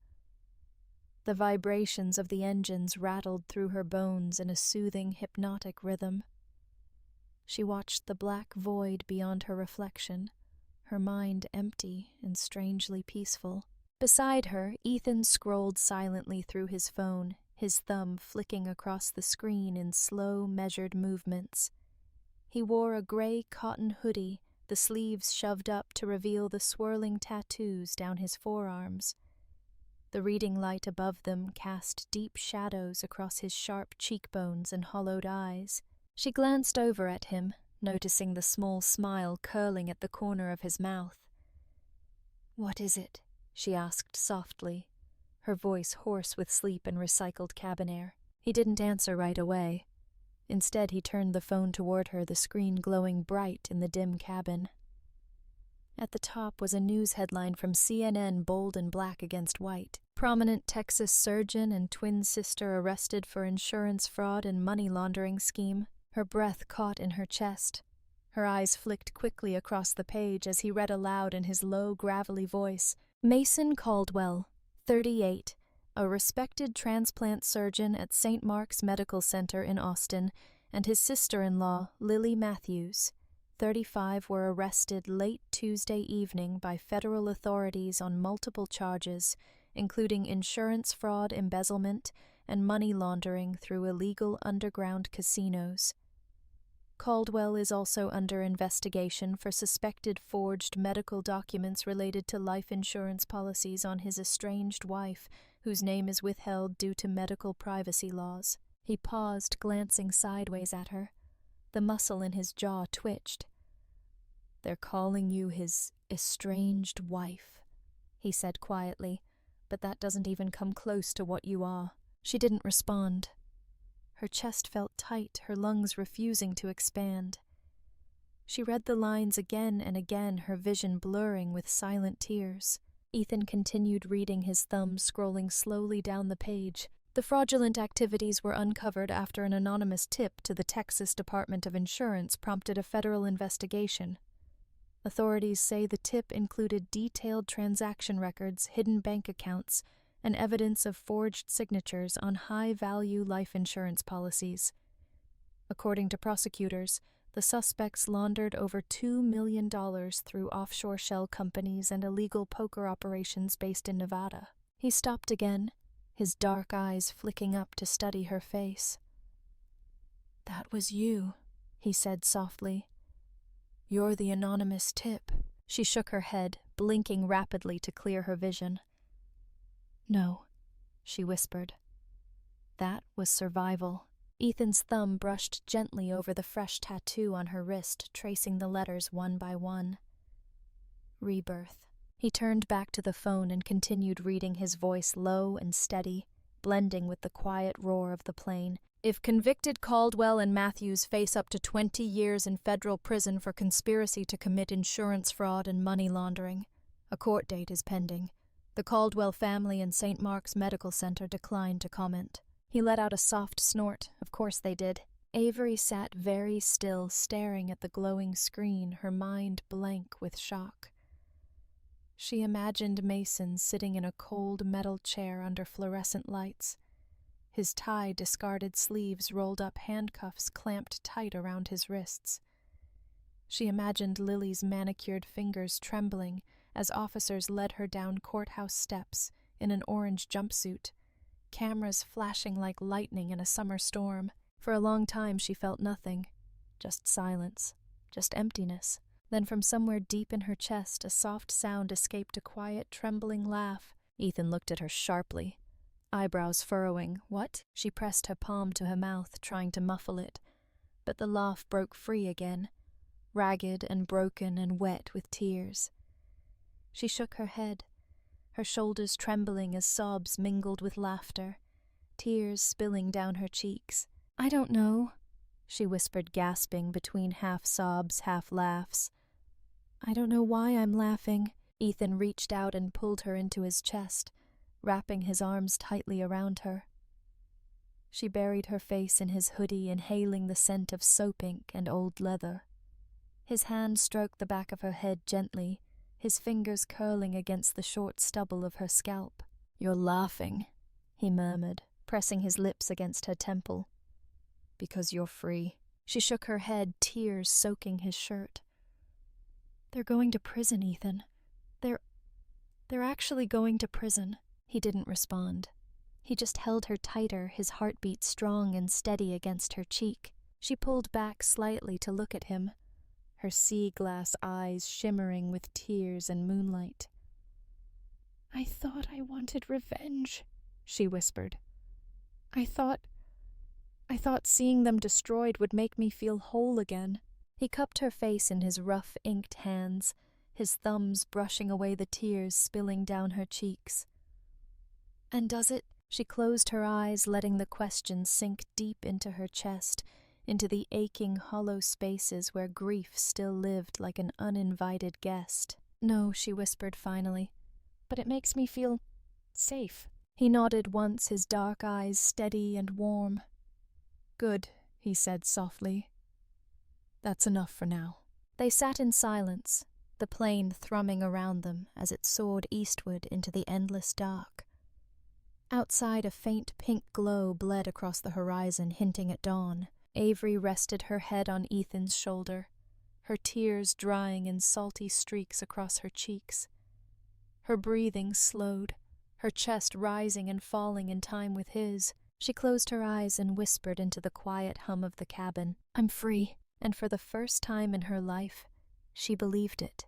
The vibrations of the engines rattled through her bones in a soothing, hypnotic rhythm. She watched the black void beyond her reflection, her mind empty and strangely peaceful. Beside her, Ethan scrolled silently through his phone, his thumb flicking across the screen in slow, measured movements. He wore a gray cotton hoodie, the sleeves shoved up to reveal the swirling tattoos down his forearms. The reading light above them cast deep shadows across his sharp cheekbones and hollowed eyes. She glanced over at him, noticing the small smile curling at the corner of his mouth. "What is it?" she asked softly, her voice hoarse with sleep and recycled cabin air. He didn't answer right away. Instead, he turned the phone toward her, the screen glowing bright in the dim cabin. At the top was a news headline from CNN, bold in black against white. Prominent Texas surgeon and twin sister arrested for insurance fraud and money laundering scheme. Her breath caught in her chest. Her eyes flicked quickly across the page as he read aloud in his low, gravelly voice. Mason Caldwell, 38, a respected transplant surgeon at St. Mark's Medical Center in Austin, and his sister-in-law, Lily Matthews, 35, were arrested late Tuesday evening by federal authorities on multiple charges, including insurance fraud, embezzlement, and money laundering through illegal underground casinos. Caldwell is also under investigation for suspected forged medical documents related to life insurance policies on his estranged wife, whose name is withheld due to medical privacy laws. He paused, glancing sideways at her. The muscle in his jaw twitched. "They're calling you his estranged wife," he said quietly, "but that doesn't even come close to what you are." She didn't respond. Her chest felt tight, her lungs refusing to expand. She read the lines again and again, her vision blurring with silent tears. Ethan continued reading, his thumb scrolling slowly down the page. The fraudulent activities were uncovered after an anonymous tip to the Texas Department of Insurance prompted a federal investigation. Authorities say the tip included detailed transaction records, hidden bank accounts, and evidence of forged signatures on high-value life insurance policies. According to prosecutors, the suspects laundered over $2 million through offshore shell companies and illegal poker operations based in Nevada. He stopped again, his dark eyes flicking up to study her face. "That was you," he said softly. "You're the anonymous tip." She shook her head, blinking rapidly to clear her vision. "No," she whispered. That was survival. Ethan's thumb brushed gently over the fresh tattoo on her wrist, tracing the letters one by one. Rebirth. He turned back to the phone and continued reading, his voice low and steady, blending with the quiet roar of the plane. "If convicted, Caldwell and Matthews face up to 20 years in federal prison for conspiracy to commit insurance fraud and money laundering. A court date is pending. The Caldwell family and St. Mark's Medical Center declined to comment." He let out a soft snort. Of course they did. Avery sat very still, staring at the glowing screen, her mind blank with shock. She imagined Mason sitting in a cold metal chair under fluorescent lights, his tie discarded sleeves rolled up, handcuffs clamped tight around his wrists. She imagined Lily's manicured fingers trembling as officers led her down courthouse steps in an orange jumpsuit, cameras flashing like lightning in a summer storm. For a long time she felt nothing, just silence, just emptiness. Then from somewhere deep in her chest a soft sound escaped, a quiet, trembling laugh. Ethan looked at her sharply, eyebrows furrowing. "What?" She pressed her palm to her mouth, trying to muffle it, but the laugh broke free again, ragged and broken and wet with tears. She shook her head, her shoulders trembling as sobs mingled with laughter, tears spilling down her cheeks. "I don't know," she whispered, gasping between half sobs, half laughs. "I don't know why I'm laughing." Ethan reached out and pulled her into his chest, wrapping his arms tightly around her. She buried her face in his hoodie, inhaling the scent of soap ink and old leather. His hand stroked the back of her head gently, his fingers curling against the short stubble of her scalp. "You're laughing," he murmured, pressing his lips against her temple. "Because you're free." She shook her head, tears soaking his shirt. "They're going to prison, Ethan. They're actually going to prison." He didn't respond. He just held her tighter, his heartbeat strong and steady against her cheek. She pulled back slightly to look at him, her sea-glass eyes shimmering with tears and moonlight. "I thought I wanted revenge," she whispered. I thought seeing them destroyed would make me feel whole again." He cupped her face in his rough, inked hands, his thumbs brushing away the tears spilling down her cheeks. "And does it?" She closed her eyes, letting the question sink deep into her chest, into the aching, hollow spaces where grief still lived like an uninvited guest. "No," she whispered finally, "but it makes me feel safe." He nodded once, his dark eyes steady and warm. "Good," he said softly. "That's enough for now." They sat in silence, the plane thrumming around them as it soared eastward into the endless dark. Outside, a faint pink glow bled across the horizon, hinting at dawn. Avery rested her head on Ethan's shoulder, her tears drying in salty streaks across her cheeks. Her breathing slowed, her chest rising and falling in time with his. She closed her eyes and whispered into the quiet hum of the cabin, "I'm free." And for the first time in her life, she believed it.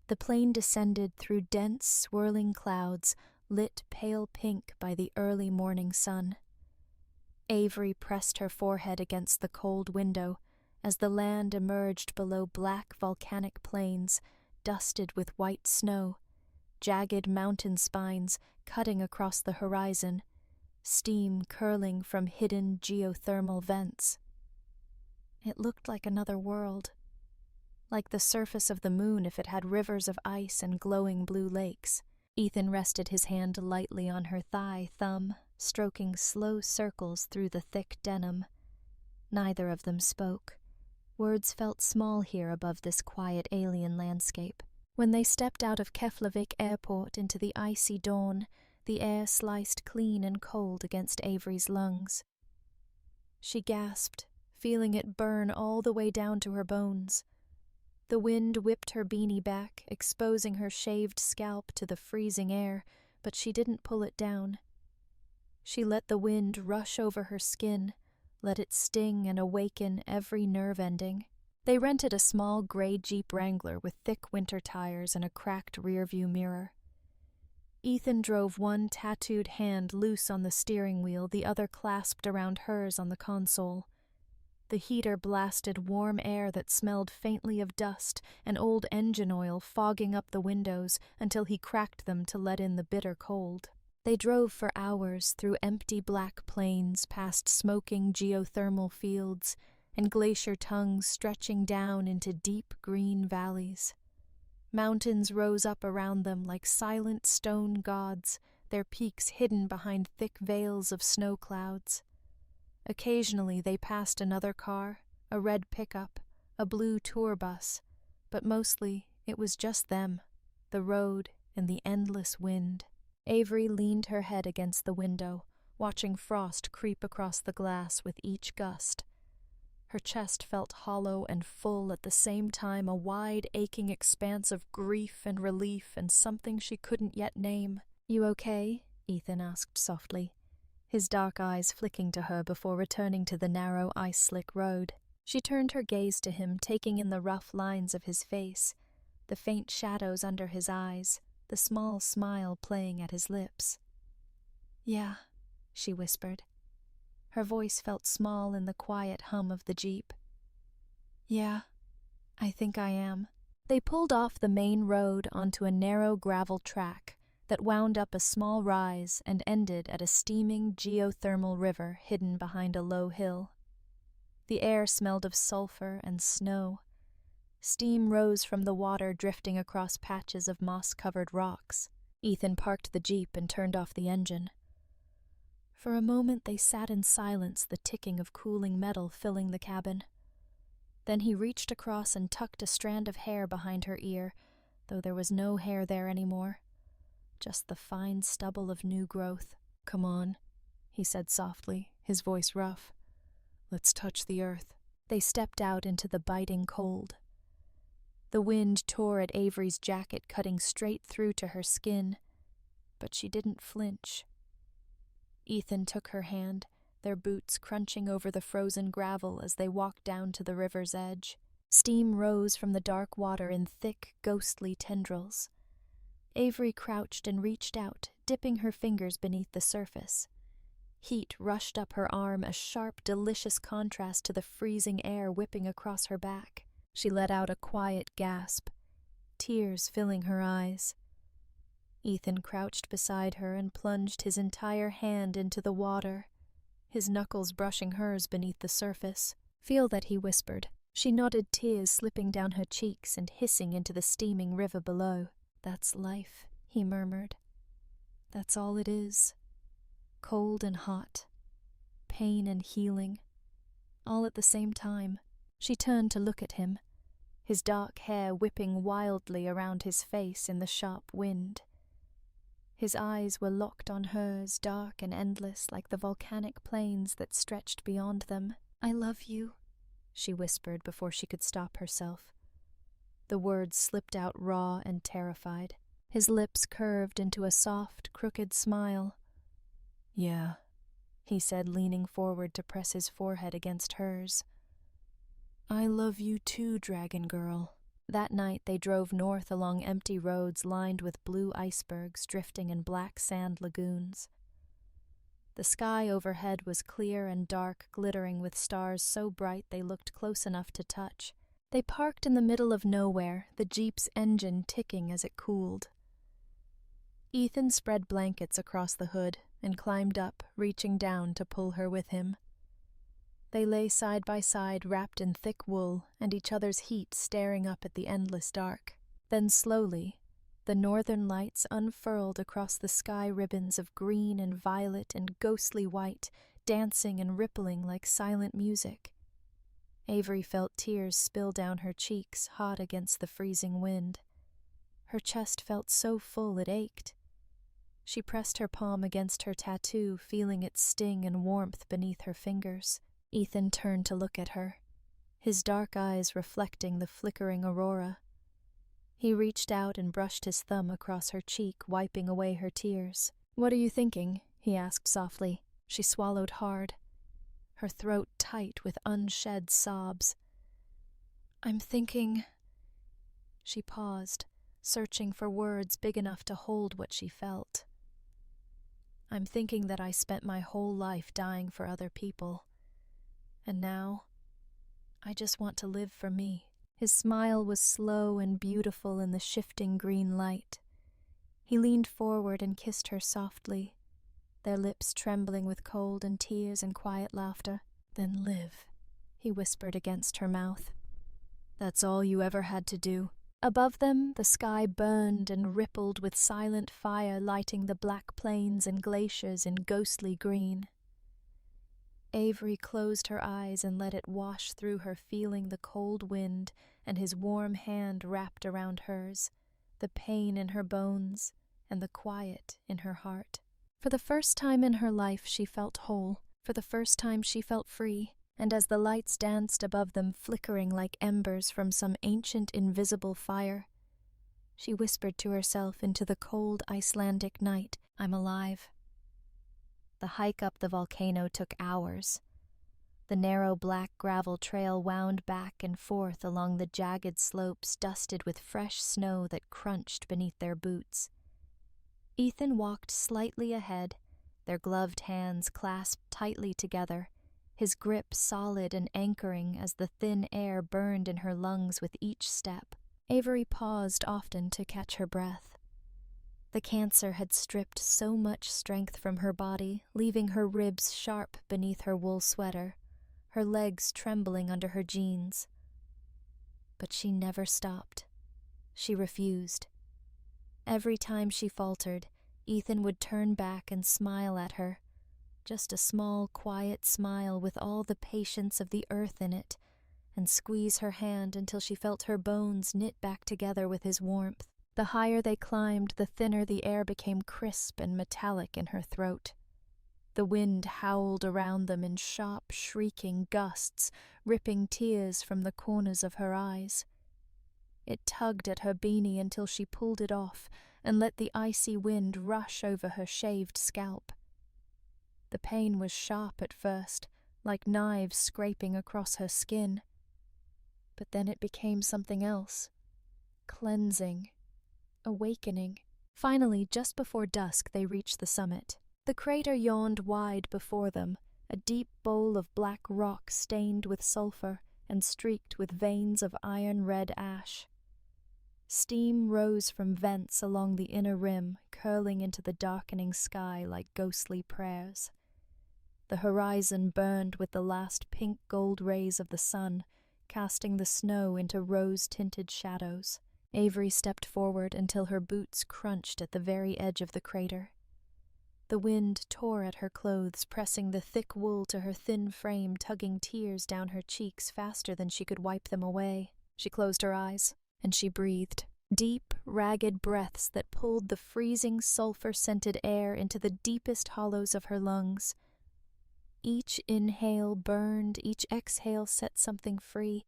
The plane descended through dense, swirling clouds, lit pale pink by the early morning sun. Avery pressed her forehead against the cold window as the land emerged below black volcanic plains, dusted with white snow, jagged mountain spines cutting across the horizon, steam curling from hidden geothermal vents. It looked like another world, like the surface of the moon if it had rivers of ice and glowing blue lakes. Ethan rested his hand lightly on her thumb, stroking slow circles through the thick denim. Neither of them spoke. Words felt small here above this quiet alien landscape. When they stepped out of Keflavik Airport into the icy dawn, the air sliced clean and cold against Avery's lungs. She gasped, feeling it burn all the way down to her bones. The wind whipped her beanie back, exposing her shaved scalp to the freezing air, but she didn't pull it down. She let the wind rush over her skin, let it sting and awaken every nerve ending. They rented a small gray Jeep Wrangler with thick winter tires and a cracked rearview mirror. Ethan drove one tattooed hand loose on the steering wheel, the other clasped around hers on the console. The heater blasted warm air that smelled faintly of dust and old engine oil, fogging up the windows until he cracked them to let in the bitter cold. They drove for hours through empty black plains, past smoking geothermal fields, and glacier tongues stretching down into deep green valleys. Mountains rose up around them like silent stone gods, their peaks hidden behind thick veils of snow clouds. Occasionally they passed another car, a red pickup, a blue tour bus, but mostly it was just them, the road, and the endless wind. Avery leaned her head against the window, watching frost creep across the glass with each gust. Her chest felt hollow and full at the same time, a wide, aching expanse of grief and relief and something she couldn't yet name. "You okay?" Ethan asked softly, his dark eyes flicking to her before returning to the narrow, ice-slick road. She turned her gaze to him, taking in the rough lines of his face, the faint shadows under his eyes, the small smile playing at his lips. "Yeah," she whispered. Her voice felt small in the quiet hum of the Jeep. "Yeah, I think I am." They pulled off the main road onto a narrow gravel track that wound up a small rise and ended at a steaming geothermal river hidden behind a low hill. The air smelled of sulfur and snow. Steam rose from the water, drifting across patches of moss-covered rocks. Ethan parked the Jeep and turned off the engine. For a moment they sat in silence, the ticking of cooling metal filling the cabin. Then he reached across and tucked a strand of hair behind her ear, though there was no hair there anymore. Just the fine stubble of new growth. "Come on," he said softly, his voice rough. "Let's touch the earth." They stepped out into the biting cold. The wind tore at Avery's jacket, cutting straight through to her skin, but she didn't flinch. Ethan took her hand, their boots crunching over the frozen gravel as they walked down to the river's edge. Steam rose from the dark water in thick, ghostly tendrils. Avery crouched and reached out, dipping her fingers beneath the surface. Heat rushed up her arm, a sharp, delicious contrast to the freezing air whipping across her back. She let out a quiet gasp. tears filling her eyes. Ethan crouched beside her and plunged his entire hand into the water, his knuckles brushing hers beneath the surface. "Feel that," he whispered. She nodded, tears slipping down her cheeks and hissing into the steaming river below. "That's life," he murmured. "That's all it is. Cold and hot. Pain and healing. All at the same time." She turned to look at him, his dark hair whipping wildly around his face in the sharp wind. His eyes were locked on hers, dark and endless like the volcanic plains that stretched beyond them. "I love you," she whispered before she could stop herself. The words slipped out raw and terrified. His lips curved into a soft, crooked smile. "Yeah," he said, leaning forward to press his forehead against hers. "I love you too, Dragon Girl." That night they drove north along empty roads lined with blue icebergs drifting in black sand lagoons. The sky overhead was clear and dark, glittering with stars so bright they looked close enough to touch. They parked in the middle of nowhere, the Jeep's engine ticking as it cooled. Ethan spread blankets across the hood and climbed up, reaching down to pull her with him. They lay side by side, wrapped in thick wool, and each other's heat staring up at the endless dark. Then slowly, the northern lights unfurled across the sky, ribbons of green and violet and ghostly white, dancing and rippling like silent music. Avery felt tears spill down her cheeks, hot against the freezing wind. Her chest felt so full it ached. She pressed her palm against her tattoo, feeling its sting and warmth beneath her fingers. Ethan turned to look at her, his dark eyes reflecting the flickering aurora. He reached out and brushed his thumb across her cheek, wiping away her tears. "What are you thinking?" he asked softly. She swallowed hard, her throat tight with unshed sobs. "I'm thinking—" She paused, searching for words big enough to hold what she felt. "I'm thinking that I spent my whole life dying for other people. And now, I just want to live for me." His smile was slow and beautiful in the shifting green light. He leaned forward and kissed her softly, their lips trembling with cold and tears and quiet laughter. "Then live," he whispered against her mouth. "That's all you ever had to do." Above them, the sky burned and rippled with silent fire, lighting the black plains and glaciers in ghostly green. Avery closed her eyes and let it wash through her, feeling the cold wind and his warm hand wrapped around hers, the pain in her bones and the quiet in her heart. For the first time in her life she felt whole. For the first time she felt free, and as the lights danced above them, flickering like embers from some ancient invisible fire, she whispered to herself into the cold Icelandic night, "I'm alive." The hike up the volcano took hours. The narrow black gravel trail wound back and forth along the jagged slopes dusted with fresh snow that crunched beneath their boots. Ethan walked slightly ahead, their gloved hands clasped tightly together, his grip solid and anchoring as the thin air burned in her lungs with each step. Avery paused often to catch her breath. The cancer had stripped so much strength from her body, leaving her ribs sharp beneath her wool sweater, her legs trembling under her jeans. But she never stopped. She refused. Every time she faltered, Ethan would turn back and smile at her, just a small, quiet smile with all the patience of the earth in it, and squeeze her hand until she felt her bones knit back together with his warmth. The higher they climbed, the thinner the air became, crisp and metallic in her throat. The wind howled around them in sharp, shrieking gusts, ripping tears from the corners of her eyes. It tugged at her beanie until she pulled it off and let the icy wind rush over her shaved scalp. The pain was sharp at first, like knives scraping across her skin. But then it became something else. Cleansing. Awakening. Finally, just before dusk, they reached the summit. The crater yawned wide before them, a deep bowl of black rock stained with sulfur and streaked with veins of iron-red ash. Steam rose from vents along the inner rim, curling into the darkening sky like ghostly prayers. The horizon burned with the last pink-gold rays of the sun, casting the snow into rose-tinted shadows. Avery stepped forward until her boots crunched at the very edge of the crater. The wind tore at her clothes, pressing the thick wool to her thin frame, tugging tears down her cheeks faster than she could wipe them away. She closed her eyes, and she breathed. Deep, ragged breaths that pulled the freezing, sulfur-scented air into the deepest hollows of her lungs. Each inhale burned, each exhale set something free.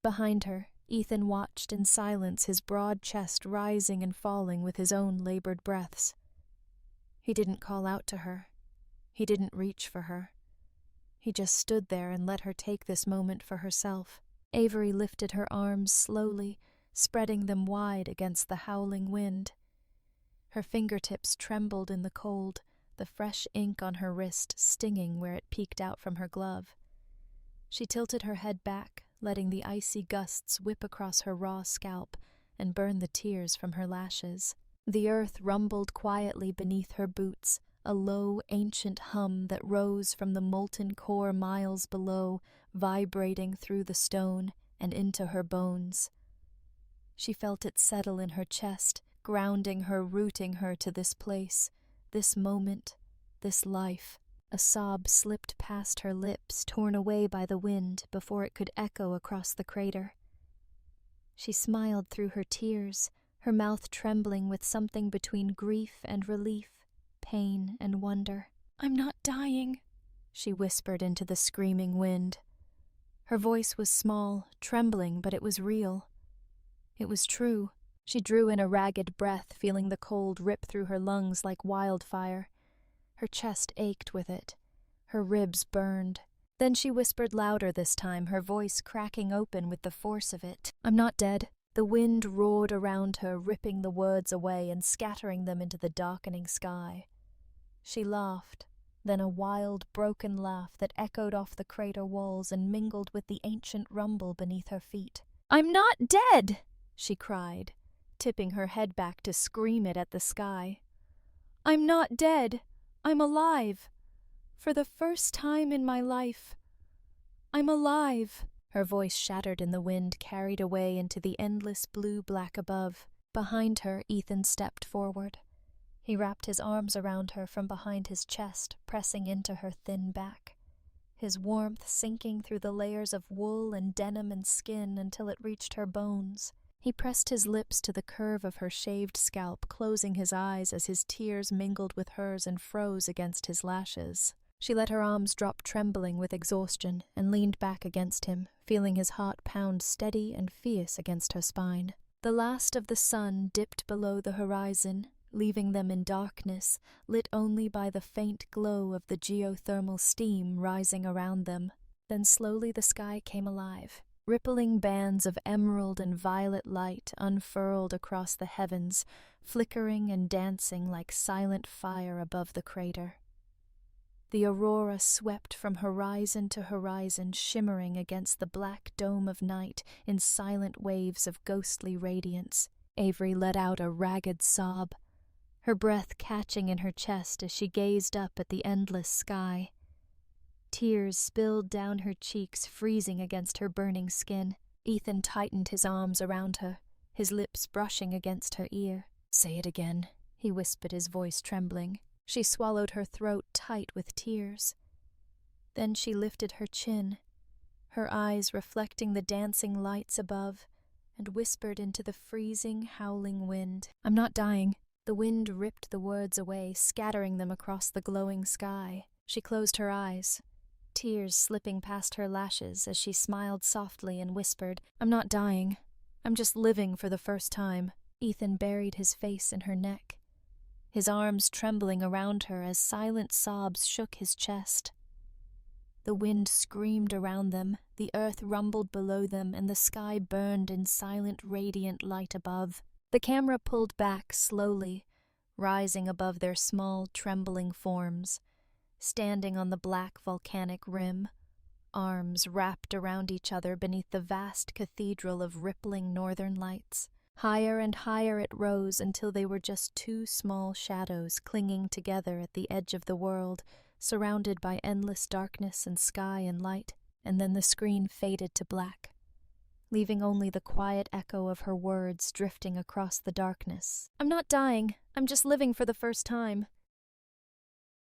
Behind her, Ethan watched in silence, his broad chest rising and falling with his own labored breaths. He didn't call out to her. He didn't reach for her. He just stood there and let her take this moment for herself. Avery lifted her arms slowly, spreading them wide against the howling wind. Her fingertips trembled in the cold, the fresh ink on her wrist stinging where it peeked out from her glove. She tilted her head back, letting the icy gusts whip across her raw scalp and burn the tears from her lashes. The earth rumbled quietly beneath her boots, a low, ancient hum that rose from the molten core miles below, vibrating through the stone and into her bones. She felt it settle in her chest, grounding her, rooting her to this place, this moment, this life. A sob slipped past her lips, torn away by the wind before it could echo across the crater. She smiled through her tears, her mouth trembling with something between grief and relief, pain and wonder. "I'm not dying," she whispered into the screaming wind. Her voice was small, trembling, but it was real. It was true. She drew in a ragged breath, feeling the cold rip through her lungs like wildfire. Her chest ached with it. Her ribs burned. Then she whispered louder this time, her voice cracking open with the force of it. "I'm not dead." The wind roared around her, ripping the words away and scattering them into the darkening sky. She laughed, then a wild, broken laugh that echoed off the crater walls and mingled with the ancient rumble beneath her feet. "I'm not dead!" she cried, tipping her head back to scream it at the sky. "I'm not dead. I'm alive. For the first time in my life. I'm alive." Her voice shattered in the wind, carried away into the endless blue-black above. Behind her, Ethan stepped forward. He wrapped his arms around her from behind his chest, pressing into her thin back, his warmth sinking through the layers of wool and denim and skin until it reached her bones. He pressed his lips to the curve of her shaved scalp, closing his eyes as his tears mingled with hers and froze against his lashes. She let her arms drop trembling with exhaustion and leaned back against him, feeling his heart pound steady and fierce against her spine. The last of the sun dipped below the horizon, leaving them in darkness, lit only by the faint glow of the geothermal steam rising around them. Then slowly the sky came alive. Rippling bands of emerald and violet light unfurled across the heavens, flickering and dancing like silent fire above the crater. The aurora swept from horizon to horizon, shimmering against the black dome of night in silent waves of ghostly radiance. Avery let out a ragged sob, her breath catching in her chest as she gazed up at the endless sky. Tears spilled down her cheeks, freezing against her burning skin. Ethan tightened his arms around her, his lips brushing against her ear. "Say it again," he whispered, his voice trembling. She swallowed her throat tight with tears. Then she lifted her chin, her eyes reflecting the dancing lights above, and whispered into the freezing, howling wind. "I'm not dying." The wind ripped the words away, scattering them across the glowing sky. She closed her eyes, tears slipping past her lashes as she smiled softly and whispered, "I'm not dying. I'm just living for the first time." Ethan buried his face in her neck, his arms trembling around her as silent sobs shook his chest. The wind screamed around them, the earth rumbled below them, and the sky burned in silent, radiant light above. The camera pulled back slowly, rising above their small, trembling forms, standing on the black volcanic rim, arms wrapped around each other beneath the vast cathedral of rippling northern lights. Higher and higher it rose until they were just two small shadows clinging together at the edge of the world, surrounded by endless darkness and sky and light, and then the screen faded to black, leaving only the quiet echo of her words drifting across the darkness. "I'm not dying, I'm just living for the first time.